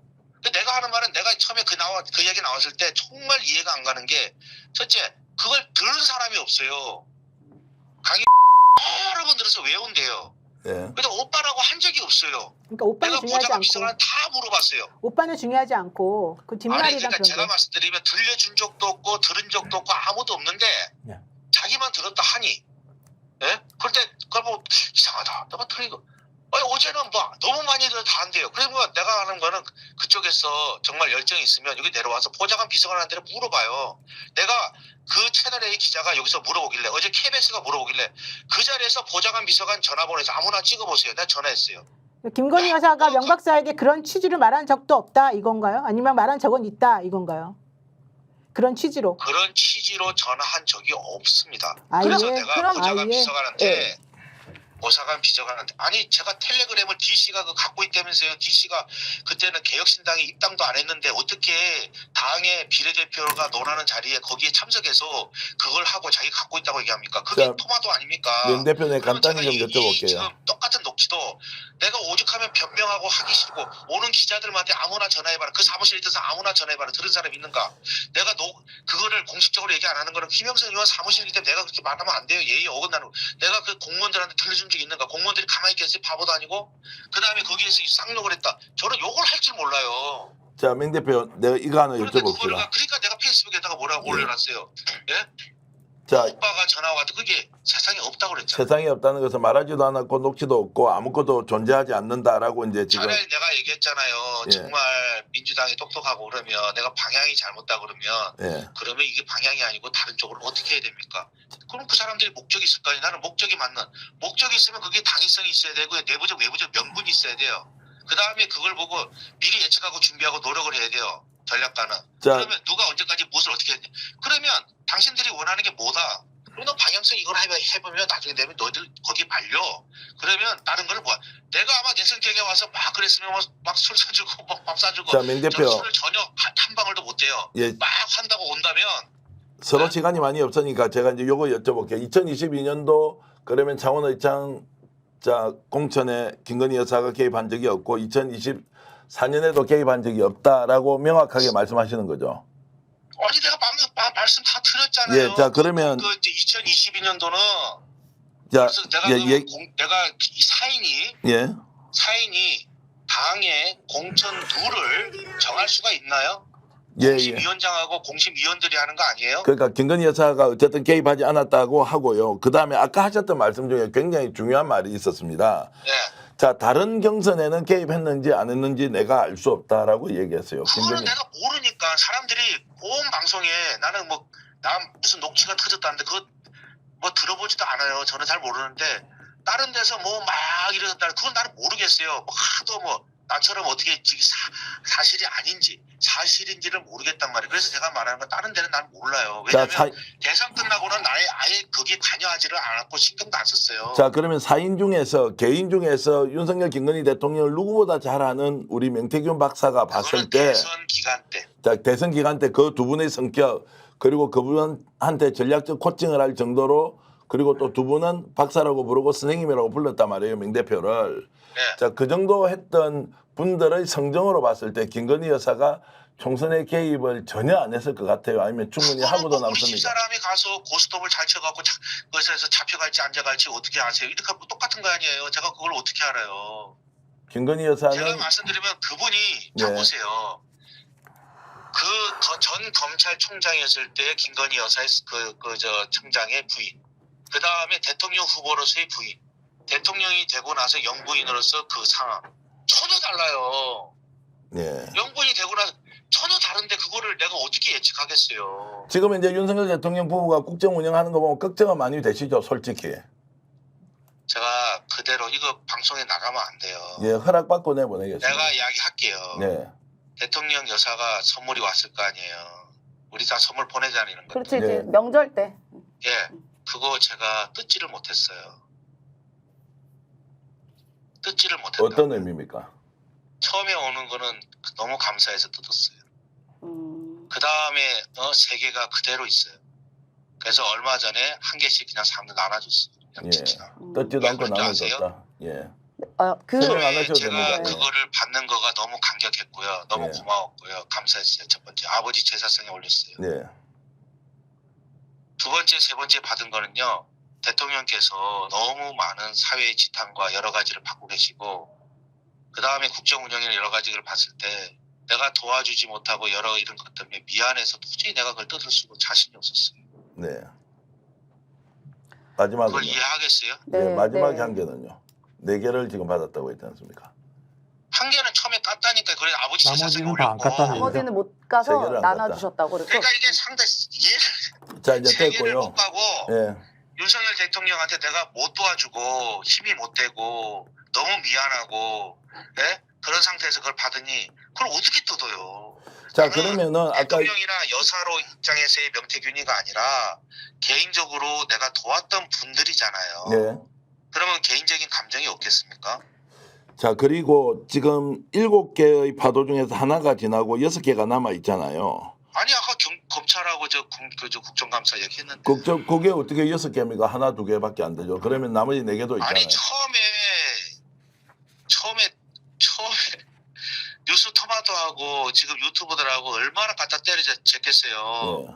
내가 하는 말은 내가 처음에 그 얘기 나왔을 때 정말 이해가 안 가는 게 첫째 그걸 들은 사람이 없어요. 강의 여러 번 들어서 외운대요. 예. 근데 오빠라고 한 적이 없어요. 그러니까 오빠는 내가 중요하지 보좌관 않고. 비서관 다 물어봤어요. 오빠는 중요하지 않고 그 아니 뒷말이랑 그러니까 그런 제가 게. 말씀드리면 들려준 적도 없고 들은 적도 없고 아무도 없는데 네. 자기만 들었다 하니 예? 그런데 그걸 뭐 이상하다. 내가 틀리고 어제는 뭐 너무 많이 들어 다 안 돼요. 그래서 내가 하는 거는 그쪽에서 정말 열정이 있으면 여기 내려와서 보좌관 비서관한테 물어봐요. 내가 그 채널 A 기자가 여기서 물어보길래 어제 KBS가 물어보길래 그 자리에서 보좌관 비서관 전화번호에서 아무나 찍어보세요. 내가 전화했어요. 김건희 여사가 명 박사에게 그런 취지로 말한 적도 없다 이건가요? 아니면 말한 적은 있다 이건가요? 그런 취지로. 그런 취지로 전화한 적이 없습니다. 아예? 그래서 내가 그럼 보좌관 아예? 비서관한테 보좌관 비서관한테 아니 제가 텔레그램을 DC가 갖고 있다면서요. DC가 그때는 개혁신당이 입당도 안 했는데 어떻게 당의 비례대표가 논하는 자리에 거기에 참석해서 그걸 하고 자기 갖고 있다고 얘기합니까? 그게 자, 토마토 아닙니까? 명 대표님 그러면 간단히 좀 제가 여쭤볼게요. 지금 똑같은 녹취도 내가 오죽하면 변명하고 하기 싫고 오는 기자들한테 아무나 전화해봐라. 그 사무실에 있어서 아무나 전화해봐라. 들은 사람 있는가? 내가 그거를 공식적으로 얘기 안 하는 거는 김영선 의원 사무실이기 때문에 내가 그렇게 말하면 안 돼요. 예의 어긋나는. 내가 그 공무원들한테 들려준 적이 있는가? 공무원들이 가만히 있겠어요? 바보도 아니고. 그 다음에 거기에서 쌍욕을 했다. 저는 욕을 할 줄 몰라요. 자, 명 대표, 내가 이거 하나 여쭤봅시다. 그러니까 내가 페이스북에다가 뭐라고 올려놨어요. 예? 자, 오빠가 전화 와도 그게 세상에 없다고 그랬잖아. 세상에 없다는 것은 말하지도 않았고 녹취도 없고 아무것도 존재하지 않는다라고 이제 지금. 차라리 내가 얘기했잖아요. 예. 정말 민주당이 똑똑하고 그러면 내가 방향이 잘못다 그러면 예. 그러면 이게 방향이 아니고 다른 쪽으로 어떻게 해야 됩니까? 그럼 그 사람들이 목적이 있을 거 아니에요. 나는 목적이 맞는. 목적이 있으면 그게 당위성이 있어야 되고 내부적 외부적 명분이 있어야 돼요. 그 다음에 그걸 보고 미리 예측하고 준비하고 노력을 해야 돼요. 전략가는. 자. 그러면 누가 언제까지 무엇을 어떻게 했냐. 그러면 당신들이 원하는 게 뭐다. 그러면 방향성 이걸 해보면 나중에 되면 너희들 거기 발려. 그러면 다른 거를 뭐야. 내가 아마 내성적에 와서 막 그랬으면 막 술 사주고 막 밥 사주고. 자, 명 대표. 저는 술을 전혀 한 방울도 못 돼요. 예. 막 한다고 온다면 서로 시간이 많이 없으니까 제가 이제 요거 여쭤볼게요. 2022년도 그러면 창원의창 자 공천에 김건희 여사가 개입한 적이 없고 2024년에도 개입한 적이 없다라고 명확하게 말씀하시는 거죠. 아니 내가 말씀 다 드렸잖아요. 예, 자 그러면 그 2022년도는 자, 그래서 내가 내가 이 사인이 당의 공천 룰을 정할 수가 있나요? 예. 공심위원장하고 공심위원들이 하는 거 아니에요? 그러니까 김건희 여사가 어쨌든 개입하지 않았다고 하고요. 그 다음에 아까 하셨던 말씀 중에 굉장히 중요한 말이 있었습니다. 예. 자, 다른 경선에는 개입했는지 안 했는지 내가 알 수 없다라고 얘기했어요. 그거는 내가 모르니까 사람들이 온 방송에 나는 나 무슨 녹취가 터졌다는데 그거 뭐 들어보지도 않아요. 저는 잘 모르는데 다른 데서 뭐 막 이러는다 그건 나는 모르겠어요. 뭐 하도 뭐 나처럼 어떻게 사실이 아닌지 사실인지를 모르겠단 말이에요. 그래서 제가 말하는 건 다른 데는 난 몰라요. 왜냐면 대선 끝나고는 아예 거기에 관여하지를 않았고 신경도 안 썼어요. 자, 그러면 사인 중에서 개인 중에서 윤석열 김건희 대통령을 누구보다 잘 아는 우리 명태균 박사가 봤을 때 대선 기간 때. 자, 대선 기간 때 그 두 분의 성격 그리고 그분한테 전략적 코칭을 할 정도로 그리고 또 두 분은 박사라고 부르고 선생님이라고 불렀단 말이에요. 명 대표를. 네. 자, 그 정도 했던 분들의 성정으로 봤을 때 김건희 여사가 총선에 개입을 전혀 안 했을 것 같아요. 아니면 충분히 하고도 우리 남습니까? 집사람이 가서 고스톱을 잘 쳐갖고 그래서 잡혀갈지 안 잡혀갈지 어떻게 아세요? 이렇게 하면 똑같은 거 아니에요. 제가 그걸 어떻게 알아요? 김건희 여사는 제가 말씀드리면 그분이 자 보세요. 그 전 검찰총장이었을 때 김건희 여사의 청장의 부인, 그 다음에 대통령 후보로서의 부인, 대통령이 되고 나서 영부인으로서 그 상황 전혀 달라요. 예. 영부인이 되고 나서 전혀 다른데 그거를 내가 어떻게 예측하겠어요? 지금 이제 윤석열 대통령 부부가 국정 운영하는 거 보면 걱정은 많이 되시죠, 솔직히. 제가 그대로 이거 방송에 나가면 안 돼요. 예, 허락받고 내보내겠습니다. 내가 이야기할게요. 네. 대통령 여사가 선물이 왔을 거 아니에요. 우리 다 선물 보내자는 거. 그렇지 이제 명절 때. 예. 그거 제가 뜯지를 못했어요. 뜯지를 못했다. 어떤 의미입니까? 처음에 오는 거는 너무 감사해서 뜯었어요. 그 다음에 3개가 그대로 있어요. 그래서 얼마 전에 1개씩 그냥 사람들 나눠줬어요. 그냥 예. 진짜. 뜯지도 않고 그런지 아세요? 나눠줬다. 예. 그 설명 안 처음에 하셔도 제가 됩니다. 예. 그거를 받는 거가 너무 감격했고요. 너무 예. 고마웠고요. 감사했어요. 첫 번째. 아버지 제사상에 올렸어요. 네. 두 번째, 세 번째 받은 거는요. 대통령께서 너무 많은 사회의 지탄과 여러 가지를 받고 계시고 그 다음에 국정 운영이나 여러 가지를 봤을 때 내가 도와주지 못하고 여러 이런 것 때문에 미안해서 도저히 내가 그걸 뜯을 수가 자신이 없었어요. 네. 마지막으로. 그걸 이해하겠어요? 예, 마지막 네. 한 개는요. 4개를 지금 받았다고 했지 않습니까? 한 개는 처음에 깠다니까 그래 아버지 제사상에 나머지는 다 안 올렸고 깠다는 나머지는 못 세 가서 개를 안 나눠주셨다고 그랬죠. 그러니까 이게 상당히 이해를 자, 이제 3개를 됐고요. 못 가고 예. 윤석열 대통령한테 내가 못 도와주고 힘이 못 되고 너무 미안하고 예? 그런 상태에서 그걸 받으니 그걸 어떻게 뜯어요? 자, 나는 그러면은 아까 대통령이나 여사로 입장에서의 명태균이가 아니라 개인적으로 내가 도왔던 분들이잖아요. 네. 그러면 개인적인 감정이 없겠습니까? 자, 그리고 지금 7개의 파도 중에서 하나가 지나고 6개가 남아 있잖아요. 아니 아까 검찰하고 저 국정감사 얘기했는데 그게 어떻게 6개입니까? 하나, 2개밖에 안 되죠. 그러면 나머지 4개도 있잖아요. 아니 처음에 뉴스 토마토하고 지금 유튜버들하고 얼마나 갖다 때려쳤겠어요. 예.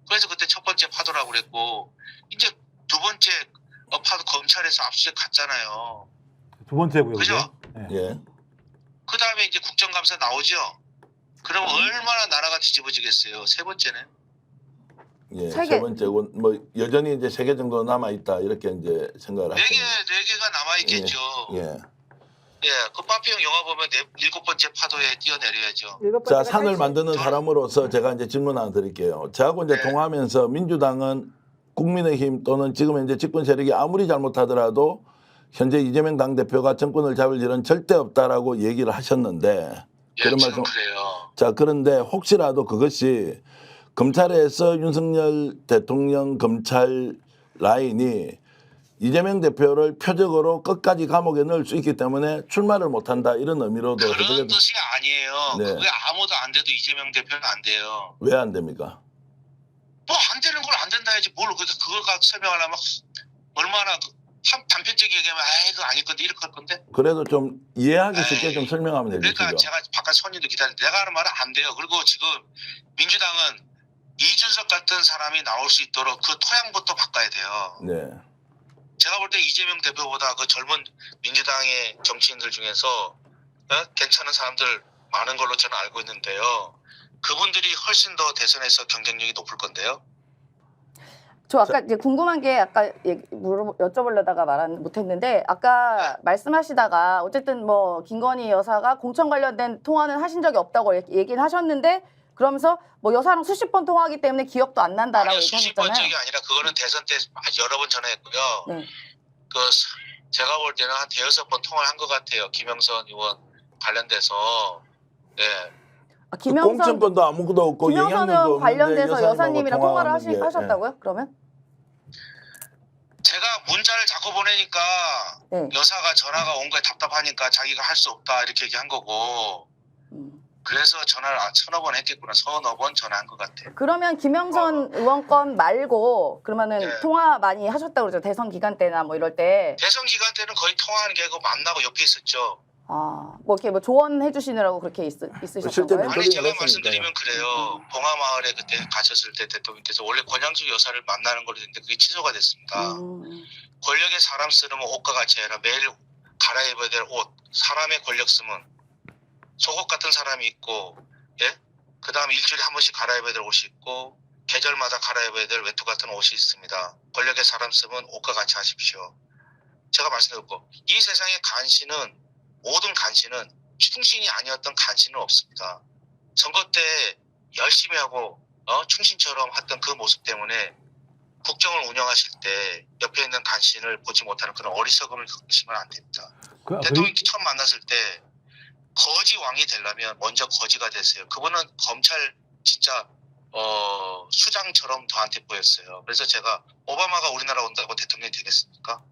그래서 그때 첫 번째 파도라고 그랬고 이제 두 번째 파도 검찰에서 압수수색 갔잖아요. 두 번째고요. 그죠? 그죠? 예. 그 다음에 이제 국정감사 나오죠. 그럼 얼마나 나라가 뒤집어지겠어요. 세 번째는. 예. 세 세 개. 번째고 뭐 여전히 이제 3개 정도 남아 있다. 이렇게 이제 생각을 네 하시는 개가 남아있겠죠. 예. 예, 그 빠삐용 영화 보면 7번째 파도에 뛰어내려야죠. 자, 산을 만드는 사람으로서 제가 이제 질문 하나 드릴게요. 저하고 이제 네. 통화하면서 민주당은 국민의힘 또는 지금 이제 집권 세력이 아무리 잘못하더라도 현재 이재명 당대표가 정권을 잡을 일은 절대 없다라고 얘기를 하셨는데 예, 그런 지금 말씀. 그래요. 자, 그런데 혹시라도 그것이 검찰에서 윤석열 대통령 검찰 라인이 이재명 대표를 표적으로 끝까지 감옥에 넣을 수 있기 때문에 출마를 못한다 이런 의미로도 그런 해석해도 뜻이 아니에요. 네. 그게 아무도 안 돼도 이재명 대표는 안 돼요. 왜 안 됩니까? 뭐 안 되는 걸 안 된다 해야지 뭘 그걸 설명하려면 얼마나 단편적인 얘기하면 그거 아닐 건데 이렇게 할 건데. 그래도 좀 이해하기 쉽게 에이, 좀 설명하면 되겠죠. 그러니까 제가 바깥 손님도 기다리는데 내가 하는 말은 안 돼요. 그리고 지금 민주당은 이준석 같은 사람이 나올 수 있도록 그 토양부터 바꿔야 돼요. 네. 제가 볼 때 이재명 대표보다 그 젊은 민주당의 정치인들 중에서 괜찮은 사람들 많은 걸로 저는 알고 있는데요. 그분들이 훨씬 더 대선에서 경쟁력이 높을 건데요. 저 아까 이제 궁금한 게 아까 여쭤보려다가 못했는데 아까 말씀하시다가 어쨌든 뭐 김건희 여사가 공천 관련된 통화는 하신 적이 없다고 얘기는 하셨는데 그러면서 뭐 여사랑 수십 번 통화하기 때문에 기억도 안 난다라고 아니요, 수십 얘기하셨잖아요. 번째가 아니라 그거는 대선 때 여러 번 전화했고요. 네. 제가 볼 때는 한 5-6번 통화를 한 것 같아요. 김영선 의원 관련돼서. 네. 김영선 공천권도 아무것도 없고 김영선 영향력도 의원 없는데 관련돼서 여사님하고 여사님이랑 통화를 통화하는 게, 하셨다고요? 그러면? 제가 문자를 자꾸 보내니까 네. 여사가 전화가 온 거에 답답하니까 자기가 할 수 없다 이렇게 얘기한 거고 그래서 전화를 1,000번 했겠구나. 1,000번 전화한 것 같아요. 그러면 김영선 의원 건 말고 그러면은 네. 통화 많이 하셨다고 그러죠. 대선 기간 때나 뭐 이럴 때. 대선 기간 때는 거의 통화하는 게 아니고 만나고 옆에 있었죠. 뭐 이렇게 뭐 조언해 주시느라고 그렇게 있으셨던 실제로 거예요? 아니 제가 그랬으니까요. 말씀드리면 그래요. 봉화마을에 그때 가셨을 때 대통령께서 원래 권양숙 여사를 만나는 걸로 했는데 그게 취소가 됐습니다. 권력의 사람 쓰는 옷과 같이 아니라 매일 갈아입어야 될 옷, 사람의 권력 쓰면 속옷 같은 사람이 있고, 예? 그 다음 일주일에 한 번씩 갈아입어야 될 옷이 있고, 계절마다 갈아입어야 될 외투 같은 옷이 있습니다. 권력의 사람 쓰면 옷과 같이 하십시오. 제가 말씀드렸고, 이 세상의 간신은, 모든 간신은 충신이 아니었던 간신은 없습니다. 선거 때 열심히 하고, 충신처럼 했던 그 모습 때문에 국정을 운영하실 때 옆에 있는 간신을 보지 못하는 그런 어리석음을 겪으시면 안 됩니다. 대통령이 처음 만났을 때 거지 왕이 되려면 먼저 거지가 됐어요. 그분은 검찰 진짜 수장처럼 저한테 보였어요. 그래서 제가 오바마가 우리나라 온다고 대통령이 되겠습니까?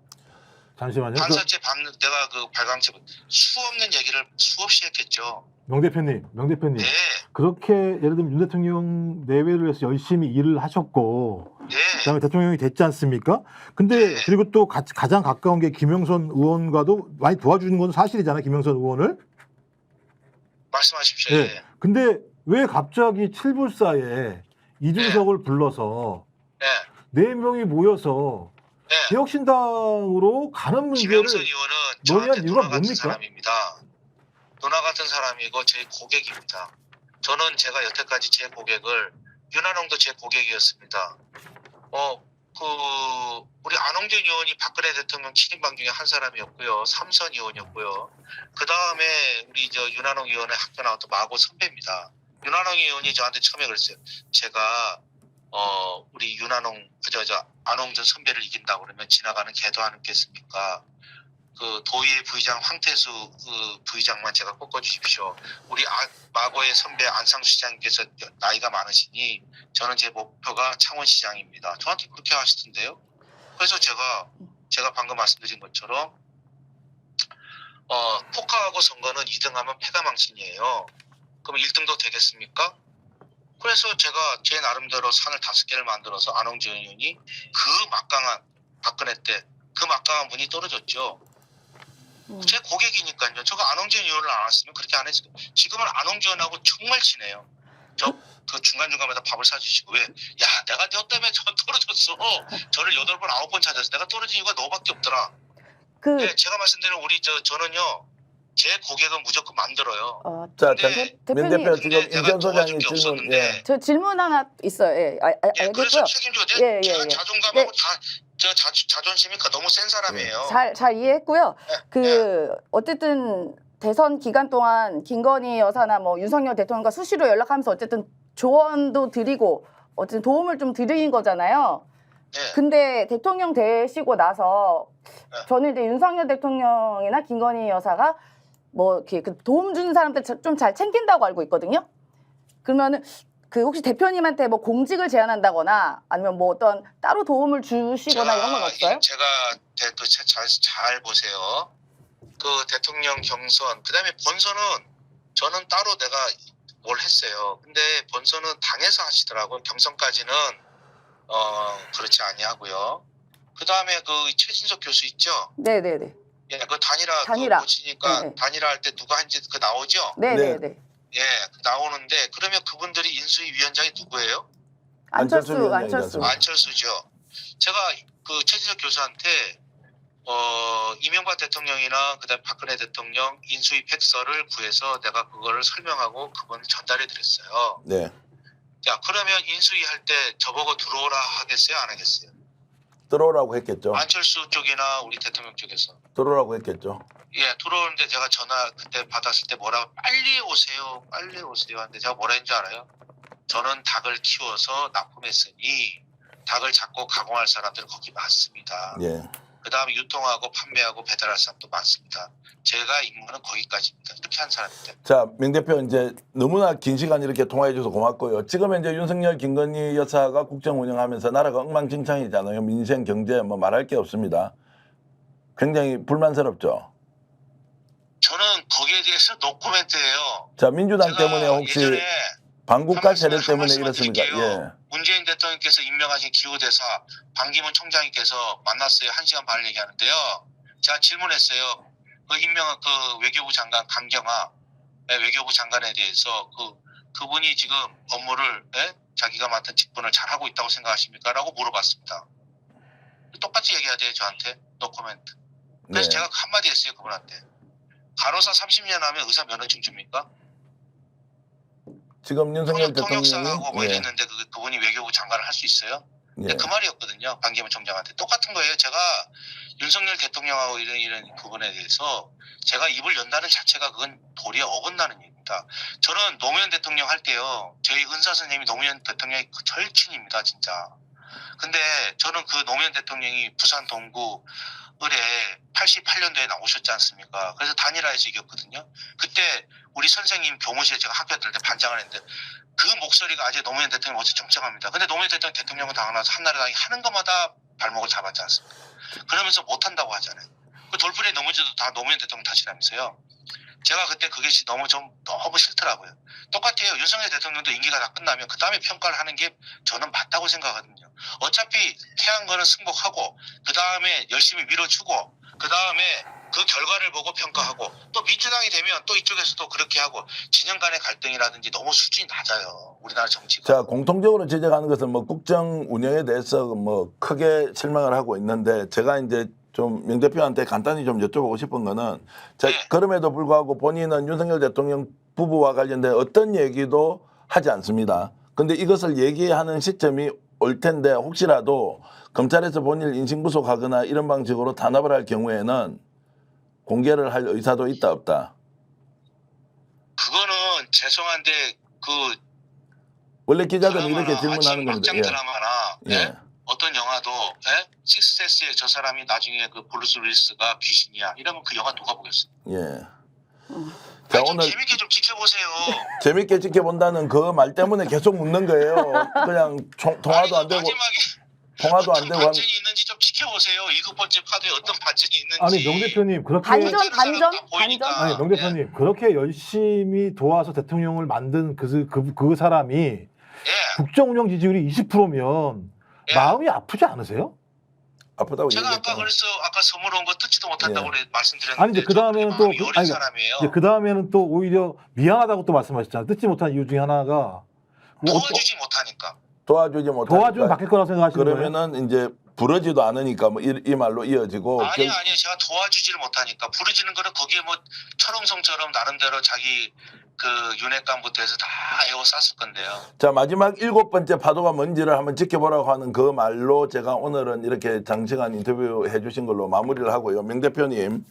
잠시만요. 반사체 내가 그 발광체 수 없는 얘기를 수없이 했겠죠. 명 대표님. 네, 그렇게 예를 들면 윤 대통령 내외를 위해서 열심히 일을 하셨고 네, 그다음에 대통령이 됐지 않습니까? 근데 네. 그리고 또 가장 가까운 게 김영선 의원과도 많이 도와주는 건 사실이잖아요. 김영선 의원을. 말씀하십시오. 예. 예. 근데 왜 갑자기 7불사에 이준석을 불러서 네, 4명이 모여서 네. 개혁신당으로 가는 문제를 김영선 의원은 저한테 논의한 이유가 누나 같은 뭡니까? 사람입니다. 누나 같은 사람이고 제 고객입니다. 저는 제가 여태까지 제 고객을 윤한홍도 제 고객이었습니다. 우리 안홍준 의원이 박근혜 대통령 친인방 중에 한 사람이었고요. 삼선 의원이었고요. 그 다음에 우리 윤한홍 의원의 학교 나왔던 마고 선배입니다. 윤한홍 의원이 저한테 처음에 그랬어요. 제가 우리 안홍준 선배를 이긴다고 그러면 지나가는 개도 안 웃겠습니까? 그 도의회 부의장 황태수 그 부의장만 제가 꺾어주십시오. 우리 마고의 선배 안상수 시장님께서 나이가 많으시니 저는 제 목표가 창원시장입니다. 저한테 그렇게 하시던데요. 그래서 제가 방금 말씀드린 것처럼 포카하고 선거는 2등하면 패가망신이에요. 그럼 1등도 되겠습니까? 그래서 제가 제 나름대로 산을 5개를 만들어서 안홍준 의원이 그 막강한 박근혜 때 그 막강한 분이 떨어졌죠. 제 고객이니까요. 저거 안홍준 의원을 안 왔으면 그렇게 안 했어요. 지금은 안홍준 의원하고 정말 친해요. 그 중간중간마다 밥을 사주시고 왜? 야 내가 너 때문에 저 떨어졌어. 저를 8번 9번 찾아서 내가 떨어진 이유가 너밖에 없더라. 네, 제가 말씀드린 저는요. 제 고객은 무조건 만들어요. 자, 근데 민 대표 지금 근데 제가 인천 소장님 도와줄 게 질문. 없었는데. 예. 저 질문 하나 있어요. 예, 알겠고요. 그래서 책임져야 돼. 예, 예, 제가 예. 자존감하고 네. 자존심이 너무 센 사람이에요. 잘 이해했고요. 네. 어쨌든 대선 기간 동안 김건희 여사나 뭐 윤석열 대통령과 수시로 연락하면서 어쨌든 조언도 드리고 어쨌든 도움을 좀 드린 거잖아요. 네. 근데 대통령 되시고 나서 저는 이제 윤석열 대통령이나 김건희 여사가 뭐 이렇게 그 도움 주는 사람들 좀 잘 챙긴다고 알고 있거든요. 그러면은 그 혹시 대표님한테 뭐 공직을 제안한다거나 아니면 뭐 어떤 따로 도움을 주시거나 이런 건 없어요? 제가 잘 보세요. 그 대통령 경선 그다음에 본선은 저는 따로 내가 뭘 했어요. 근데 본선은 당에서 하시더라고요. 경선까지는 그렇지 아니하고요. 그다음에 그 최진석 교수 있죠? 네네네. 예, 그 단일화 단일화. 보시니까 네. 단일화 할 때 누가 한지 그 나오죠? 네네네. 예, 나오는데 그러면 그분들이 인수위 위원장이 누구예요? 안철수 안철수. 안철수죠. 제가 그 최진석 교수한테 이명박 대통령이나 그다음 박근혜 대통령 인수위 팩서를 구해서 내가 그거를 설명하고 그분 전달해 드렸어요. 네. 자, 그러면 인수위 할 때 저보고 들어오라 하겠어요, 안 하겠어요? 들어오라고 했겠죠. 안철수 쪽이나 우리 대통령 쪽에서. 들어오라고 했겠죠. 예, 들어오는데 제가 전화 그때 받았을 때 뭐라고 빨리 오세요 하는데 제가 뭐라 했는지 알아요? 저는 닭을 키워서 납품했으니 닭을 잡고 가공할 사람들은 거기 많습니다. 예. 그 다음에 유통하고 판매하고 배달할 사람도 많습니다. 제가 임무는 거기까지입니다. 이렇게 한 사람인데. 자, 명 대표 이제 너무나 긴 시간 이렇게 통화해 줘서 고맙고요. 지금 이제 윤석열, 김건희 여사가 국정 운영하면서 나라가 엉망진창이잖아요. 민생, 경제 뭐 말할 게 없습니다. 굉장히 불만스럽죠. 저는 거기에 대해서 노코멘트예요. 자, 민주당 제가 때문에 혹시 예전에 반국가 세력 한 때문에 말씀만 이렇습니까? 드릴게요. 예. 문재인 대통령께서 임명하신 기후대사 반기문 총장님께서 만났어요. 1시간 반을 얘기하는데요. 제가 질문했어요. 그 임명한 그 외교부 장관 강경화 외교부 장관에 대해서 그분이 지금 업무를 자기가 맡은 직분을 잘하고 있다고 생각하십니까? 라고 물어봤습니다. 똑같이 얘기해야 돼요. 저한테. 노코멘트. 그래서 네. 제가 한마디 했어요. 그분한테. 간호사 30년 하면 의사 면허증 줍니까? 지금 윤석열 통역사하고 뭐 대통령이 이랬는데 그분이 외교부 장관을 할 수 있어요? 근데 예. 그 말이었거든요. 반기문 총장한테. 똑같은 거예요. 제가 윤석열 대통령하고 이런 부분에 대해서 제가 입을 연다는 자체가 그건 도리에 어긋나는 얘기입니다. 저는 노무현 대통령 할 때요. 저희 은사 선생님이 노무현 대통령의 그 절친입니다. 진짜. 근데 저는 그 노무현 대통령이 부산 동구 을에 88년도에 나오셨지 않습니까? 그래서 단일화해서 이겼거든요. 그때 우리 선생님 교무실에 제가 학교 다닐 때 반장을 했는데 그 목소리가 아직 노무현 대통령 어제 정정합니다. 근데 노무현 대통령 대통령은 당하나서 한나라당이 하는 것마다 발목을 잡았지 않습니까? 그러면서 못한다고 하잖아요. 그 돌풀이에 넘어져도 다 노무현 대통령 탓이라면서요. 제가 그때 그게 너무 싫더라고요. 똑같아요. 윤석열 대통령도 임기가 다 끝나면 그 다음에 평가를 하는 게 저는 맞다고 생각하거든요. 어차피 태한 거는 승복하고 그 다음에 열심히 밀어주고 그 다음에 그 결과를 보고 평가하고 또 민주당이 되면 또 이쪽에서도 그렇게 하고 진영 간의 갈등이라든지 너무 수준이 낮아요. 우리나라 정치가. 자, 공통적으로 지적하는 것은 뭐 국정 운영에 대해서 뭐 크게 실망을 하고 있는데 제가 이제 좀 명 대표한테 간단히 좀 여쭤보고 싶은 거는 자, 네. 그럼에도 불구하고 본인은 윤석열 대통령 부부와 관련된 어떤 얘기도 하지 않습니다. 근데 이것을 얘기하는 시점이 올 텐데 혹시라도 검찰에서 본인 인신구속하거나 이런 방식으로 탄압을 할 경우에는 공개를 할 의사도 있다 없다. 그거는 죄송한데 그 원래 기자들은 드라마나 이렇게 질문하는 아침 겁니다. 막장 예. 드라마나 예. 예? 어떤 영화도 예? 식스센스에 저 사람이 나중에 그 브루스 윌리스가 귀신이야 이러면 그 영화 누가 보겠어요? 예. 자, 아니, 좀 오늘 재밌게 좀 지켜보세요. 재밌게 지켜본다는 그 말 때문에 계속 묻는 거예요. 그냥 통화도 안 되고 통화도 안 어떤 되고 반전이 있는지 좀 지켜보세요. 7번째 파도에 어떤 반전이 있는지. 아니 명 대표님 그렇게 반전. 아니 명 대표님 그렇게 열심히 도와서 대통령을 만든 그 사람이 예. 국정 운영 지지율이 20%면 예. 마음이 아프지 않으세요? 아프다고 제가 아까 얘기했잖아요. 그래서 아까 선물 온 거 듣지도 못한다고 예. 그래 말씀드렸는데 아니 이제 그 다음에는 또 마음이 어린 사람이에요. 이제 그 다음에는 또 오히려 미안하다고 또 말씀하셨잖아요. 듣지 못한 이유 중에 하나가 뭐 도와주지 못하니까. 도와주지 못하니까 도와주면 바뀔 거라고 생각하시는 거예요? 그러면은 이제 부러지도 않으니까 뭐 이 말로 이어지고 아니요. 제가 도와주지를 못하니까 부르지는 거는 거기에 뭐 철옹성처럼 나름대로 자기 그 윤핵관부터 해서 다 에워쌌을 건데요. 자, 마지막 7번째 파도가 뭔지를 한번 지켜보라고 하는 그 말로 제가 오늘은 이렇게 장시간 인터뷰 해주신 걸로 마무리를 하고요. 명 대표님,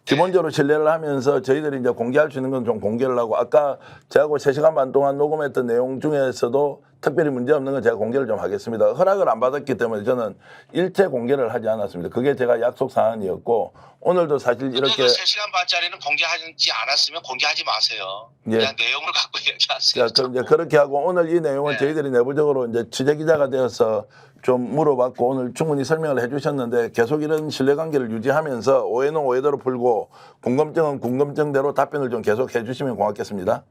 기본적으로 신뢰를 하면서 저희들이 이제 공개할 수 있는 건 좀 공개를 하고 아까 저하고 3시간 반 동안 녹음했던 내용 중에서도 특별히 문제없는 건 제가 공개를 좀 하겠습니다. 허락을 안 받았기 때문에 저는 일체 공개를 하지 않았습니다. 그게 제가 약속 사안이었고 오늘도 사실 이렇게 3시간 반짜리는 공개하지 않았으면 공개하지 마세요. 예. 그냥 내용을 갖고 얘기하세요. 자, 그럼 이제 그렇게 하고 오늘 이 내용은 네. 저희들이 내부적으로 이제 취재기자가 되어서 좀 물어봤고 오늘 충분히 설명을 해주셨는데 계속 이런 신뢰관계를 유지하면서 오해는 오해대로 풀고 궁금증은 궁금증대로 답변을 좀 계속 해주시면 고맙겠습니다.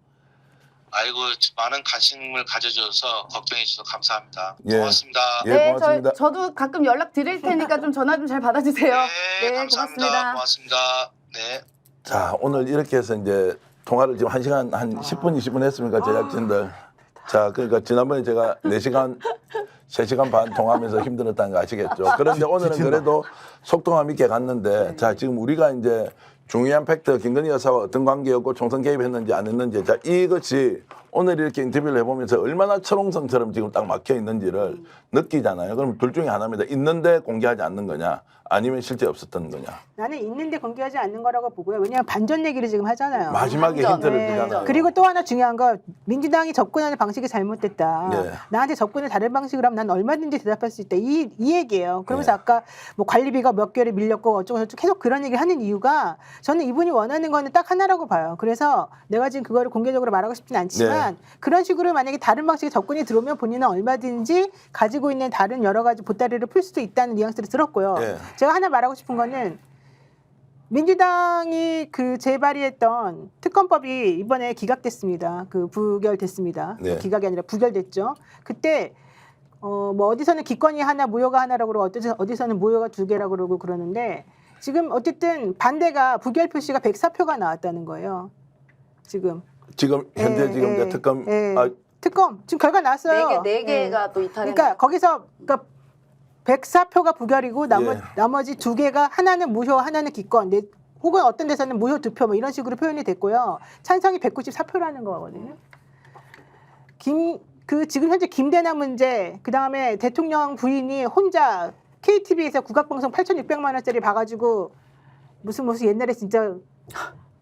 아이고 많은 관심을 가져줘서 걱정해 주셔서 감사합니다. 예. 고맙습니다. 예, 네, 고맙습니다. 저도 가끔 연락 드릴 테니까 좀 전화 좀 잘 받아주세요. 네, 감사합니다. 고맙습니다. 네. 자, 오늘 이렇게 해서 이제 통화를 지금 1시간 한 10분, 20분 했습니까, 제작진들. 자, 그러니까 지난번에 제가 4시간, 3시간 반 통화하면서 힘들었다는 거 아시겠죠? 그런데 오늘은 그래도 속도감 있게 갔는데, 자, 지금 우리가 이제 중요한 팩트, 김건희 여사와 어떤 관계였고 총선 개입했는지 안 했는지, 자, 이것이 오늘 이렇게 인터뷰를 해보면서 얼마나 철옹성처럼 지금 딱 막혀 있는지를 느끼잖아요. 그럼 둘 중에 하나입니다. 있는데 공개하지 않는 거냐, 아니면 실제 없었던 거냐. 나는 있는데 공개하지 않는 거라고 보고요. 왜냐하면 반전 얘기를 지금 하잖아요. 마지막에 반전. 힌트를 네. 주잖아요. 그리고 또 하나 중요한 거 민주당이 접근하는 방식이 잘못됐다. 네. 나한테 접근을 다른 방식으로 하면 난 얼마든지 대답할 수 있다. 이 얘기예요. 그러면서 네. 아까 뭐 관리비가 몇 개월에 밀렸고 어쩌고 저쩌고 계속 그런 얘기를 하는 이유가 저는 이분이 원하는 거는 딱 하나라고 봐요. 그래서 내가 지금 그거를 공개적으로 말하고 싶진 않지만 그런 식으로 만약에 다른 방식의 접근이 들어오면 본인은 얼마든지 가지고 있는 다른 여러 가지 보따리를 풀 수도 있다는 뉘앙스를 들었고요. 네. 제가 하나 말하고 싶은 거는 민주당이 그 재발의했던 특검법이 이번에 기각됐습니다. 그 부결됐습니다. 네. 기각이 아니라 부결됐죠. 그때 뭐 어디서는 기권이 하나 무효가 하나라고 그러고 어디서는 무효가 2개라고 그러고 그러는데 지금 어쨌든 반대가 부결 표시가 104표가 나왔다는 거예요. 지금 현재 지금 이제 특검 특검 지금 결과 나왔어요. 네 개가 또 이탈해. 그러니까 거기서 104표가 부결이고 나머지 2개가 하나는 무효, 하나는 기권. 혹은 어떤 데서는 무효 2표 뭐 이런 식으로 표현이 됐고요. 찬성이 194표라는 거거든요. 지금 현재 김대나 문제, 그다음에 대통령 부인이 혼자 KTV에서 국악방송 8,600만 원짜리 봐가지고 무슨 옛날에 진짜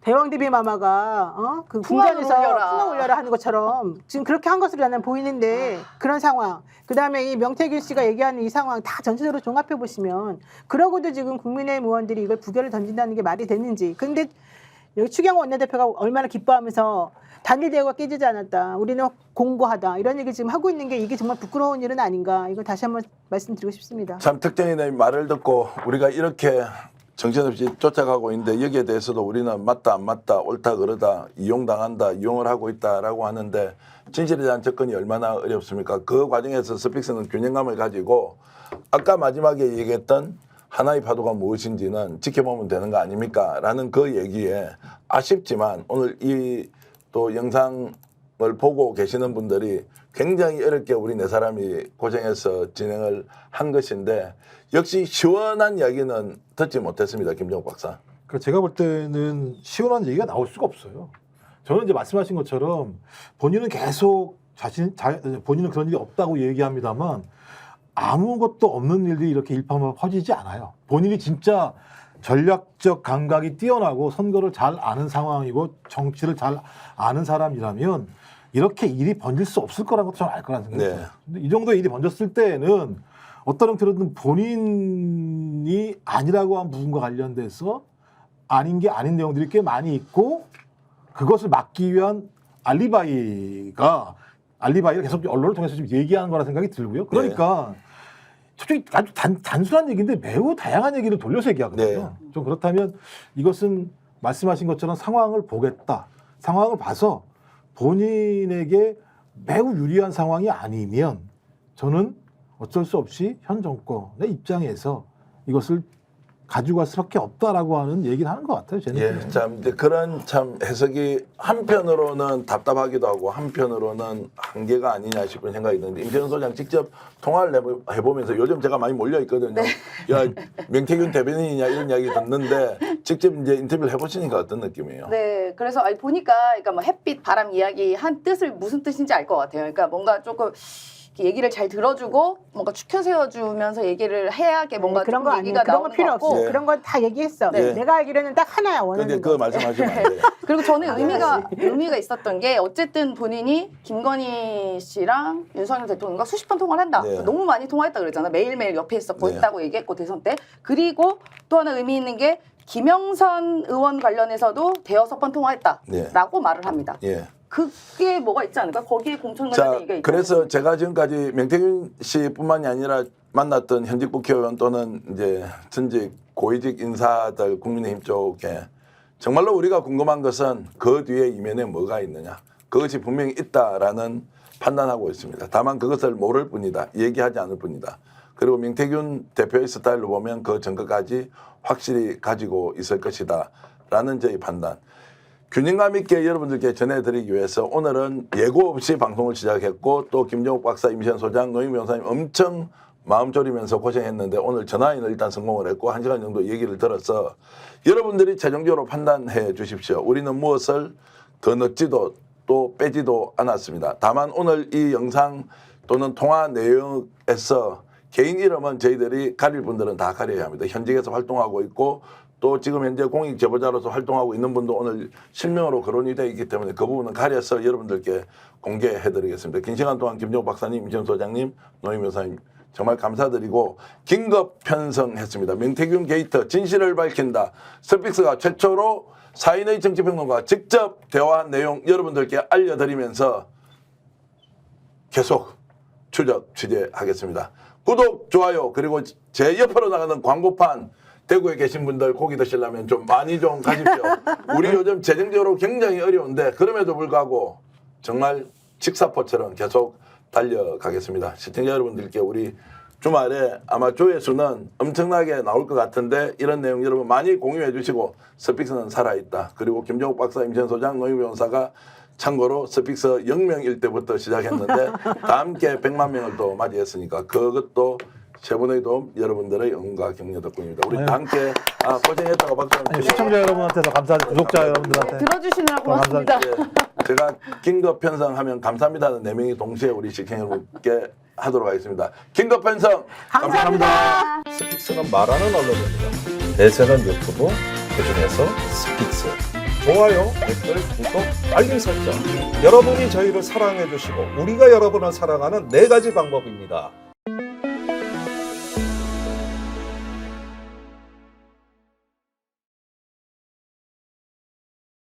대왕 TV 마마가 그 궁전에서 풍악 올려라 하는 것처럼 지금 그렇게 한 것으로 나는 보이는데 그런 상황. 그다음에 이 명태균 씨가 얘기하는 이 상황 다 전체적으로 종합해 보시면 그러고도 지금 국민의힘 의원들이 이걸 부결을 던진다는 게 말이 되는지. 근데 여기 추경호 원내대표가 얼마나 기뻐하면서 단일 대우가 깨지지 않았다. 우리는 공고하다. 이런 얘기 지금 하고 있는 게 이게 정말 부끄러운 일은 아닌가. 이거 다시 한번 말씀드리고 싶습니다. 참 특정인의 말을 듣고 우리가 이렇게 정신없이 쫓아가고 있는데 여기에 대해서도 우리는 맞다 안 맞다 옳다 그러다 이용당한다 이용을 하고 있다라고 하는데 진실에 대한 접근이 얼마나 어렵습니까? 그 과정에서 스픽스는 균형감을 가지고 아까 마지막에 얘기했던 하나의 파도가 무엇인지는 지켜보면 되는 거 아닙니까? 라는 그 얘기에 아쉽지만 오늘 이 또 영상을 보고 계시는 분들이 굉장히 어렵게 우리 네 사람이 고생해서 진행을 한 것인데 역시 시원한 이야기는 듣지 못했습니다. 김정욱 박사. 그러니까 제가 볼 때는 시원한 얘기가 나올 수가 없어요. 저는 이제 말씀하신 것처럼 본인은 계속 본인은 그런 일이 없다고 얘기합니다만 아무것도 없는 일들이 이렇게 일파만파 퍼지지 않아요. 본인이 진짜 전략적 감각이 뛰어나고 선거를 잘 아는 상황이고 정치를 잘 아는 사람이라면 이렇게 일이 번질 수 없을 거라는 것도 저는 알 거라는 생각이 들어요. 근데 이 정도의 일이 번졌을 때에는 어떤 형태로든 본인이 아니라고 한 부분과 관련돼서 아닌 게 아닌 내용들이 꽤 많이 있고 그것을 막기 위한 알리바이를 계속 언론을 통해서 좀 얘기하는 거라 생각이 들고요. 그러니까 솔직히 아주 단순한 얘기인데 매우 다양한 얘기를 돌려서 얘기하거든요. 좀 그렇다면 이것은 말씀하신 것처럼 상황을 보겠다. 상황을 봐서 본인에게 매우 유리한 상황이 아니면 저는 어쩔 수 없이 현 정권의 입장에서 이것을 가지고 갈 수밖에 없다라고 하는 얘기를 하는 것 같아요. 제 느낌에. 예, 참 이제 그런 참 해석이 한편으로는 답답하기도 하고 한편으로는 한계가 아니냐 싶은 생각이 드는데 임시현 소장 직접 통화를 해보면서 요즘 제가 많이 몰려 있거든요. 야 명태균 대변인이냐 이런 이야기 듣는데 직접 이제 인터뷰를 해보시니까 어떤 느낌이에요? 네, 그래서 보니까 그러니까 뭐 햇빛, 바람 이야기 한 뜻을 무슨 뜻인지 알 것 같아요. 그러니까 뭔가 조금 얘기를 잘 들어주고 뭔가 추켜 세워주면서 얘기를 해야 뭔가 그런 거 얘기가 아니에요. 그런 거 나오는 필요 것 같고. 없어요. 그런 거 다 얘기했어. 네. 내가 알기로는 딱 하나야 원하는 그거 거. 말씀하시면 안 돼요. 그리고 저는 의미가 있었던 게 어쨌든 본인이 김건희 씨랑 윤석열 대통령과 수십 번 통화를 한다. 네. 너무 많이 통화했다 그랬잖아요. 매일매일 옆에 있었고 네. 했다고 얘기했고 대선 때. 그리고 또 하나 의미 있는 게 김영선 의원 관련해서도 대여섯 번 통화했다라고 말을 합니다. 예. 그게 뭐가 있지 않을까? 거기에 공천 관련된 얘기가 있죠. 그래서 제가 지금까지 명태균 씨뿐만이 아니라 만났던 현직 국회의원 또는 이제 전직 고위직 인사들 국민의힘 쪽에 정말로 우리가 궁금한 것은 그 뒤에 이면에 뭐가 있느냐. 그것이 분명히 있다라는 판단하고 있습니다. 다만 그것을 모를 뿐이다. 얘기하지 않을 뿐이다. 그리고 명태균 대표의 스타일로 보면 그 증거까지 확실히 가지고 있을 것이다. 라는 저희 판단. 균형감 있게 여러분들께 전해드리기 위해서 오늘은 예고 없이 방송을 시작했고 또 김정욱 박사, 임시현 소장, 노인 변호사님 엄청 마음 졸이면서 고생했는데 오늘 전화인을 일단 성공을 했고 1시간 정도 얘기를 들어서 여러분들이 최종적으로 판단해 주십시오. 우리는 무엇을 더 넣지도 또 빼지도 않았습니다. 다만 오늘 이 영상 또는 통화 내용에서 개인 이름은 저희들이 가릴 분들은 다 가려야 합니다. 현직에서 활동하고 있고 또 지금 현재 공익 제보자로서 활동하고 있는 분도 오늘 실명으로 거론이 되어 있기 때문에 그 부분은 가려서 여러분들께 공개해드리겠습니다. 긴 시간 동안 김정욱 박사님, 임시현 소장님, 노인 변호사님 정말 감사드리고 긴급 편성했습니다. 명태균 게이트 진실을 밝힌다. 스픽스가 최초로 사인의 정치평론가 직접 대화한 내용 여러분들께 알려드리면서 계속 추적 취재하겠습니다. 구독, 좋아요 그리고 제 옆으로 나가는 광고판 대구에 계신 분들 고기 드시려면 좀 많이 좀 가십시오. 우리 요즘 재정적으로 굉장히 어려운데 그럼에도 불구하고 정말 직사포처럼 계속 달려가겠습니다. 시청자 여러분들께 우리 주말에 아마 조회수는 엄청나게 나올 것 같은데 이런 내용 여러분 많이 공유해 주시고 스픽스는 살아있다. 그리고 김정욱 박사, 임시현 소장, 노인 변호사가 참고로 스픽스 0명일 때부터 시작했는데 다 함께 100만 명을 또 맞이했으니까 그것도 세 분의 도움 여러분들의 응원과 격려 덕분입니다. 우리 다 함께 고생했다고 박수 한번 치고 시청자 여러분한테도 감사하고 구독자 여러분들한테 들어주시느라 고맙습니다. 제가 긴급 편성하면 감사합니다는 4명이 동시에 우리 시청자 여러분께 하도록 하겠습니다. 긴급 편성 감사합니다. 스픽스는 말하는 언론입니다. 대세는 유튜브, 그중에서 스픽스. 좋아요, 댓글, 구독, 알림 설정. 여러분이 저희를 사랑해 주시고 우리가 여러분을 사랑하는 4가지 방법입니다.